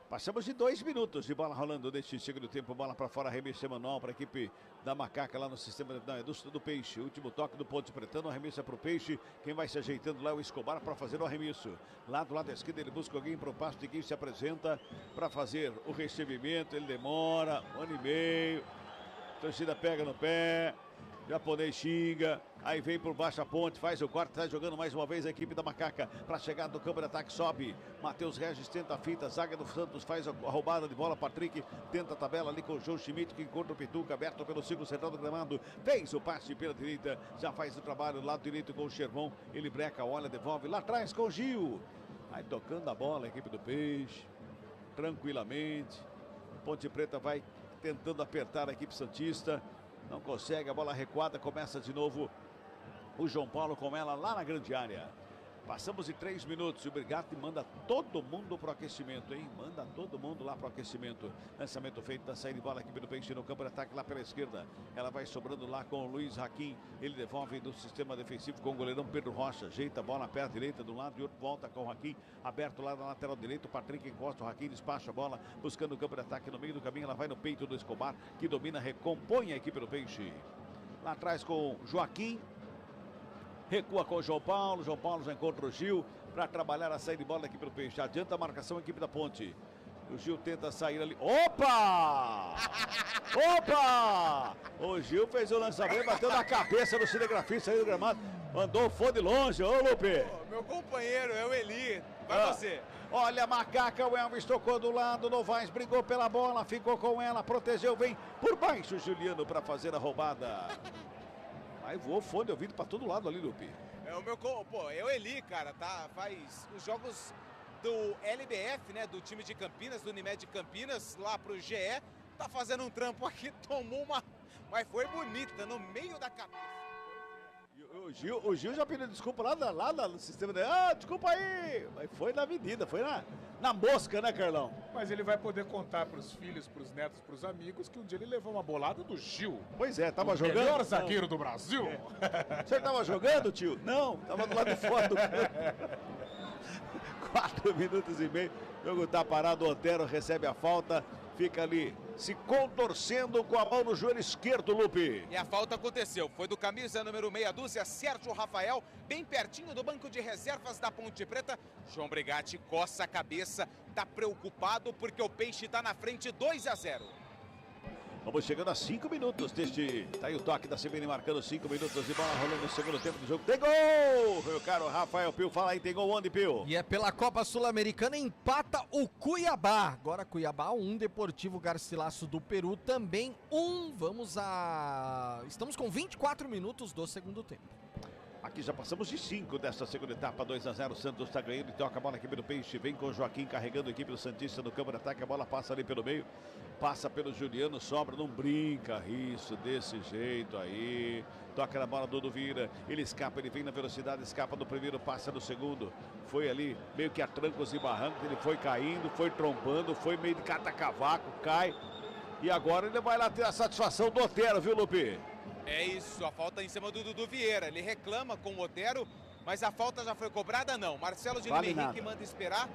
Passamos de 2 minutos de bola rolando deste segundo tempo, bola para fora, arremesso manual para a equipe da Macaca lá no sistema do Peixe. Último toque do Ponte Pretano, arremesso para o Peixe, quem vai se ajeitando lá é o Escobar para fazer o arremesso. Lá do lado esquerdo ele busca alguém para o passo de quem se apresenta para fazer o recebimento, ele demora 1 ano e meio, a torcida pega no pé, japonês xinga, aí vem por baixo a Ponte, faz o corte, está jogando mais uma vez a equipe da Macaca para chegar do campo de ataque, sobe, Matheus Regis tenta a fita, zaga do Santos faz a roubada de bola, Patrick tenta a tabela ali com o João Schmidt que encontra o Pituca, aberto pelo círculo central do gramado, fez o passe pela direita, já faz o trabalho do lado direito com o Chervon, ele breca, olha, devolve lá atrás com o Gil, aí tocando a bola a equipe do Peixe, tranquilamente, Ponte Preta vai tentando apertar a equipe santista, não consegue, a bola recuada, começa de novo o João Paulo com ela lá na grande área. Passamos de 3 minutos e o Brigatti manda todo mundo pro aquecimento, hein? Manda todo mundo lá pro aquecimento. Lançamento feito da saída de bola aqui pelo Peixe no campo de ataque lá pela esquerda. Ela vai sobrando lá com o Luiz Raquim. Ele devolve do sistema defensivo com o goleirão Pedro Rocha. Ajeita a bola perto direita de um lado e outro, volta com o Raquim. Aberto lá na lateral direita, o Patrick encosta, o Raquim despacha a bola, buscando o campo de ataque no meio do caminho. Ela vai no peito do Escobar, que domina, recompõe a equipe do Peixe. Lá atrás com o Joaquim. Recua com o João Paulo já encontra o Gil para trabalhar a saída de bola aqui pelo Peixe. Adianta a marcação, a equipe da Ponte. O Gil tenta sair ali. Opa! Opa! O Gil fez o lançamento, bateu na cabeça do cinegrafista aí do gramado. Mandou o fone longe, ô Lupe. Meu companheiro é o Eli. Vai você. Olha a Macaca, o Elvis tocou do lado, Novaes brigou pela bola, ficou com ela, protegeu, vem por baixo o Juliano para fazer a roubada. Aí voou fone de ouvido pra todo lado ali, Lupe. É o meu, é o Eli, cara, tá? Faz os jogos do LBF, né? Do time de Campinas, do Unimed de Campinas, lá pro GE. Tá fazendo um trampo aqui, tomou uma. Mas foi bonita, no meio da cabeça. O Gil já pediu desculpa lá no sistema dele. Desculpa aí! Mas foi na medida, foi na mosca, né, Carlão? Mas ele vai poder contar pros filhos, pros netos, pros amigos que um dia ele levou uma bolada do Gil. Pois é, tava jogando. O melhor zagueiro do Brasil. É. Você tava jogando, tio? Não, tava do lado de fora do campo. 4 minutos e meio. O jogo tá parado, o Otero recebe a falta, fica ali se contorcendo com a mão no joelho esquerdo, Lupe. E a falta aconteceu, foi do camisa número meia dúzia, Sérgio Rafael, bem pertinho do banco de reservas da Ponte Preta. João Brigatti coça a cabeça, tá preocupado porque o Peixe tá na frente 2-0. Vamos chegando a 5 minutos deste... Tá aí o toque da CBN marcando 5 minutos de bola rolando no segundo tempo do jogo. Tem gol! Meu caro Rafael Pio, fala aí, tem gol onde, Pio? E é pela Copa Sul-Americana, empata o Cuiabá. Agora Cuiabá 1, Deportivo Garcilaso do Peru também 1. Estamos com 24 minutos do segundo tempo. Aqui já passamos de 5 desta segunda etapa, 2-0, o Santos está ganhando e toca a bola aqui pelo Peixe, vem com o Joaquim carregando a equipe do Santista no campo de ataque, a bola passa ali pelo meio, passa pelo Juliano, sobra, não brinca, isso, desse jeito aí, toca na bola, Dudu vira, ele escapa, ele vem na velocidade, escapa do primeiro, passa no segundo, foi ali meio que a trancos e barrancos, ele foi caindo, foi trombando, foi meio de cata-cavaco, cai, e agora ele vai lá ter a satisfação do Otero, viu, Lupe? É isso, a falta em cima do Dudu Vieira. Ele reclama com o Otero, mas a falta já foi cobrada, não. Marcelo de Lima Henrique manda esperar.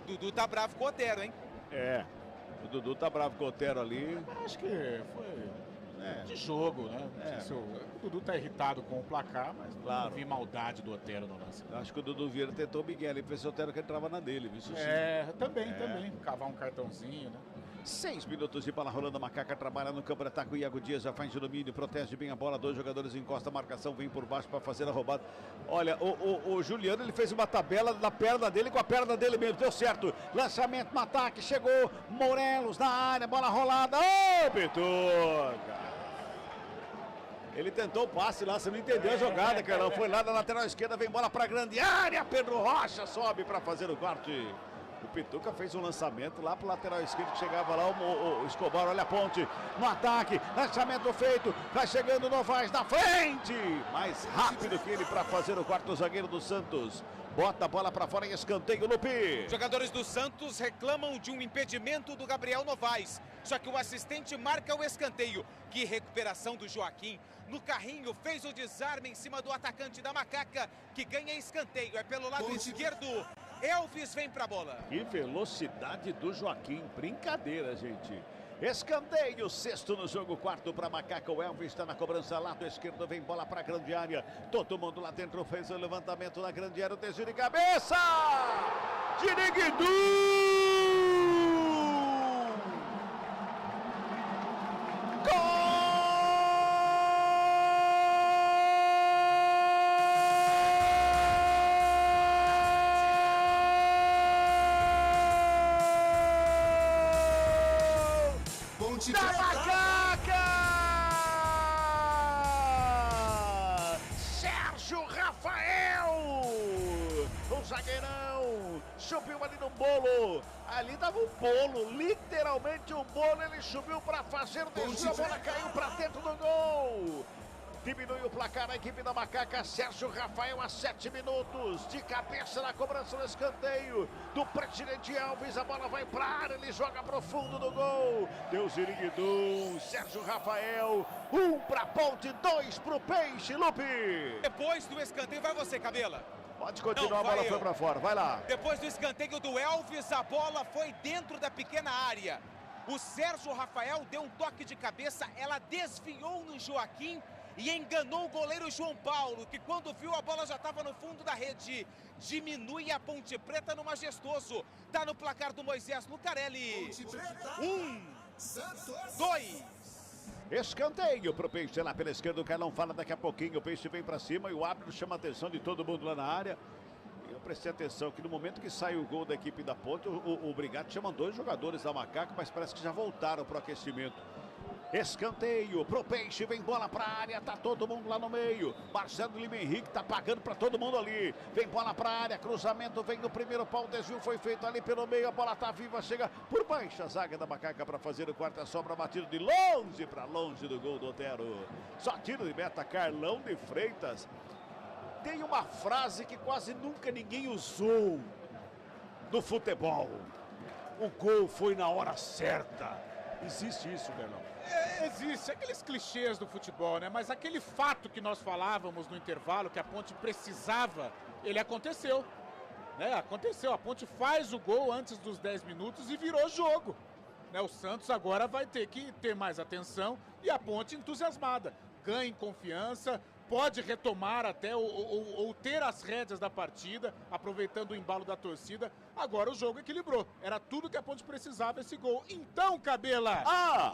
Dudu tá bravo com o Otero, hein? É, o Dudu tá bravo com o Otero ali. Acho que foi de jogo, né? O Dudu tá irritado com o placar, mas claro, não vi maldade do Otero no lance. Acho que o Dudu Vieira tentou o Miguel, ele pensou o Otero que entrava na dele, viu? Também. Cavar um cartãozinho, né? 6 minutos de bola rolando, a Macaca trabalha no campo de ataque, o Iago Dias já faz de domínio, protege bem a bola, 2 jogadores encosta a marcação, vem por baixo para fazer a roubada. Olha, o Juliano, ele fez uma tabela da perna dele com a perna dele mesmo, deu certo, lançamento no ataque, chegou, Morelos na área, bola rolada, Pituca! Ele tentou o passe lá, você não entendeu a jogada, Carlão, foi lá da lateral esquerda, vem bola para grande área, Pedro Rocha sobe para fazer o corte. O Pituca fez um lançamento lá pro lateral esquerdo que chegava lá, o Escobar, olha a ponte, no ataque, lançamento feito, vai chegando Novaes na frente, mais rápido que ele para fazer o quarto zagueiro do Santos. Bota a bola para fora em escanteio, Lupi. Jogadores do Santos reclamam de um impedimento do Gabriel Novaes, só que o assistente marca o escanteio. Que recuperação do Joaquim, no carrinho, fez o desarme em cima do atacante da Macaca, que ganha escanteio, é pelo lado esquerdo. Elvis vem pra bola. Que velocidade do Joaquim, brincadeira, gente. Escanteio, sexto no jogo, quarto para Macaca. O Elvis está na cobrança, lado esquerdo, vem bola para a grande área. Todo mundo lá dentro fez o levantamento na grande área, o desvio de cabeça. Diriguidu! Gol! Da Macaca! Sérgio Rafael! O zagueirão subiu ali no bolo. Ali dava um bolo, literalmente um bolo. Ele subiu para fazer o desvio, a bola caiu para dentro do gol. Diminui o placar a equipe da Macaca. Sérgio Rafael a 7 minutos. De cabeça na cobrança do escanteio do presidente Elvis. A bola vai para a área. Ele joga pro fundo do gol. Deu Ziriguidum. Sérgio Rafael. 1 para Ponte, 2 pro Peixe. Lupe. Depois do escanteio, vai você, Cabela. Pode continuar, a bola foi para fora. Vai lá. Depois do escanteio do Elvis, a bola foi dentro da pequena área. O Sérgio Rafael deu um toque de cabeça. Ela desviou no Joaquim e enganou o goleiro João Paulo, que quando viu a bola já estava no fundo da rede. Diminui a Ponte Preta no majestoso. Tá no placar do Moisés Lucarelli. 2. Escanteio pro Peixe lá pela esquerda. O Carlão fala daqui a pouquinho. O Peixe vem para cima e o árbitro chama a atenção de todo mundo lá na área. Eu prestei atenção que no momento que sai o gol da equipe da Ponte, o Brigatti chama 2 jogadores da Macaca, mas parece que já voltaram pro aquecimento. Escanteio pro Peixe, vem bola pra área, tá todo mundo lá no meio. Marcelo Lima Henrique tá pagando pra todo mundo ali. Vem bola pra área, cruzamento, vem no primeiro pau, o desvio foi feito ali pelo meio, a bola tá viva, chega por baixo a zaga da Macaca pra fazer o quarto, sobra batido de longe pra longe do gol do Otero. Só tiro de meta, Carlão de Freitas. Tem uma frase que quase nunca ninguém usou no futebol. O gol foi na hora certa. Existe isso, Carlão? Existe, aqueles clichês do futebol, né? Mas aquele fato que nós falávamos no intervalo, que a Ponte precisava, ele aconteceu. Né? Aconteceu, a Ponte faz o gol antes dos 10 minutos e virou jogo. Né? O Santos agora vai ter que ter mais atenção e a Ponte entusiasmada. Ganha em confiança, pode retomar até ou ter as rédeas da partida, aproveitando o embalo da torcida. Agora o jogo equilibrou. Era tudo que a Ponte precisava, esse gol. Então, Cabela,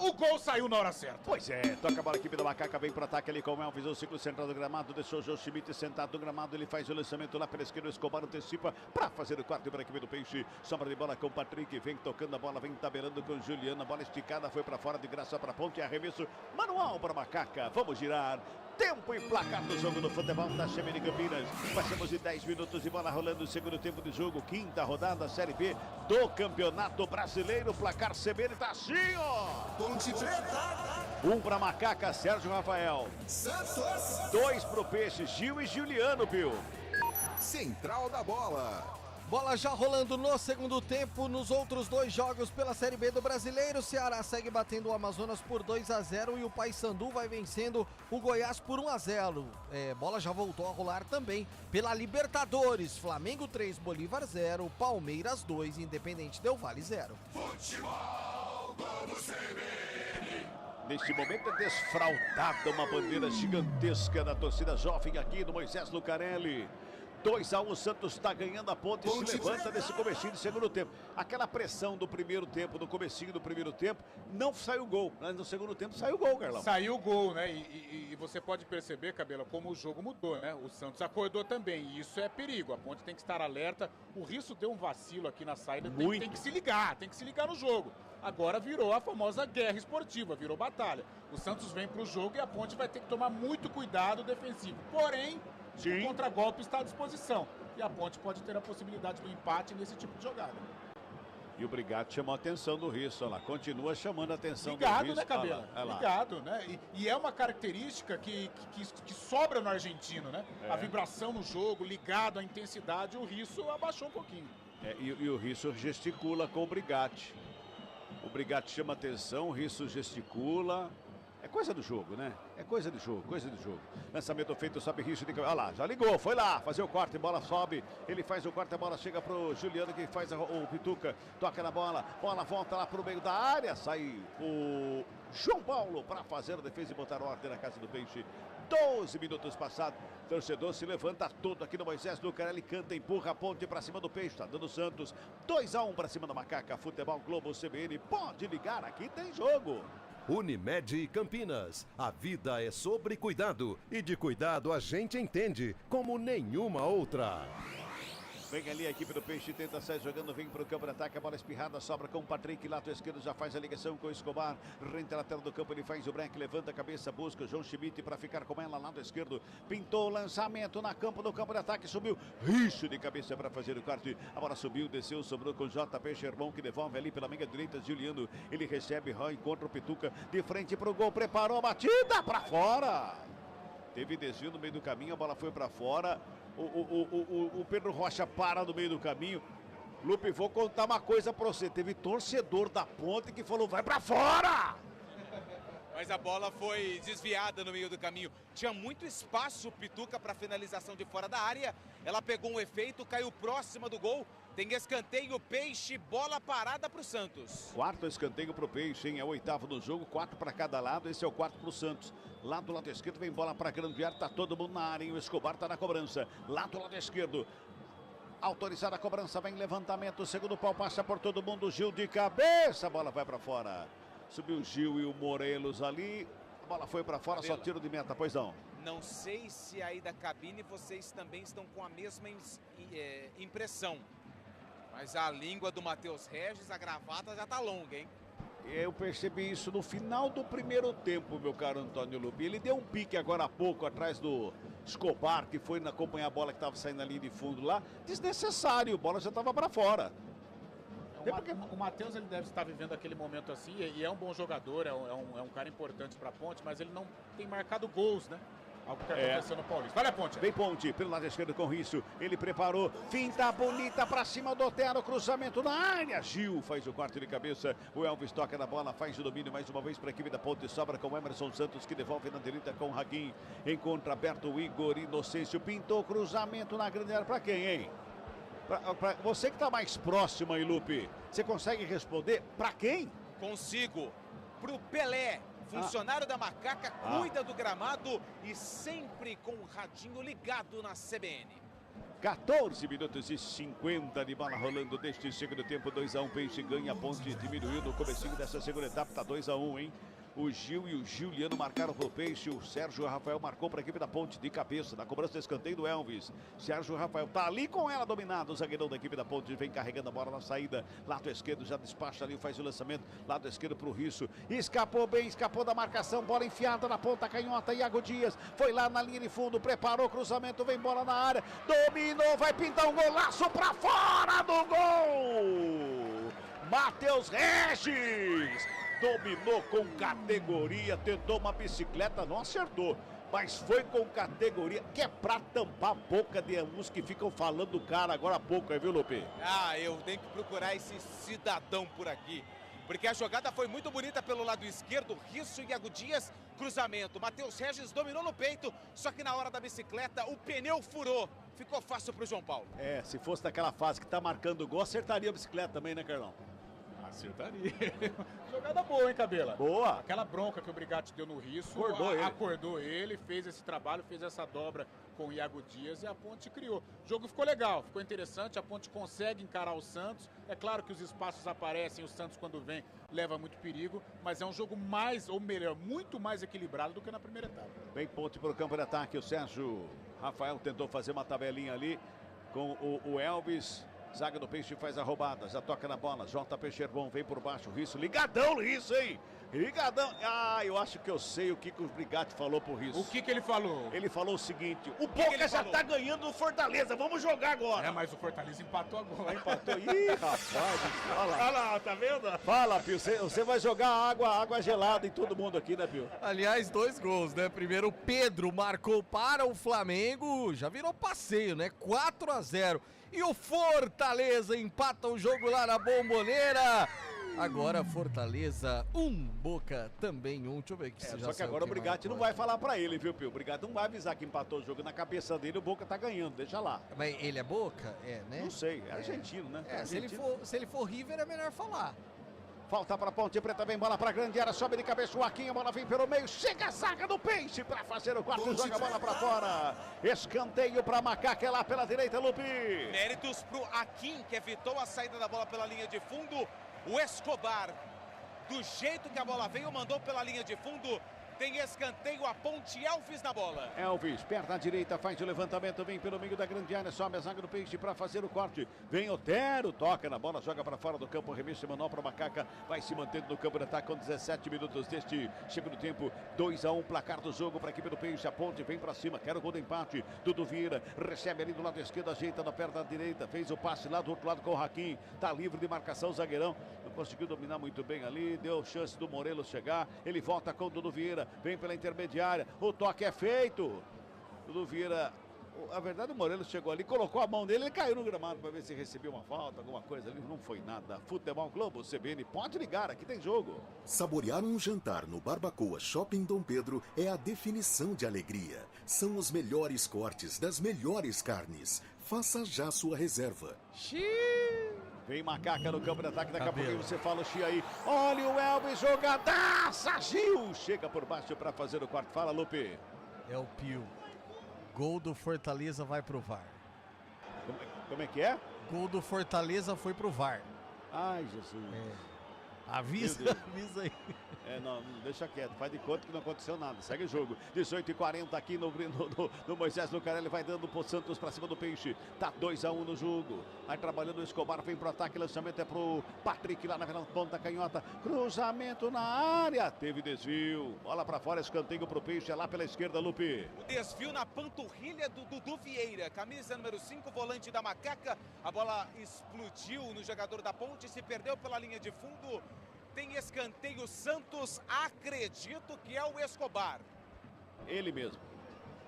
o gol saiu na hora certa. Pois é, toca a bola, a equipe da Macaca vem pro ataque ali com o Elvis, o ciclo central do gramado, deixou o João Schmidt sentado no gramado, ele faz o lançamento lá pela esquerda, o Escobar antecipa para fazer o quarto para a equipe do Peixe. Sobra de bola com o Patrick, vem tocando a bola, vem tabelando com o Juliano, a bola esticada, foi para fora de graça para a Ponte, arremesso manual para a Macaca. Vamos girar. Tempo e placar do jogo do futebol da CBN Campinas. Passamos de 10 minutos de bola rolando o segundo tempo de jogo. Quinta rodada, Série B do Campeonato Brasileiro. Placar CBN tá assim, ó. Ponte Preta. 1 para Macaca, Sérgio Rafael. Santos. 2 pro Peixe, Gil e Juliano, Pio. Central da bola. Bola já rolando no segundo tempo, nos outros 2 jogos pela Série B do Brasileiro. O Ceará segue batendo o Amazonas por 2-0 e o Paysandu vai vencendo o Goiás por 1-0. Bola já voltou a rolar também pela Libertadores. Flamengo 3, Bolívar 0, Palmeiras 2, Independente Del Valle 0. Futebol Globo CBN. Neste momento é desfraldada uma bandeira gigantesca da torcida jovem aqui no Moisés Lucarelli. 2-1, o Santos está ganhando, a Ponte se levanta nesse comecinho de segundo tempo. Aquela pressão do primeiro tempo, do comecinho do primeiro tempo, não saiu gol. Mas no segundo tempo saiu gol, Carlão. Saiu gol, né? E você pode perceber, Cabela, como o jogo mudou, né? O Santos acordou também, e isso é perigo. A Ponte tem que estar alerta. O Risso deu um vacilo aqui na saída, tem que se ligar no jogo. Agora virou a famosa guerra esportiva, virou batalha. O Santos vem para o jogo e a Ponte vai ter que tomar muito cuidado defensivo. Porém, o contragolpe está à disposição. E a Ponte pode ter a possibilidade do empate nesse tipo de jogada. E o Brigatti chamou a atenção do Risso, olha lá. Continua chamando a atenção do Ligado, Risso. né, Cabela? Ligado, né? E é uma característica que sobra no argentino, né? É. A vibração no jogo, ligado à intensidade, o Risso abaixou um pouquinho. E o Risso gesticula com o Brigatti. O Brigatti chama atenção, o Risso gesticula. É coisa do jogo, né? É coisa de jogo, coisa de jogo. Lançamento feito, sobe Risso de... Olha lá, já ligou, foi lá, fazer o corte, bola sobe. Ele faz o corte, a bola chega pro Juliano, que faz o Pituca. Toca na bola, bola volta lá pro meio da área. Sai o João Paulo para fazer a defesa e botar ordem na casa do Peixe. 12 minutos passados, torcedor se levanta todo aqui no Moisés Lucarelli, canta, empurra a Ponte para cima do Peixe, tá dando Santos. 2-1 para cima da Macaca. Futebol Globo CBN, pode ligar, aqui tem jogo. Unimed Campinas. A vida é sobre cuidado e de cuidado a gente entende como nenhuma outra. Vem ali a equipe do Peixe, tenta sair jogando, vem para o campo de ataque, a bola espirrada, sobra com o Patrick, lado esquerdo já faz a ligação com o Escobar, rente a lateral do campo, ele faz o break, levanta a cabeça, busca o João Schmidt para ficar com ela, lado esquerdo, pintou o lançamento no campo de ataque, subiu, Risso de cabeça para fazer o corte, a bola subiu, desceu, sobrou com o JP Sherman, que devolve ali pela meia direita, Juliano, ele recebe, encontra o Pituca, de frente para o gol, preparou a batida, para fora, teve desvio no meio do caminho, a bola foi para fora. O Pedro Rocha para no meio do caminho. Lupe, vou contar uma coisa pra você. Teve torcedor da Ponte que falou, vai pra fora! Mas a bola foi desviada no meio do caminho. Tinha muito espaço o Pituca para finalização de fora da área. Ela pegou um efeito, caiu próxima do gol. Tem escanteio, Peixe, bola parada pro Santos. 4º escanteio pro Peixe, hein? É o 8º do jogo, 4 para cada lado. Esse é o 4º pro Santos. Lá do lado esquerdo vem bola para grande área, tá todo mundo na área, hein? O Escobar tá na cobrança. Lá do lado esquerdo. Autorizada a cobrança, vem levantamento, segundo pau, passa por todo mundo, Gil de cabeça, a bola vai para fora. Subiu o Gil e o Morelos ali, a bola foi para fora, só tiro de meta, pois não. Não sei se aí da cabine vocês também estão com a mesma impressão. Mas a língua do Matheus Regis, a gravata já tá longa, hein? Eu percebi isso no final do primeiro tempo, meu caro Antônio Lupi. Ele deu um pique agora há pouco atrás do Escobar, que foi acompanhar a bola que estava saindo na linha de fundo lá. Desnecessário, a bola já estava para fora. O Matheus, ele deve estar vivendo aquele momento assim, e é um bom jogador, é um cara importante para a Ponte, mas ele não tem marcado gols, né? Algo que aconteceu no Paulista. Olha a Ponte. Vem Ponte, pelo lado esquerdo com Risso. Ele preparou, finta bonita pra cima do Otero, cruzamento na área. Gil faz o corte de cabeça. O Elvis toca na bola, faz o domínio mais uma vez para a equipe da Ponte. Sobra com o Emerson Santos, que devolve na direita com o Raguim. Encontra aberto o Igor Inocêncio. Pintou cruzamento na grande área. Pra quem, hein? Pra você que tá mais próximo aí, Lupe, você consegue responder pra quem? Consigo. Pro Pelé, funcionário da Macaca, cuida do gramado e sempre com o radinho ligado na CBN. 14 minutos e 50 de bola rolando deste segundo tempo. 2-1, Peixe ganha, a Ponte diminuiu no comecinho dessa segunda etapa, tá 2-1, hein? O Gil e o Juliano marcaram pro Peixe. O Sérgio Rafael marcou para a equipe da Ponte de cabeça. Na cobrança de escanteio do Elvis. Sérgio Rafael tá ali com ela dominado. O zagueirão da equipe da Ponte vem carregando a bola na saída. Lado esquerdo já despacha ali, faz o lançamento. Lado esquerdo pro Risso. Escapou bem, escapou da marcação. Bola enfiada na ponta canhota. Iago Dias foi lá na linha de fundo. Preparou o cruzamento. Vem bola na área. Dominou, vai pintar um golaço para fora do gol. Matheus Regis. Dominou com categoria, tentou uma bicicleta, não acertou, mas foi com categoria, que é pra tampar a boca de uns que ficam falando do cara agora há pouco, viu, Lupe? Eu tenho que procurar esse cidadão por aqui, porque a jogada foi muito bonita pelo lado esquerdo, Risso e Iago Dias, cruzamento, Matheus Regis dominou no peito, só que na hora da bicicleta o pneu furou, ficou fácil pro João Paulo. Se fosse daquela fase que tá marcando o gol, acertaria a bicicleta também, né, Carlão? Acertaria. Jogada boa, hein, Cabela? Boa. Aquela bronca que o Brigatti deu no Risso, acordou ele, fez esse trabalho, fez essa dobra com o Iago Dias e a Ponte criou. O jogo ficou legal, ficou interessante, a Ponte consegue encarar o Santos. É claro que os espaços aparecem, o Santos quando vem leva muito perigo, mas é um jogo mais, ou melhor, muito mais equilibrado do que na primeira etapa. Vem Ponte para o campo de ataque, o Sérgio Rafael tentou fazer uma tabelinha ali com o Elvis. Zaga do Peixe faz a roubada, já toca na bola, JP Cherbon vem por baixo, Risso, ligadão no Risso, hein? Ligadão, eu acho que eu sei o que o Brigatti falou pro Risso. O que ele falou? Ele falou o seguinte, o Boca já tá ganhando no Fortaleza, vamos jogar agora. Mas o Fortaleza empatou agora. Empatou, rapaz, olha lá, tá vendo? Fala, Pio, você vai jogar água gelada em todo mundo aqui, né, Pio? Aliás, 2 gols, né? Primeiro o Pedro marcou para o Flamengo, já virou passeio, né? 4-0. E o Fortaleza empata o jogo lá na Bomboneira. Agora Fortaleza 1, Boca também 1. Deixa eu ver aqui se já só que agora o Brigatti não vai falar pra ele, viu, Pio? O Brigatti não vai avisar que empatou o jogo na cabeça dele, o Boca tá ganhando, deixa lá. Mas ele é Boca? Né? Não sei, é argentino, né? Se ele for River é melhor falar. Falta para Ponte Preta, vem bola para grande área, sobe de cabeça o Joaquim, a bola vem pelo meio, chega a zaga do Peixe para fazer o quarto, joga a bola para fora. Escanteio para Macaca, é lá pela direita, Lupi. Méritos pro Akin, que evitou a saída da bola pela linha de fundo. O Escobar, do jeito que a bola veio, mandou pela linha de fundo. Tem escanteio, a Ponte, Elvis na bola. Elvis, perna direita, faz o levantamento, vem pelo meio da grande área, sobe a zaga do Peixe para fazer o corte. Vem Otero, toca na bola, joga para fora do campo, arremesso manual para Macaca, vai se mantendo no campo de ataque com 17 minutos deste segundo tempo. 2-1, placar do jogo para a equipe do Peixe, a Ponte vem para cima, quer o gol do empate. Dudu Vieira, recebe ali do lado esquerdo, ajeita na perna direita, fez o passe lá do outro lado com o Joaquim, tá livre de marcação, zagueirão, não conseguiu dominar muito bem ali, deu chance do Morelos chegar, ele volta com o Dudu Vieira, vem pela intermediária, o toque é feito. Dudu Vieira, a verdade, o Morelos chegou ali, colocou a mão dele, ele caiu no gramado para ver se recebeu uma falta, alguma coisa ali, não foi nada. Futebol Globo, CBN, pode ligar, aqui tem jogo. Saborear um jantar no Barbacoa Shopping Dom Pedro é a definição de alegria. São os melhores cortes das melhores carnes. Faça já sua reserva. Vem Macaca no campo de ataque, daqui a pouquinho você fala o Xi aí. Olha o Elvis, jogadaça, Gil! Chega por baixo para fazer o quarto. Fala, Lupe. É o Pio. Gol do Fortaleza vai pro VAR. Como é que é? Gol do Fortaleza foi pro VAR. Ai, Jesus. Avisa aí. Não, deixa quieto, faz de conta que não aconteceu nada, segue o jogo. 18h40 aqui no Moisés Lucarelli, vai dando pro Santos pra cima do Peixe. Tá 2-1 no jogo. Vai trabalhando o Escobar, vem pro ataque, lançamento é pro Patrick lá na ponta canhota. Cruzamento na área, teve desvio. Bola pra fora, escanteio pro Peixe, é lá pela esquerda, Lupe. O desvio na panturrilha do Dudu Vieira, camisa número 5, volante da Macaca. A bola explodiu no jogador da Ponte, se perdeu pela linha de fundo. Tem escanteio Santos, acredito que é o Escobar. Ele mesmo.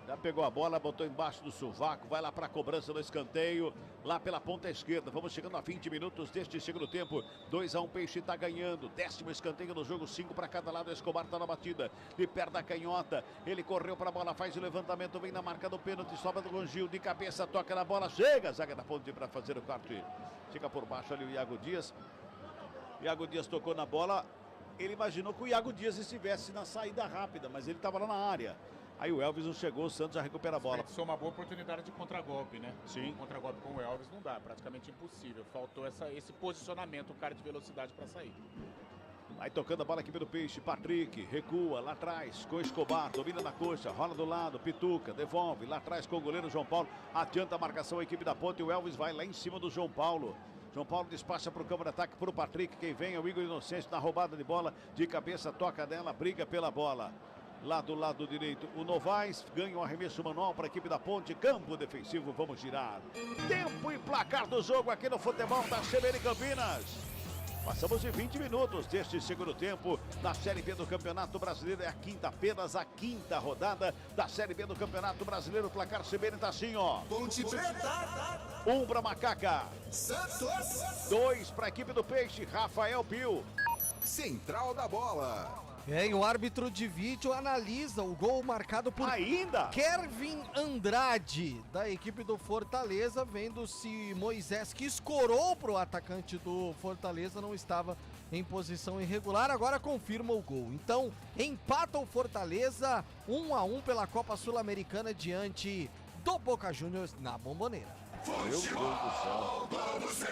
Já pegou a bola, botou embaixo do sovaco, vai lá para a cobrança do escanteio, lá pela ponta esquerda. Vamos chegando a 20 minutos deste segundo tempo. 2-1, Peixe está ganhando. 10º escanteio no jogo, 5 para cada lado. Escobar está na batida, de perto da canhota. Ele correu para a bola, faz o levantamento, vem na marca do pênalti, sobra do Gil, de cabeça, toca na bola, chega a zaga da ponte para fazer o corte. Chega por baixo ali o Iago Dias. Iago Dias tocou na bola. Ele imaginou que o Iago Dias estivesse na saída rápida, mas ele estava lá na área. Aí o Elvis não chegou, o Santos já recupera a bola. Isso é uma boa oportunidade de contragolpe, né? Sim. Um contragolpe com o Elvis não dá, praticamente impossível. Faltou esse posicionamento, um cara de velocidade para sair. Vai tocando a bola aqui pelo Peixe, Patrick, recua lá atrás com Escobar, domina na coxa, rola do lado, Pituca, devolve lá atrás com o goleiro João Paulo, adianta a marcação a equipe da Ponte, o Elvis vai lá em cima do João Paulo. João Paulo despacha para o campo de ataque para o Patrick, quem vem é o Igor Inocêncio na roubada de bola, de cabeça toca nela, briga pela bola. Lá do lado direito, o Novaes ganha um arremesso manual para a equipe da Ponte, campo defensivo, vamos girar. Tempo e placar do jogo aqui no futebol da CBN Campinas. Passamos de 20 minutos deste segundo tempo da Série B do Campeonato Brasileiro. É a quinta, apenas a quinta rodada da Série B do Campeonato Brasileiro. O placar CBN tá assim, ó. Ponte Preta. 1 para Macaca. Santos. 2 para a equipe do Peixe, Rafael Pio. Central da bola. E o árbitro de vídeo analisa o gol marcado por Kevin Andrade, da equipe do Fortaleza, vendo se Moisés, que escorou para o atacante do Fortaleza, não estava em posição irregular, agora confirma o gol. Então, empata o Fortaleza 1-1 pela Copa Sul-Americana diante do Boca Juniors na Bombonera. Meu Deus do céu.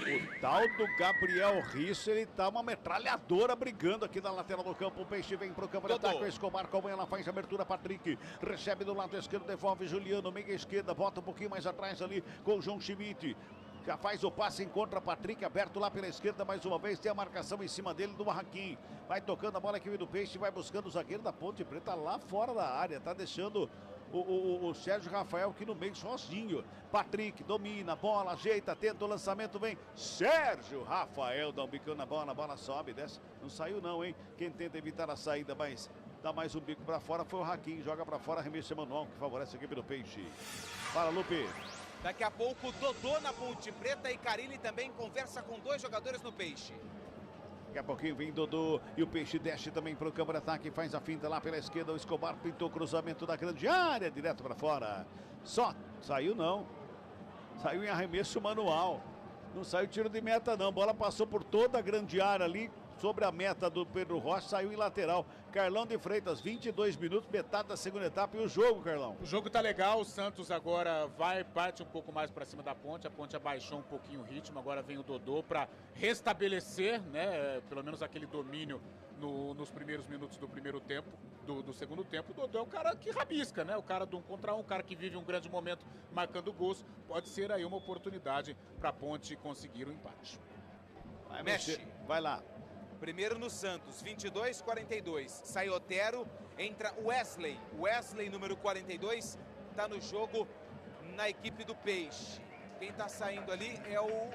O tal do Gabriel Risso, ele tá uma metralhadora brigando aqui na lateral do campo. O Peixe vem pro campo de ataque. O Escobar, como ela faz a abertura, Patrick recebe do lado esquerdo, devolve Juliano, meia esquerda, bota um pouquinho mais atrás ali com o João Schmidt. Já faz o passe, encontra Patrick, aberto lá pela esquerda mais uma vez, tem a marcação em cima dele do Barraquim. Vai tocando a bola aqui do Peixe, vai buscando o zagueiro da Ponte Preta lá fora da área, tá deixando o Sérgio Rafael aqui no meio sozinho. Patrick domina, bola, ajeita, tenta o lançamento, vem Sérgio Rafael, dá um bicão na bola, a bola sobe, desce, não saiu não, hein? Quem tenta evitar a saída, mas dá mais um bico pra fora, foi o Raquim, joga pra fora, arremesso manual, que favorece a equipe do Peixe. Fala, Lupe. Daqui a pouco, Dodô na Ponte Preta e Carilli também conversa com 2 jogadores no Peixe. Daqui a pouquinho vem Dodô e o Peixe desce também para o campo de ataque, faz a finta lá pela esquerda, o Escobar pintou o cruzamento da grande área, direto para fora. Só, saiu não, saiu em arremesso manual, não saiu tiro de meta não, bola passou por toda a grande área ali, sobre a meta do Pedro Rocha, saiu em lateral. Carlão de Freitas, 22 minutos, metade da segunda etapa e o jogo, Carlão. O jogo tá legal, o Santos agora parte um pouco mais para cima da Ponte, a Ponte abaixou um pouquinho o ritmo, agora vem o Dodô para restabelecer, né, pelo menos aquele domínio nos primeiros minutos do primeiro tempo, do segundo tempo. O Dodô é o cara que rabisca, né, o cara do 1 contra 1, o cara que vive um grande momento marcando gols, pode ser aí uma oportunidade para a Ponte conseguir o empate. Mexe. Vai lá. Primeiro no Santos, 22-42. Sai Otero, entra Wesley. Wesley, número 42, está no jogo na equipe do Peixe. Quem está saindo ali é o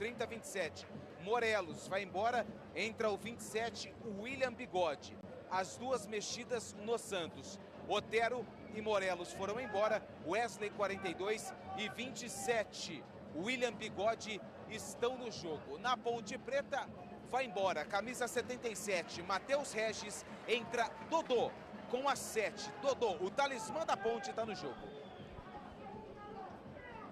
30-27. Morelos vai embora, entra o 27, o William Bigode. As duas mexidas no Santos. Otero e Morelos foram embora. Wesley, 42 e 27. William Bigode estão no jogo. Na Ponte Preta vai embora, camisa 77, Matheus Regis, entra Dodô com a 7. Dodô, o talismã da Ponte, está no jogo.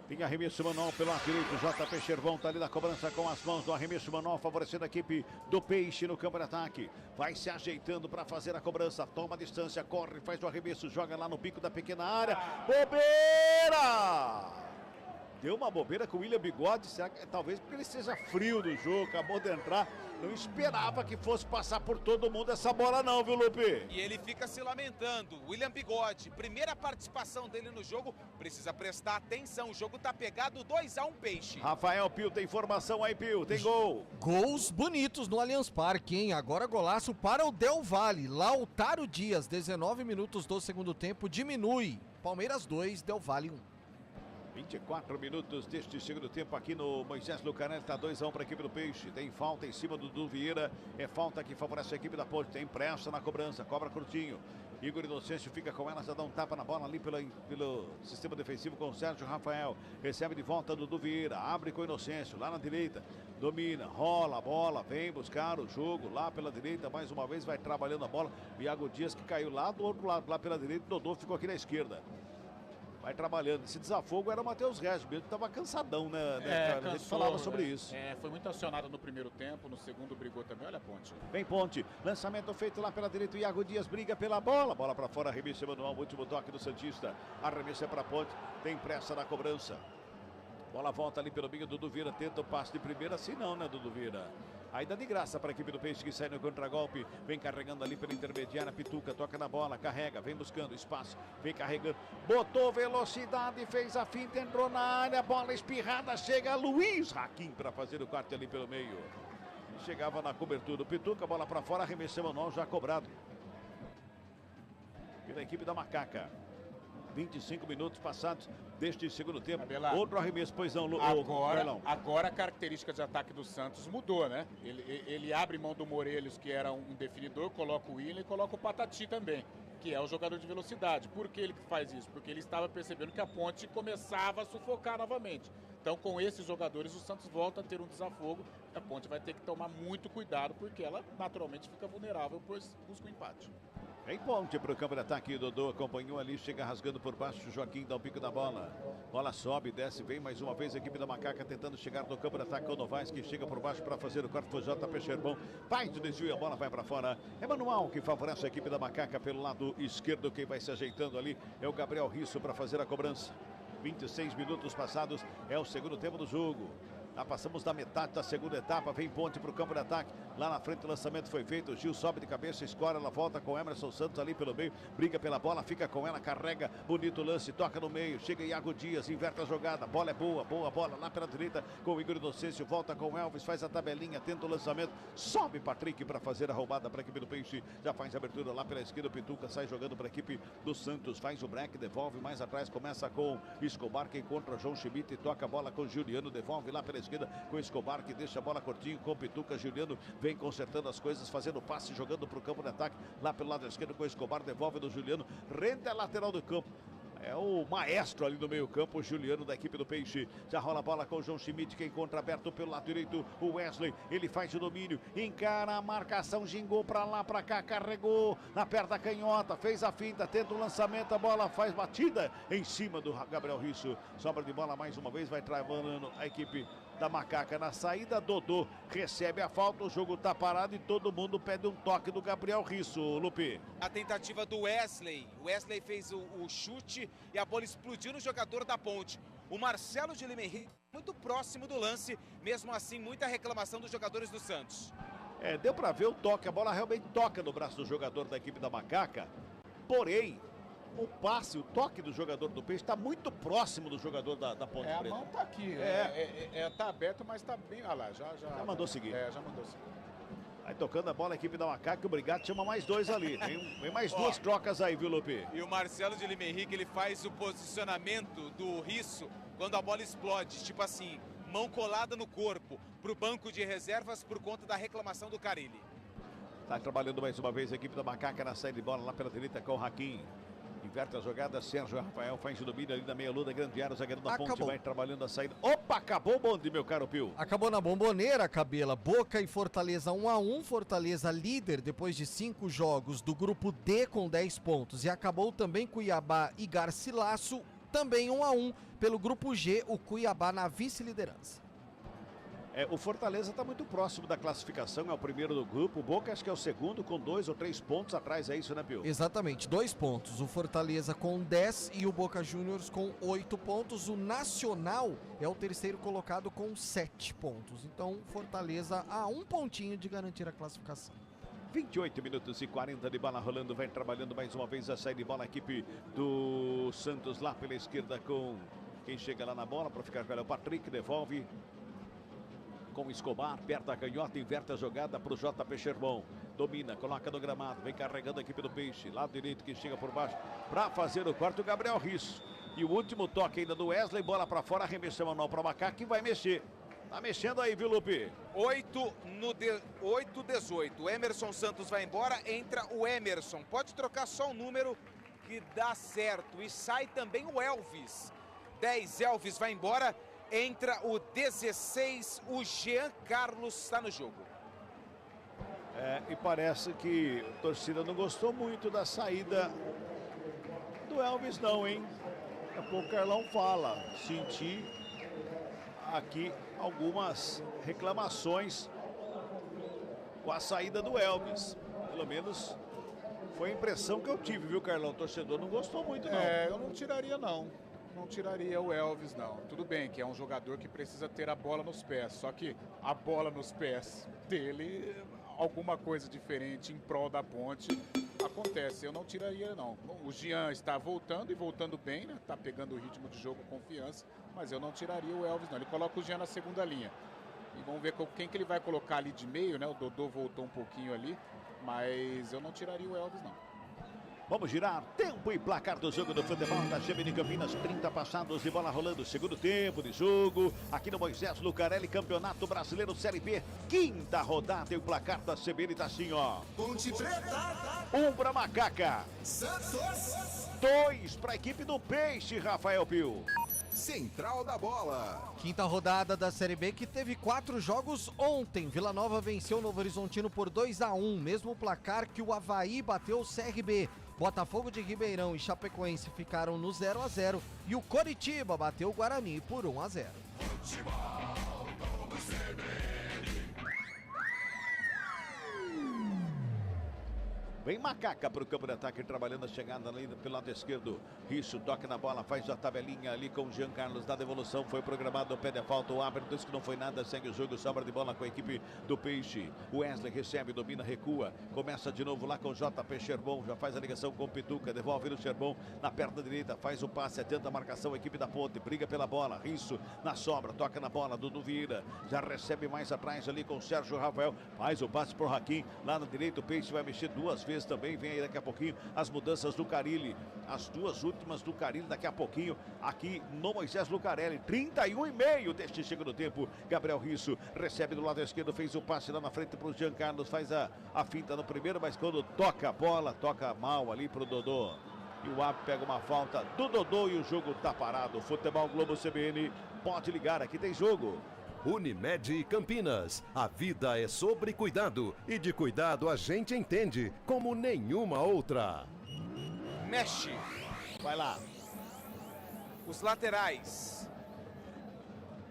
Tem arremesso manual pelo lado direito, JP Chervão está ali na cobrança com as mãos do arremesso manual, favorecendo a equipe do Peixe no campo de ataque. Vai se ajeitando para fazer a cobrança, toma a distância, corre, faz o arremesso, joga lá no bico da pequena área. Bobeira! Deu uma bobeira com o William Bigode, talvez porque ele seja frio do jogo, acabou de entrar. Não esperava que fosse passar por todo mundo essa bola não, viu, Lupe? E ele fica se lamentando. William Bigode, primeira participação dele no jogo, precisa prestar atenção. O jogo tá pegado, 2-1 Peixe. Rafael Pio, tem informação aí, Pio, tem gol. Gols bonitos no Allianz Parque, hein? Agora golaço para o Del Valle. Lautaro Dias, 19 minutos do segundo tempo, diminui. Palmeiras 2, Del Valle 1. 24 minutos deste segundo tempo aqui no Moisés Lucarelli, está 2-1 para a equipe do Peixe. Tem falta em cima do Dudu Vieira, é falta que favorece a equipe da Ponte. Tem pressa na cobrança, cobra curtinho. Igor Inocêncio fica com ela, já dá um tapa na bola ali pelo sistema defensivo com o Sérgio Rafael. Recebe de volta Dudu Vieira, abre com o Inocêncio, lá na direita. Domina, rola a bola, vem buscar o jogo lá pela direita. Mais uma vez vai trabalhando a bola. Iago Dias que caiu lá do outro lado, lá pela direita. Dodô ficou aqui na esquerda. Vai trabalhando. Esse desafogo era o Matheus Regis, mesmo que estava cansadão, né? A gente falava sobre isso. Foi muito acionado no primeiro tempo, no segundo brigou também. Olha a Ponte. Vem Ponte, lançamento feito lá pela direita. O Iago Dias briga pela bola. Bola para fora, arremesso manual, último toque do Santista. Arremesso é para Ponte, tem pressa na cobrança. Bola volta ali pelo meio, Dudu Vieira tenta o passe de primeira, assim não, né, Dudu Vieira? Aí dá de graça para a equipe do Peixe que sai no contragolpe. Vem carregando ali pela intermediária. Pituca toca na bola, carrega, vem buscando espaço. Vem carregando, botou velocidade, fez a finta, entrou na área. Bola espirrada, chega Luiz Raquim para fazer o corte ali pelo meio. Chegava na cobertura. O Pituca, bola para fora, arremessou manual já cobrado pela equipe da Macaca. 25 minutos passados deste segundo tempo. Outro arremesso, pois não, agora a característica de ataque do Santos mudou, né? Ele abre mão do Morelos, que era um definidor, coloca o Willian e coloca o Patati também, que é o jogador de velocidade. Por que ele faz isso? Porque ele estava percebendo que a Ponte começava a sufocar novamente. Então, com esses jogadores, o Santos volta a ter um desafogo. A Ponte vai ter que tomar muito cuidado, porque ela naturalmente fica vulnerável, pois busca o empate. Em Ponte para o campo de ataque, Dodô acompanhou ali, chega rasgando por baixo, Joaquim dá o pico da bola. Bola sobe, desce, vem mais uma vez a equipe da Macaca tentando chegar no campo de ataque com o Novaes, que chega por baixo para fazer o corte, foi JP Sherbon. Faz o desvio e a bola vai para fora. É Manual que favorece a equipe da Macaca pelo lado esquerdo, quem vai se ajeitando ali é o Gabriel Risso para fazer a cobrança. 26 minutos passados, é o segundo tempo do jogo. Já passamos da metade da segunda etapa, vem Ponte para o campo de ataque. Lá na frente o lançamento foi feito, o Gil sobe de cabeça, escora, ela volta com Emerson Santos ali pelo meio, briga pela bola, fica com ela, carrega, bonito lance, toca no meio, chega Iago Dias, inverte a jogada, bola é boa, boa bola lá pela direita com o Igor Inocêncio, volta com o Elvis, faz a tabelinha, tenta o lançamento, sobe Patrick para fazer a roubada para a equipe do Peixe, já faz a abertura lá pela esquerda, o Pituca sai jogando para a equipe do Santos, faz o break, devolve mais atrás, começa com Escobar que encontra João Schmidt e toca a bola com Juliano, devolve lá pela esquerda com Escobar que deixa a bola curtinho com Pituca, Juliano vem consertando as coisas, fazendo passe, jogando para o campo de ataque, lá pelo lado esquerdo com Escobar, devolve do Juliano, rende a lateral do campo. É o maestro ali no meio campo, o Juliano da equipe do Peixe. Já rola a bola com o João Schmidt, que encontra aberto pelo lado direito o Wesley. Ele faz o domínio, encara a marcação, gingou pra lá, pra cá, carregou na perna canhota, fez a finta, tenta o lançamento, a bola faz batida em cima do Gabriel Risso. Sobra de bola mais uma vez, vai travando a equipe da Macaca na saída. Dodô recebe a falta, o jogo tá parado e todo mundo pede um toque do Gabriel Risso, Lupe. A tentativa do Wesley. O Wesley fez o chute e a bola explodiu no jogador da Ponte. O Marcelo de Lima Henrique muito próximo do lance, mesmo assim muita reclamação dos jogadores do Santos. Deu para ver o toque, a bola realmente toca no braço do jogador da equipe da Macaca, porém o passe, o toque do jogador do Peixe está muito próximo do jogador da Ponte Preta. A mão tá aqui, tá aberto, mas tá bem, olha lá, já mandou seguir. Já mandou seguir. Vai tocando a bola a equipe da Macaca, o Brigatti chama mais dois ali, vem mais duas trocas aí, viu, Lupe? E o Marcelo de Lima Henrique, ele faz o posicionamento do Risso quando a bola explode, tipo assim, mão colada no corpo, pro banco de reservas por conta da reclamação do Carilli. Tá trabalhando mais uma vez a equipe da Macaca na saída de bola lá pela direita com o Raquim. Inverte a jogada, Sérgio Rafael faz o domínio ali na meia-lua, grande área, o zagueiro da Ponte vai trabalhando a saída. Opa, acabou o bonde, meu caro Pio. Acabou na Bomboneira, Cabela. Boca e Fortaleza 1-1, Fortaleza líder depois de 5 jogos do grupo D com 10 pontos. E acabou também Cuiabá e Garcilasso, também 1-1 pelo grupo G, o Cuiabá na vice-liderança. O Fortaleza está muito próximo da classificação, é o primeiro do grupo. O Boca acho que é o segundo com 2 ou 3 pontos atrás, é isso, né, Pio? Exatamente, 2 pontos. O Fortaleza com 10 e o Boca Juniors com 8 pontos. O Nacional é o terceiro colocado com 7 pontos. Então, Fortaleza a 1 pontinho de garantir a classificação. 28 minutos e 40 de bola rolando, vai trabalhando mais uma vez a saída de bola a equipe do Santos lá pela esquerda com quem chega lá na bola para ficar com ela, o Patrick, devolve com o Escobar, aperta a canhota, inverte a jogada para o JP Sherbon. Domina, coloca no gramado, vem carregando a equipe do Peixe. Lado direito que chega por baixo para fazer o corte, o Gabriel Risso. E o último toque ainda do Wesley, bola para fora, arremesso manual para o Macaca que vai mexer. Tá mexendo aí, viu, Lupe? 8-18. Emerson Santos vai embora, entra o Emerson. Pode trocar só o número que dá certo. E sai também o Elvis. 10, Elvis vai embora, entra o 16, o Jean Carlos está no jogo. E parece que a torcida não gostou muito da saída do Elvis não, hein? Daqui a pouco o Carlão fala. Senti aqui algumas reclamações com a saída do Elvis. Pelo menos foi a impressão que eu tive, viu, Carlão? O torcedor não gostou muito, não. Eu não tiraria, não. Não tiraria o Elvis, não. Tudo bem que é um jogador que precisa ter a bola nos pés. Só que a bola nos pés dele, alguma coisa diferente em prol da Ponte acontece. Eu não tiraria, não. O Jean está voltando e voltando bem, né? Tá pegando o ritmo de jogo, confiança. Mas eu não tiraria o Elvis, não. Ele coloca o Jean na segunda linha. E vamos ver quem que ele vai colocar ali de meio, né? O Dodô voltou um pouquinho ali. Mas eu não tiraria o Elvis, não. Vamos girar tempo e placar do jogo do futebol da CBN Campinas, 30 passados de bola rolando, segundo tempo de jogo, aqui no Moisés Lucarelli, Campeonato Brasileiro Série B, quinta rodada e o placar da CBN tá assim, ó. Ponte Preta. 1 pra Macaca. Santos. 2 pra equipe do Peixe, Rafael Pio. Central da Bola. Quinta rodada da Série B que teve 4 jogos ontem. Vila Nova venceu o Novo Horizontino por 2-1, mesmo placar que o Avaí bateu o CRB. Botafogo de Ribeirão e Chapecoense ficaram no 0-0 e o Coritiba bateu o Guarani por 1-0. Vem Macaca para o campo de ataque, trabalhando a chegada ali pelo lado esquerdo. Risso toca na bola, faz a tabelinha ali com o Jean Carlos da devolução. Foi programado o pé de falta. O árbitro disse que não foi nada, segue o jogo, sobra de bola com a equipe do Peixe. O Wesley recebe, domina, recua. Começa de novo lá com o JP Sherbon. Já faz a ligação com o Pituca, devolve no Sherbon na perna direita, faz o passe, adianta a marcação. A equipe da Ponte briga pela bola. Risso na sobra, toca na bola. Dudu Vieira já recebe mais atrás ali com o Sérgio Rafael. Faz o passe pro Raquim lá na direita. O Peixe vai mexer 2 vezes também, vem aí daqui a pouquinho as mudanças do Carilli, as 2 últimas do Carilli daqui a pouquinho aqui no Moisés Lucarelli, 31,5 deste segundo tempo. Gabriel Risso recebe do lado esquerdo, fez o passe lá na frente pro Jean Carlos, faz a finta no primeiro, mas quando toca a bola, toca mal ali pro Dodô. E o árbitro pega uma falta do Dodô e o jogo tá parado. Futebol Globo CBN, pode ligar, aqui tem jogo. Unimed Campinas. A vida é sobre cuidado e de cuidado a gente entende como nenhuma outra. Mexe. Vai lá. Os laterais.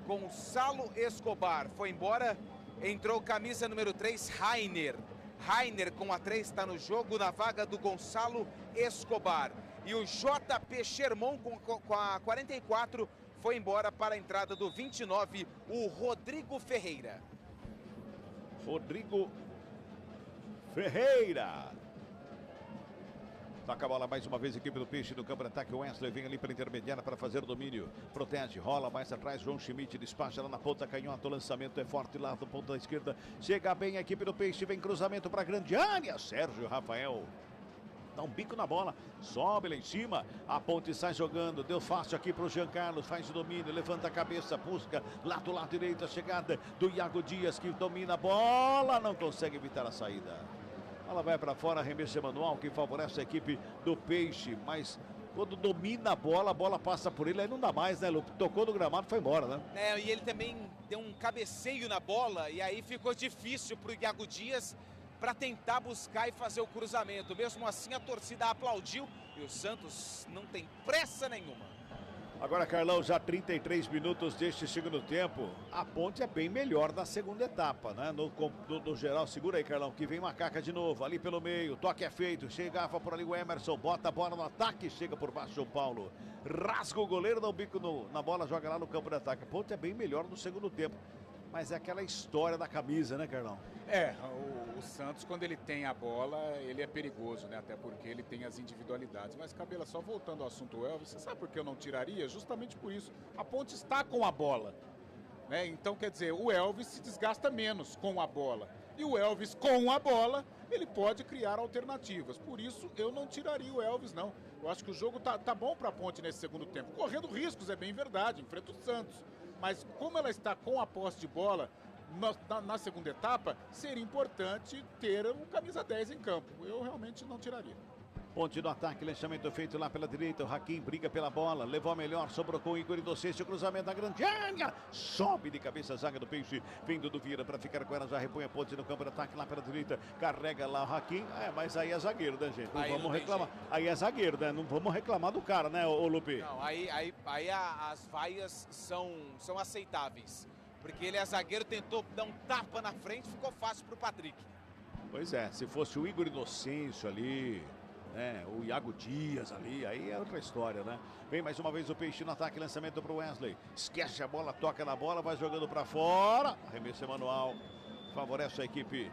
Gonçalo Escobar foi embora. Entrou camisa número 3, Rainer. Rainer com a 3 está no jogo na vaga do Gonçalo Escobar. E o JP Sherman com a 44 foi embora para a entrada do 29, o Rodrigo Ferreira. Rodrigo Ferreira. Toca a bola mais uma vez, equipe do Peixe no campo de ataque. O Wesley vem ali para a intermediária para fazer o domínio. Protege, rola mais atrás. João Schmidt despacha lá na ponta canhota. O lançamento é forte lá do ponta esquerda. Chega bem a equipe do Peixe. Vem cruzamento para a grande área. Sérgio Rafael dá um bico na bola, sobe lá em cima, a Ponte sai jogando, deu fácil aqui para o Jean Carlos, faz o domínio, levanta a cabeça, busca lá do lado direito a chegada do Iago Dias, que domina a bola, não consegue evitar a saída. Ela vai para fora, arremesso manual, que favorece a equipe do Peixe, mas quando domina a bola passa por ele, aí não dá mais, né, Lu? Tocou no gramado, foi embora, né? E ele também deu um cabeceio na bola, e aí ficou difícil para o Iago Dias para tentar buscar e fazer o cruzamento. Mesmo assim, a torcida aplaudiu e o Santos não tem pressa nenhuma. Agora, Carlão, já 33 minutos deste segundo tempo. A Ponte é bem melhor na segunda etapa, né? No geral, segura aí, Carlão, que vem Macaca de novo, ali pelo meio. Toque é feito, chegava por ali o Emerson, bota a bola no ataque, chega por baixo o Paulo. Rasga o goleiro, dá um bico na bola, joga lá no campo de ataque. A Ponte é bem melhor no segundo tempo. Mas é aquela história da camisa, né, Carlão? O Santos, quando ele tem a bola, ele é perigoso, né? Até porque ele tem as individualidades. Mas, Cabela, só voltando ao assunto Elvis, você sabe por que eu não tiraria? Justamente por isso. A Ponte está com a bola, né? Então, quer dizer, o Elvis se desgasta menos com a bola. E o Elvis, com a bola, ele pode criar alternativas. Por isso, eu não tiraria o Elvis, não. Eu acho que o jogo tá bom para a Ponte nesse segundo tempo. Correndo riscos, é bem verdade, enfrenta o Santos. Mas como ela está com a posse de bola na segunda etapa, seria importante ter um camisa 10 em campo. Eu realmente não tiraria. Ponte no ataque, lançamento feito lá pela direita. O Hakim briga pela bola, levou a melhor, sobrou com o Igor Inocêncio. Cruzamento da grande área, sobe de cabeça a zaga do Peixe. Vem Dudu Vieira para ficar com ela, já repõe a Ponte no campo de ataque lá pela direita. Carrega lá o Hakim. Mas aí é zagueiro, né, gente? Não vamos reclamar. Aí é zagueiro, né? Não vamos reclamar do cara, né, ô Lupe? Não, aí as vaias são aceitáveis. Porque ele é zagueiro, tentou dar um tapa na frente, ficou fácil pro Patrick. Pois é, se fosse o Igor Inocêncio ali, o Iago Dias ali, aí é outra história, né? Vem mais uma vez o Peixe no ataque, lançamento pro Wesley. Esquece a bola, toca na bola, vai jogando para fora. Arremesso manual, favorece a equipe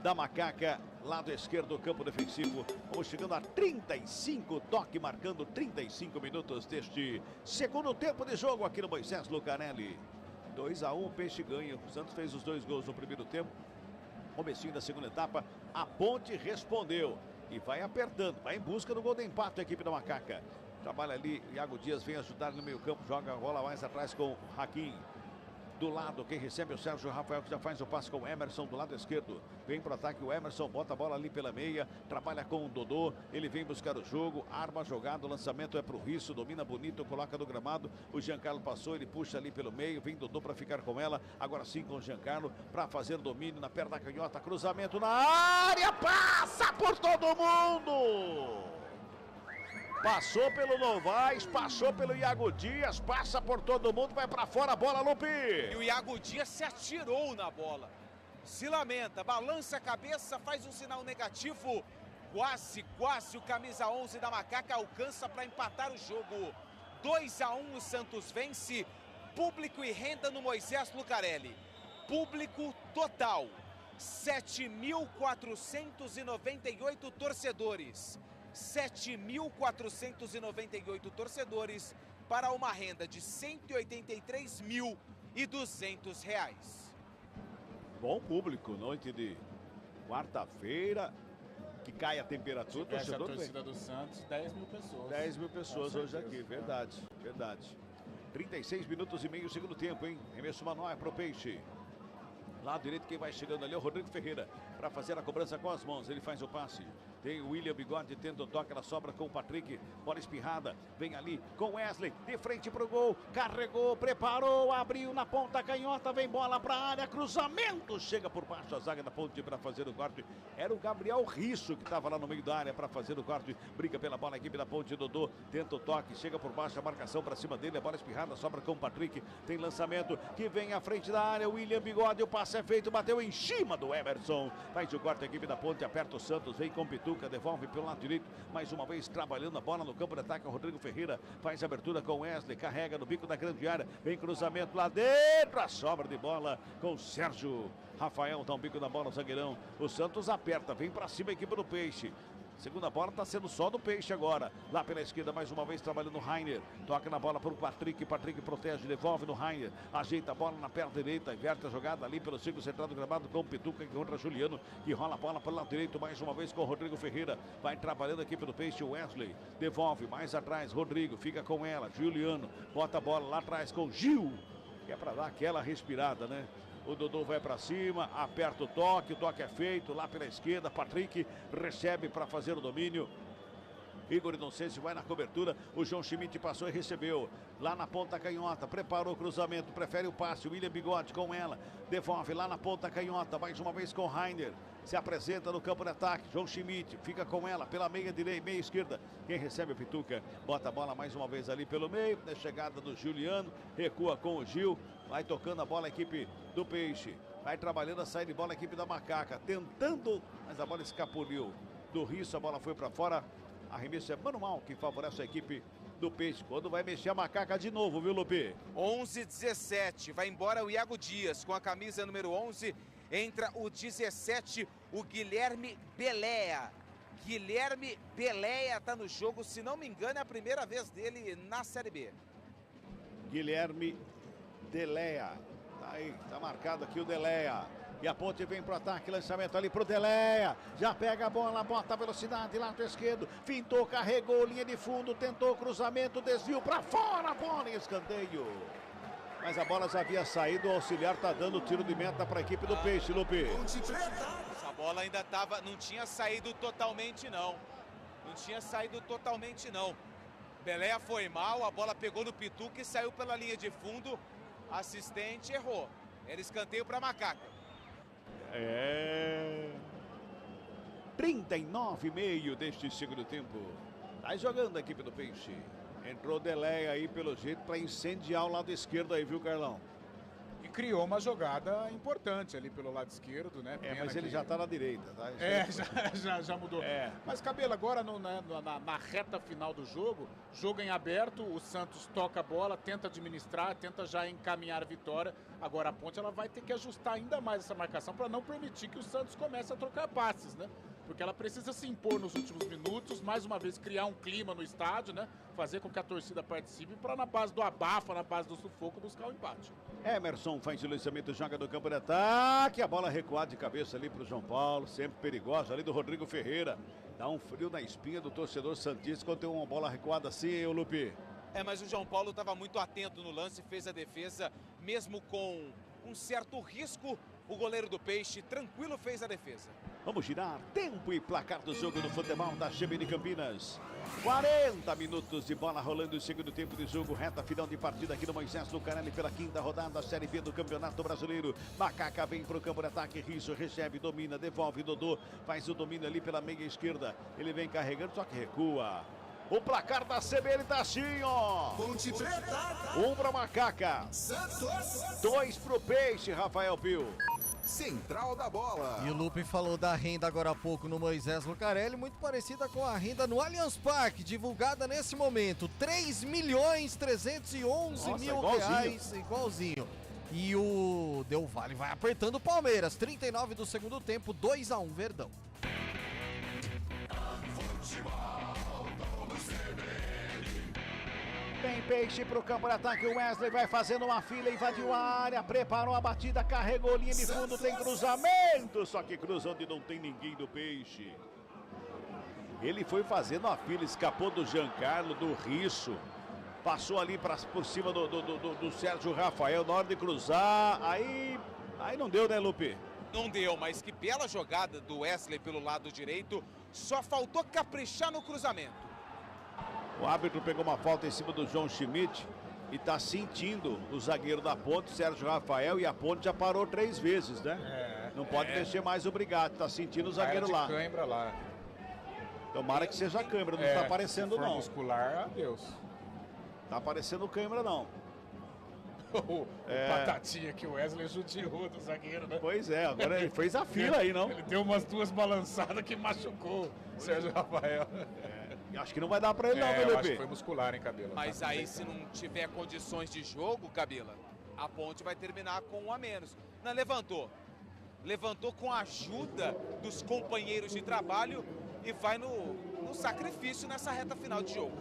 da Macaca, lado esquerdo do campo defensivo. Vamos chegando a 35, toque marcando 35 minutos deste segundo tempo de jogo aqui no Moisés Lucarelli. 2-1, o Peixe ganha. O Santos fez os 2 gols no primeiro tempo. Comecinho da segunda etapa, a Ponte respondeu e vai apertando, vai em busca do gol de empate a equipe da Macaca. Trabalha ali, Iago Dias vem ajudar no meio campo, joga a bola mais atrás com o Hakim. Do lado, quem recebe é o Sérgio Rafael, que já faz o passe com o Emerson do lado esquerdo. Vem pro ataque o Emerson, bota a bola ali pela meia, trabalha com o Dodô, ele vem buscar o jogo, arma a jogada, o lançamento é pro Risso, domina bonito, coloca no gramado, o Giancarlo passou, ele puxa ali pelo meio, vem Dodô para ficar com ela, agora sim com o Giancarlo, para fazer domínio na perna da canhota, cruzamento na área, passa por todo mundo! Passou pelo Novaes, passou pelo Iago Dias, passa por todo mundo, vai pra fora a bola, Lupe! E o Iago Dias se atirou na bola. Se lamenta, balança a cabeça, faz um sinal negativo. Quase o camisa 11 da Macaca alcança para empatar o jogo. 2-1, o Santos vence. Público e renda no Moisés Lucarelli. Público total, 7.498 torcedores. 7.498 torcedores para uma renda de R$ 183.200. Bom público, noite de quarta-feira, que cai a temperatura. Essa torcida do Santos, 10 mil pessoas. 10 mil pessoas hoje aqui, verdade. 36 minutos e meio, segundo tempo, hein? Remesso manual é pro Peixe. Lado direito, quem vai chegando ali é o Rodrigo Ferreira para fazer a cobrança com as mãos. Ele faz o passe. Tem o William Bigode, tenta o toque, ela sobra com o Patrick. Bola espirrada, vem ali com Wesley, de frente pro gol. Carregou, preparou, abriu na ponta canhota, vem bola pra área, cruzamento. Chega por baixo a zaga da Ponte para fazer o corte. Era o Gabriel Risso que estava lá no meio da área para fazer o corte. Briga pela bola, a equipe da Ponte, Dodô tenta o toque, chega por baixo, a marcação para cima dele. A bola espirrada, sobra com o Patrick. Tem lançamento que vem à frente da área. William Bigode, o passe é feito, bateu em cima do Emerson. Faz o corte, a equipe da Ponte, aperta o Santos, vem com Pituca, devolve pelo lado direito, mais uma vez trabalhando a bola no campo de ataque. O Rodrigo Ferreira faz a abertura com Wesley, carrega no bico da grande área, vem cruzamento lá dentro, a sobra de bola com o Sérgio Rafael, dá um bico na bola, o zagueirão. O Santos aperta, vem pra cima a equipe do Peixe. Segunda bola está sendo só do Peixe agora. Lá pela esquerda, mais uma vez, trabalhando o Rainer. Toca na bola para o Patrick. Patrick protege, devolve no Rainer. Ajeita a bola na perna direita. Inverte a jogada ali pelo círculo central do gramado com o Pituca contra Juliano. Que rola a bola pelo lado direito, mais uma vez com o Rodrigo Ferreira. Vai trabalhando a equipe do Peixe. Wesley devolve mais atrás. Rodrigo fica com ela. Juliano bota a bola lá atrás com Gil. Que é para dar aquela respirada, né? O Dodô vai para cima, aperta o toque é feito, lá pela esquerda, Patrick recebe para fazer o domínio. Igor Inocêncio vai na cobertura, o João Schmidt passou e recebeu. Lá na ponta canhota, preparou o cruzamento, prefere o passe, o William Bigode com ela. Devolve lá na ponta canhota, mais uma vez com o Rainer. Se apresenta no campo de ataque, João Schmidt fica com ela pela meia direita, meia esquerda. Quem recebe o Pituca, bota a bola mais uma vez ali pelo meio, da chegada do Juliano, recua com o Gil, vai tocando a bola a equipe do Peixe. Vai trabalhando a saída de bola a equipe da Macaca, tentando, mas a bola escapuliu do Risso, a bola foi para fora. Arremesso é manual que favorece a equipe do Peixe. Quando vai mexer a Macaca de novo, viu, Lupe? 11-17, vai embora o Iago Dias com a camisa número 11. Entra o 17, o Guilherme Beléa. Guilherme Beléa tá no jogo, se não me engano é a primeira vez dele na Série B. Guilherme Deléa. Tá aí, tá marcado aqui o Deléa. E a Ponte vem pro ataque, lançamento ali pro Deléa. Já pega a bola, bota a velocidade, lado esquerdo. Fintou, carregou, linha de fundo, tentou cruzamento, desvio pra fora, bola em escanteio. Mas a bola já havia saído, o auxiliar tá dando tiro de meta para a equipe do Peixe, Lupe. Essa bola ainda não tinha saído totalmente não. Não tinha saído totalmente não. Pelé foi mal, a bola pegou no Pituca e saiu pela linha de fundo. Assistente errou. Era escanteio para Macaca. 39,5 deste segundo tempo. Tá jogando a equipe do Peixe. Entrou Delé aí pelo jeito para incendiar o lado esquerdo aí, viu, Carlão? E criou uma jogada importante ali pelo lado esquerdo, né? Mas ele já tá na direita, tá? Já mudou. Mas, Cabelo, agora na reta final do jogo em aberto, o Santos toca a bola, tenta administrar, tenta já encaminhar a vitória. Agora a Ponte ela vai ter que ajustar ainda mais essa marcação para não permitir que o Santos comece a trocar passes, né? Porque ela precisa se impor nos últimos minutos, mais uma vez criar um clima no estádio, né? Fazer com que a torcida participe para na base do abafa, na base do sufoco, buscar o empate. Emerson faz o lançamento, joga no campo de ataque, a bola recuada de cabeça ali para o João Paulo, sempre perigosa ali do Rodrigo Ferreira. Dá um frio na espinha do torcedor santista quando tem uma bola recuada assim, o Lupe. Mas o João Paulo estava muito atento no lance, fez a defesa, mesmo com um certo risco, o goleiro do Peixe tranquilo fez a defesa. Vamos girar tempo e placar do jogo do futebol da CBN Campinas. 40 minutos de bola rolando o segundo tempo de jogo, reta final de partida aqui no Moisés Lucarelli pela quinta rodada da Série B do Campeonato Brasileiro. Macaca vem para o campo de ataque, Risso recebe, domina, devolve, Dodô faz o domínio ali pela meia esquerda. Ele vem carregando, só que recua. O placar da CBN tá assim, ó. Ponte Preta. 1 para Macaca. Santos. 2 pro Peixe, Rafael Pio. Central da bola. E o Lupe falou da renda agora há pouco no Moisés Lucarelli, muito parecida com a renda no Allianz Parque, divulgada nesse momento. 3.311.000 reais, igualzinho. E o Del Valle vai apertando o Palmeiras. 39 do segundo tempo, 2-1 Verdão. Vem Peixe pro campo de ataque, o Wesley vai fazendo uma fila, invadiu a área, preparou a batida, carregou linha de fundo, tem cruzamento, só que cruza onde não tem ninguém do Peixe. Ele foi fazendo a fila, escapou do Giancarlo, do Risso, passou ali por cima do Sérgio Rafael, na hora de cruzar, aí não deu, né, Lupe? Não deu, mas que bela jogada do Wesley pelo lado direito, só faltou caprichar no cruzamento. O árbitro pegou uma falta em cima do João Schmidt e está sentindo o zagueiro da Ponte, Sérgio Rafael, e a Ponte já parou 3 vezes, né? Não pode mexer mais o Brigatti, está sentindo o zagueiro lá. Cãibra lá. Tomara que seja cãibra, não está aparecendo se for não. Muscular, adeus. Tá aparecendo cãibra não. O Batatinha que o Wesley judiou do zagueiro, né? Pois é, agora ele fez a fila aí, não? Ele deu umas 2 balançadas que machucou o Sérgio Rafael. Acho que não vai dar pra ele não, meu eu Lupe. acho que foi muscular, hein, Cabelo? Mas aí, se não tiver condições de jogo, Cabela, a Ponte vai terminar com 1 a menos. Não, levantou. Levantou com a ajuda dos companheiros de trabalho e vai no sacrifício nessa reta final de jogo.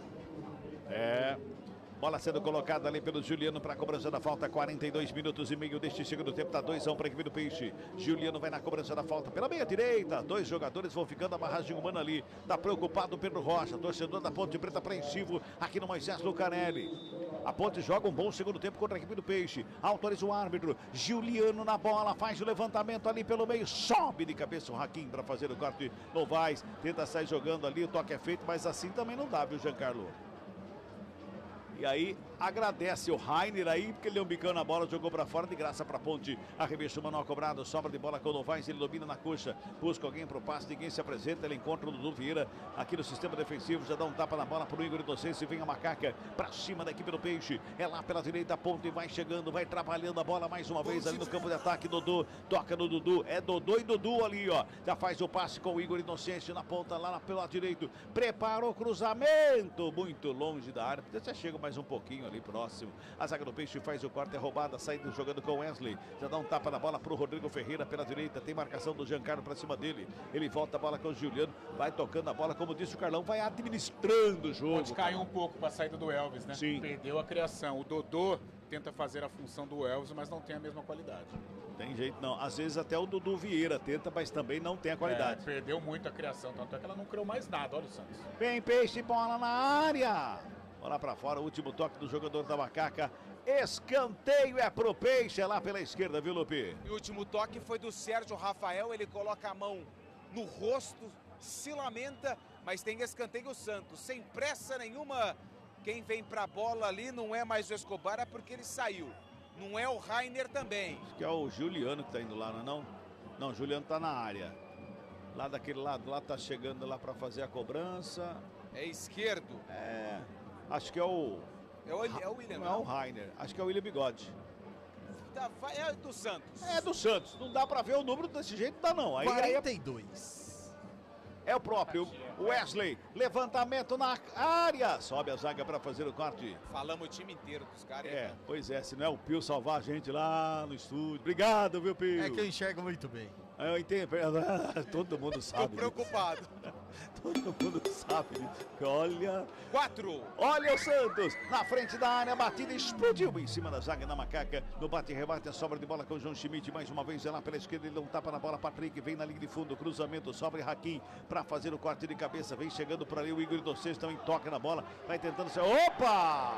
Bola sendo colocada ali pelo Juliano para a cobrança da falta, 42 minutos e meio deste segundo tempo, tá 2-1 para a equipe do Peixe. Juliano vai na cobrança da falta pela meia direita, 2 jogadores vão ficando a barragem humana ali, tá preocupado Pedro Rocha, torcedor da Ponte Preta apreensivo aqui no Moisés Lucarelli. A Ponte joga um bom segundo tempo contra a equipe do Peixe, autoriza o árbitro, Juliano na bola, faz o levantamento ali pelo meio, sobe de cabeça o Raquim para fazer o corte, Novaes tenta sair jogando ali, o toque é feito, mas assim também não dá, viu, Giancarlo? E aí agradece o Rainer aí, porque ele deu um bicão na bola, jogou para fora de graça para Ponte. Arremesso manual cobrado, sobra de bola com o Novaes, ele domina na coxa, busca alguém para o passe, ninguém se apresenta, ele encontra o Dudu Vieira aqui no sistema defensivo, já dá um tapa na bola para o Igor Inocêncio, vem a Macaca para cima da equipe do Peixe, é lá pela direita, Ponte vai chegando, vai trabalhando a bola mais uma vez ali no campo de ataque, Dodô, toca no Dudu, é Dodô e Dudu ali, ó, já faz o passe com o Igor Inocêncio na ponta, lá pelo lado direito, prepara o cruzamento, muito longe da área, já chega mais um pouquinho ali próximo. A zaga do Peixe faz o corte, é roubada, saindo jogando com o Wesley. Já dá um tapa na bola pro Rodrigo Ferreira pela direita. Tem marcação do Giancarlo pra cima dele. Ele volta a bola com o Juliano. Vai tocando a bola, como disse o Carlão, vai administrando o jogo. Pode cair um pouco pra saída do Elvis, né? Sim. Perdeu a criação. O Dodô tenta fazer a função do Elvis, mas não tem a mesma qualidade. Tem jeito não. Às vezes até o Dudu Vieira tenta, mas também não tem a qualidade. Perdeu muito a criação, tanto é que ela não criou mais nada. Olha o Santos. Vem Peixe, bola na área. Bola pra fora, o último toque do jogador da Macaca Escanteio é pro Peixe, é lá pela esquerda, viu, Lupe? E o último toque foi do Sérgio Rafael, ele coloca a mão no rosto, se lamenta, mas tem escanteio Santos, sem pressa nenhuma. Quem vem pra bola ali não é mais o Escobar, é porque ele saiu. Não é o Rainer também. Acho que é o Juliano que tá indo lá, não é não? Não, o Juliano tá na área. Lá daquele lado, lá tá chegando lá pra fazer a cobrança. É esquerdo. É, acho que é o... É o William, não é o Rainer, acho que é o William Bigode. É do Santos. É do Santos, não dá pra ver o número desse jeito, não dá não. Aí, 42. É o próprio Wesley, levantamento na área, sobe a zaga pra fazer o corte. Falamos o time inteiro dos caras. É, pois é, se não é o Pio salvar a gente lá no estúdio. Obrigado, viu, Pio? É que eu enxergo muito bem. Eu entendo, todo mundo sabe. Tô preocupado. Todo mundo sabe. Olha. 4. Olha o Santos na frente da área, a batida explodiu em cima da zaga na Macaca. No bate-rebate, a sobra de bola com o João Schmidt. Mais uma vez é lá pela esquerda, ele não tapa na bola. Patrick vem na linha de fundo, cruzamento, sobra e Hakim para fazer o corte de cabeça. Vem chegando por ali o Igor Docês, também toca na bola. Vai tentando ser. Opa!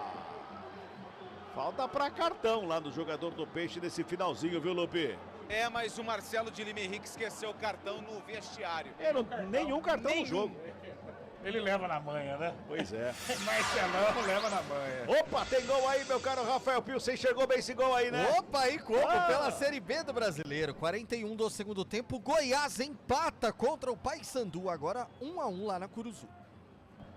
Falta para cartão lá do jogador do Peixe nesse finalzinho, viu, Lupe? É, mas o Marcelo de Lima Henrique esqueceu o cartão no vestiário. Nenhum cartão no jogo. Ele leva na manha, né? Pois é. Marcelão leva na manha. Opa, tem gol aí, meu caro Rafael Pio. Você enxergou bem esse gol aí, né? Opa, aí como? Pela Série B do Brasileiro. 41 do segundo tempo. Goiás empata contra o Paysandu. Agora 1-1 lá na Curuzu.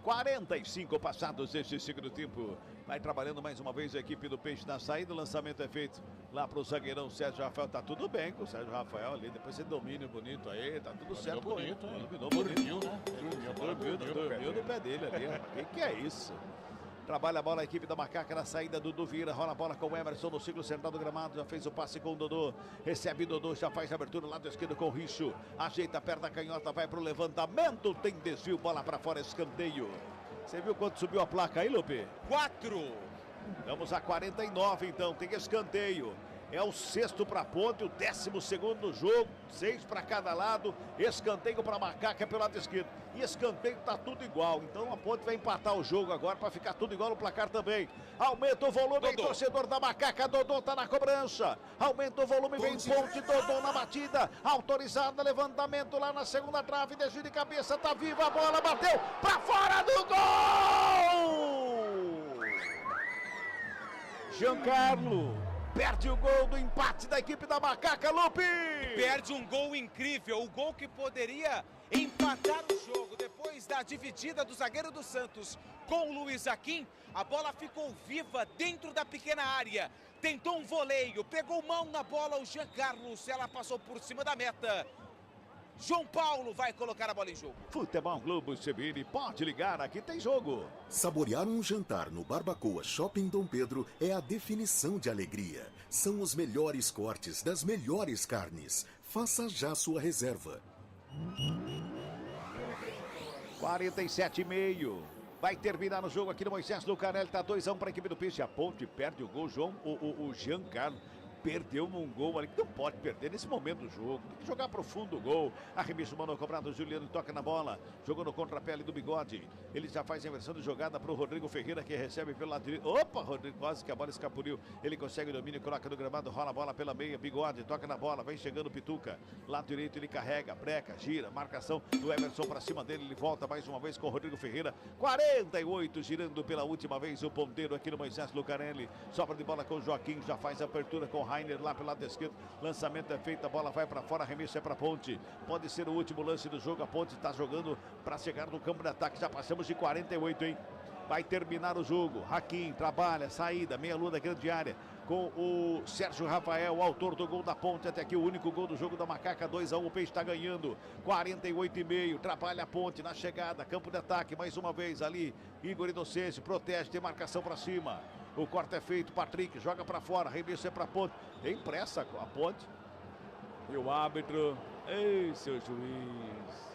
45 passados deste segundo tempo. Vai trabalhando mais uma vez a equipe do Peixe na saída. O lançamento é feito lá pro zagueirão Sérgio Rafael. Tá tudo bem com o Sérgio Rafael ali. Depois esse domínio bonito aí. Tá tudo certo. Bonito, hein? Dominou bonito. Dormiu, né? Dormiu no pé dele ali. O que é isso? Trabalha a bola a equipe da Macaca na saída do Dudu Vieira. Rola a bola com o Emerson no ciclo central do gramado. Já fez o passe com o Dodô. Recebe Dodô, já faz a abertura lado esquerdo com o Richo. Ajeita a perna canhota, vai pro levantamento. Tem desvio, bola pra fora, escanteio. Você viu quanto subiu a placa aí, Lupe? 4. Vamos a 49 então, tem escanteio. É o 6º para a Ponte, o 12º do jogo, 6 para cada lado. Escanteio para a Macaca pelo lado esquerdo. E escanteio tá tudo igual. Então a Ponte vai empatar o jogo agora para ficar tudo igual no placar também. Aumenta o volume, aí, torcedor da Macaca. Dodô tá na cobrança. Aumenta o volume, vem Ponte, Dodô na batida. Autorizada, levantamento lá na segunda trave. Desvio de cabeça, tá viva a bola, bateu para fora do gol! Giancarlo perde o gol do empate da equipe da Macaca, Lupe! Perde um gol incrível, o gol que poderia empatar o jogo. Depois da dividida do zagueiro do Santos com o Luiz Aquim, a bola ficou viva dentro da pequena área. Tentou um voleio, pegou mão na bola o Jean Carlos, ela passou por cima da meta. João Paulo vai colocar a bola em jogo. Futebol Globo CBN, pode ligar, aqui tem jogo. Saborear um jantar no Barbacoa Shopping Dom Pedro é a definição de alegria. São os melhores cortes das melhores carnes. Faça já sua reserva. 47,5. Vai terminar o jogo aqui no Moisés Lucarelli. Tá 2-1 para a equipe do Peixe. A Ponte perde o gol. O Giancarlo perdeu um gol ali que não pode perder nesse momento do jogo. Tem que jogar pro fundo o gol. Arremesso mano cobrado, o Juliano toca na bola. Jogou no contrapé do Bigode. Ele já faz a inversão de jogada pro Rodrigo Ferreira, que recebe pelo lado direito. Opa, Rodrigo, quase que a bola escapuliu. Ele consegue o domínio, coloca no gramado, rola a bola pela meia. Bigode toca na bola, vem chegando Pituca. Lado direito ele carrega, breca, gira, marcação do Emerson pra cima dele. Ele volta mais uma vez com o Rodrigo Ferreira. 48, girando pela última vez o ponteiro aqui no Moisés Lucarelli. Sobra de bola com o Joaquim, já faz a abertura com o Rainer lá pelo lado esquerdo. Lançamento é feito, a bola vai para fora, arremesso é para Ponte. Pode ser o último lance do jogo. A Ponte está jogando para chegar no campo de ataque. Já passamos de 48, hein? Vai terminar o jogo. Hakim trabalha, saída, meia lua da grande área com o Sérgio Rafael, autor do gol da Ponte. Até aqui o único gol do jogo da Macaca. 2-1, o Peixe está ganhando. 48,5. Trabalha a Ponte na chegada, campo de ataque. Mais uma vez ali, Igor Inocêncio protege, tem marcação para cima. O corte é feito, Patrick joga para fora, arremesso é para Ponte. Tem pressa a Ponte. E o árbitro, ei, seu juiz.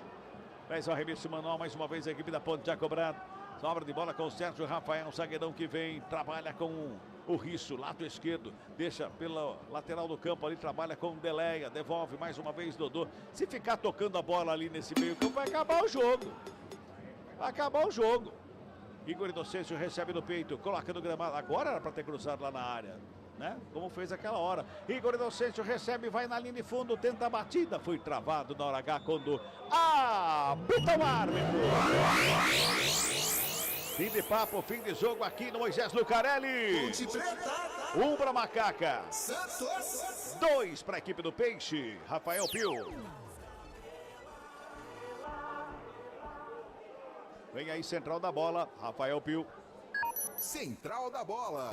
Faz o arremesso manual, mais uma vez a equipe da Ponte já cobrado. Sobra de bola com o Sérgio Rafael, zagueirão que vem, trabalha com o Risso, lado esquerdo, deixa pela lateral do campo ali, trabalha com o Deleia, devolve mais uma vez Dodô. Se ficar tocando a bola ali nesse meio campo, vai acabar o jogo. Vai acabar o jogo. Igor Inocêncio recebe no peito, coloca no gramado. Agora era para ter cruzado lá na área, né? Como fez aquela hora. Igor Inocêncio recebe, vai na linha de fundo, tenta a batida. Foi travado na hora H quando apita o árbitro. Fim de papo, fim de jogo aqui no Moisés Lucarelli. Um para Macaca. 2 para a equipe do Peixe. Rafael Pio. Vem aí, central da bola, Rafael Pio. Central da bola.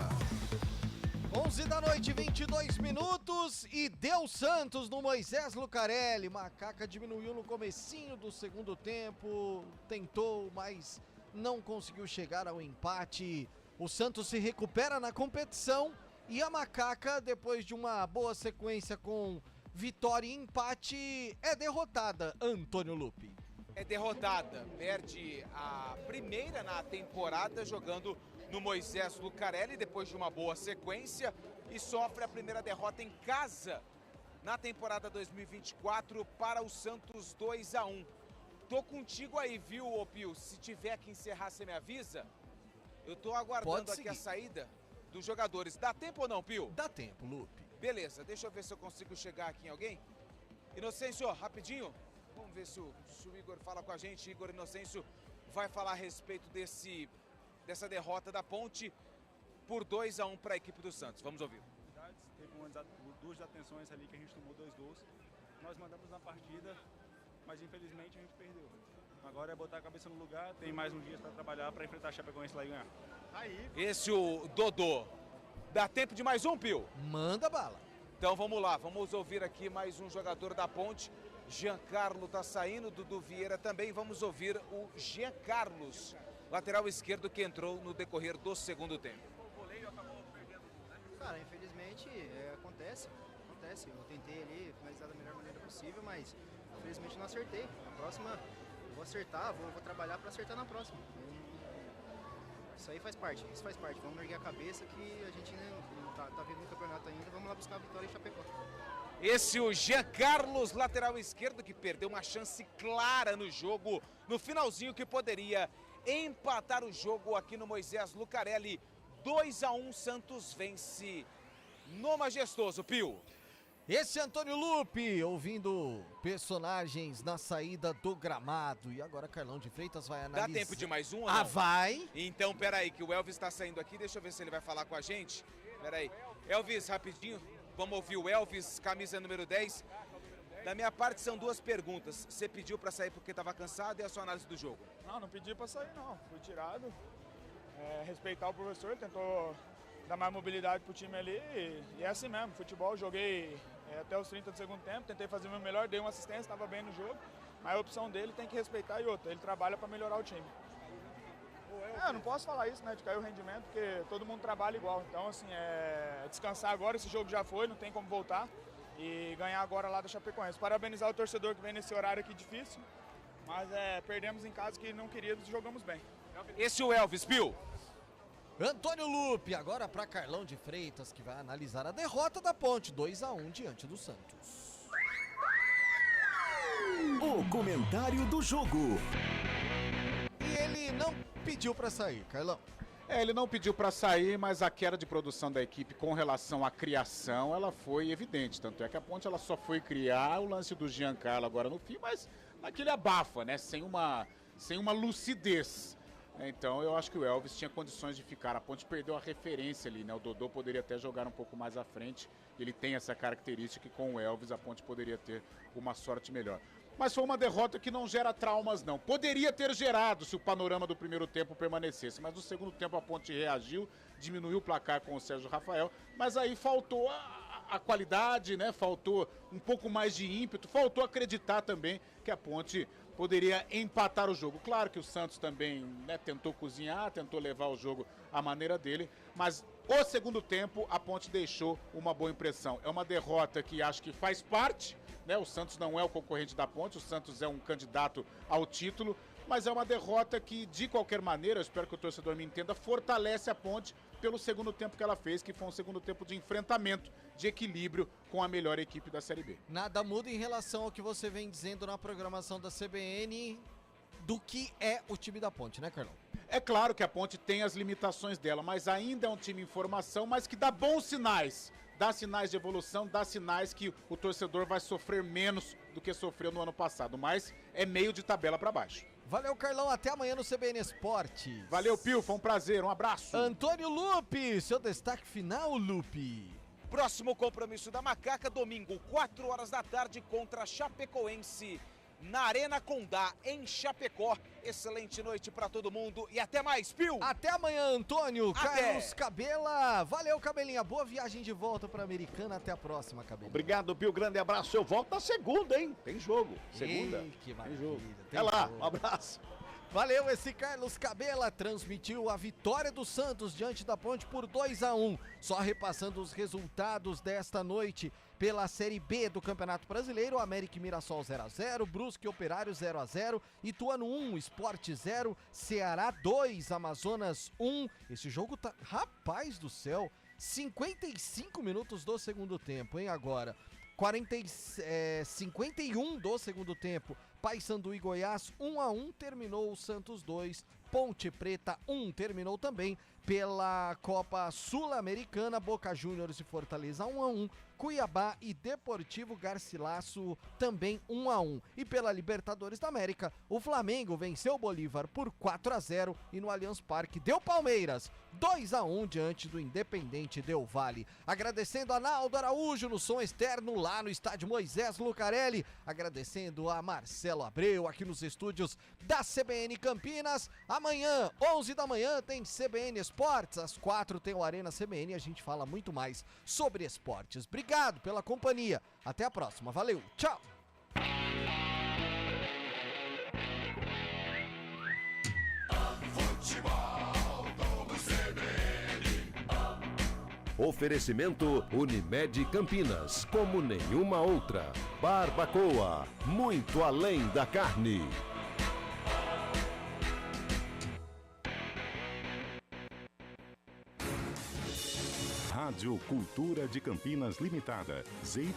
11 da noite, 22 minutos e deu Santos no Moisés Lucarelli. Macaca diminuiu no comecinho do segundo tempo, tentou, mas não conseguiu chegar ao empate. O Santos se recupera na competição e a Macaca, depois de uma boa sequência com vitória e empate, é derrotada. Antônio Lupi. É derrotada, perde a primeira na temporada jogando no Moisés Lucarelli depois de uma boa sequência e sofre a primeira derrota em casa na temporada 2024 para o Santos 2-1. Tô contigo aí, viu, ô Pio? Se tiver que encerrar, você me avisa. Eu tô aguardando aqui a saída dos jogadores. Dá tempo ou não, Pio? Dá tempo, Lupe. Beleza, deixa eu ver se eu consigo chegar aqui em alguém. Inocêncio, rapidinho. Vamos ver se o Igor fala com a gente. Igor Inocêncio vai falar a respeito dessa derrota da Ponte por 2-1 para a equipe do Santos. Vamos ouvir. Teve duas atenções ali que a gente tomou 2 gols. Nós mandamos na partida, mas infelizmente a gente perdeu. Agora é botar a cabeça no lugar, tem mais uns dias para trabalhar para enfrentar a Chapecoense lá e ganhar. Esse o Dodô. Dá tempo de mais um, Pio? Manda bala. Então vamos lá, vamos ouvir aqui mais um jogador da Ponte. Giancarlo tá saindo, Dudu Vieira também. Vamos ouvir o Jean Carlos, lateral esquerdo, que entrou no decorrer do segundo tempo. O goleiro acabou perdendo. Cara, infelizmente acontece. Eu tentei ali finalizar da melhor maneira possível, mas infelizmente não acertei. Na próxima eu vou acertar, vou trabalhar para acertar na próxima. Isso aí faz parte, Vamos erguer a cabeça que a gente não tá vendo no campeonato ainda. Vamos lá buscar a vitória em Chapecó. Esse o Jean Carlos, lateral esquerdo, que perdeu uma chance clara no jogo, no finalzinho, que poderia empatar o jogo aqui no Moisés Lucarelli. 2-1, Santos vence no Majestoso, Pio. Esse é Antônio Lupe, ouvindo personagens na saída do gramado. E agora Carlão de Freitas vai analisar. Dá tempo de mais um ou não? Vai. Então, peraí, que o Elvis está saindo aqui. Deixa eu ver se ele vai falar com a gente. Peraí. Elvis, rapidinho. Vamos ouvir o Elvis, camisa número 10. Da minha parte, são 2 perguntas. Você pediu para sair porque estava cansado e a sua análise do jogo? Não pedi para sair, não. Fui tirado. Respeitar o professor, tentou dar mais mobilidade pro time ali. E é assim mesmo, futebol, joguei até os 30 do segundo tempo, tentei fazer o meu melhor, dei uma assistência, estava bem no jogo. Mas a opção dele tem que respeitar e outra, ele trabalha para melhorar o time. Eu não posso falar isso, né, de cair o rendimento, porque todo mundo trabalha igual. Então, assim, descansar agora, esse jogo já foi, não tem como voltar. E ganhar agora lá da Chapecoense. Parabenizar o torcedor que vem nesse horário aqui difícil, mas perdemos em casa que não queríamos e jogamos bem. Esse é o Elvis, Pio. Antônio Lupe, agora para Carlão de Freitas, que vai analisar a derrota da Ponte, 2-1 diante do Santos. O comentário do jogo. E ele não pediu para sair, Carlão. Ele não pediu para sair, mas a queda de produção da equipe com relação à criação, ela foi evidente. Tanto é que a Ponte ela só foi criar o lance do Giancarlo agora no fim, mas naquele abafa, né? Sem uma lucidez. Então eu acho que o Elvis tinha condições de ficar. A Ponte perdeu a referência ali, né? O Dodô poderia até jogar um pouco mais à frente. Ele tem essa característica que com o Elvis a Ponte poderia ter uma sorte melhor. Mas foi uma derrota que não gera traumas, não. Poderia ter gerado se o panorama do primeiro tempo permanecesse, mas no segundo tempo a Ponte reagiu, diminuiu o placar com o Sérgio Rafael, mas aí faltou a qualidade, né? Faltou um pouco mais de ímpeto, faltou acreditar também que a Ponte poderia empatar o jogo. Claro que o Santos também, né, tentou cozinhar, tentou levar o jogo à maneira dele, mas o segundo tempo a Ponte deixou uma boa impressão. É uma derrota que acho que faz parte, né? O Santos não é o concorrente da Ponte, o Santos é um candidato ao título, mas é uma derrota que, de qualquer maneira, eu espero que o torcedor me entenda, fortalece a Ponte pelo segundo tempo que ela fez, que foi um segundo tempo de enfrentamento, de equilíbrio com a melhor equipe da Série B. Nada muda em relação ao que você vem dizendo na programação da CBN do que é o time da Ponte, né, Carlão? É claro que a Ponte tem as limitações dela, mas ainda é um time em formação, mas que dá bons sinais. Dá sinais de evolução, dá sinais que o torcedor vai sofrer menos do que sofreu no ano passado, mas é meio de tabela para baixo. Valeu, Carlão. Até amanhã no CBN Esportes. Valeu, Pio. Foi um prazer. Um abraço. Antônio Lupe, seu destaque final, Lupe. Próximo compromisso da Macaca, domingo, 4 horas da tarde, contra a Chapecoense, na Arena Condá, em Chapecó. Excelente noite pra todo mundo e até mais, Pio! Até amanhã, Antônio. Carlos Cabela. Valeu, Cabelinha. Boa viagem de volta pra Americana. Até a próxima, Cabelinha. Obrigado, Pio. Grande abraço. Eu volto na segunda, hein? Tem jogo. Segunda. Ei, que maravilha. Tem jogo. Tem Até lá. jogo. Um abraço. Valeu, esse Carlos Cabela transmitiu a vitória do Santos diante da Ponte por 2-1. Só repassando os resultados desta noite pela Série B do Campeonato Brasileiro: América e Mirassol 0-0, Brusque e Operário 0-0, Ituano 1, Sport 0, Ceará 2, Amazonas 1. Esse jogo tá, rapaz do céu, 55 minutos do segundo tempo, hein, agora. 51 do segundo tempo, Paysandu e Goiás 1-1, terminou o Santos 2, Ponte Preta 1, terminou também pela Copa Sul-Americana, Boca Juniors e Fortaleza 1-1, Cuiabá e Deportivo Garcilaso também 1-1. E pela Libertadores da América, o Flamengo venceu o Bolívar por 4-0 e no Allianz Parque deu Palmeiras 2-1 diante do Independente Del Valle. Agradecendo a Naldo Araújo no som externo lá no estádio Moisés Lucarelli, agradecendo a Marcelo Abreu aqui nos estúdios da CBN Campinas. Amanhã, 11 da manhã, tem CBN Esportes, às 4 tem o Arena CBN e a gente fala muito mais sobre esportes. Obrigado pela companhia. Até a próxima. Valeu. Tchau. Oferecimento Unimed Campinas, como nenhuma outra. Barbacoa, muito além da carne. Rádio Cultura de Campinas Limitada, ZYD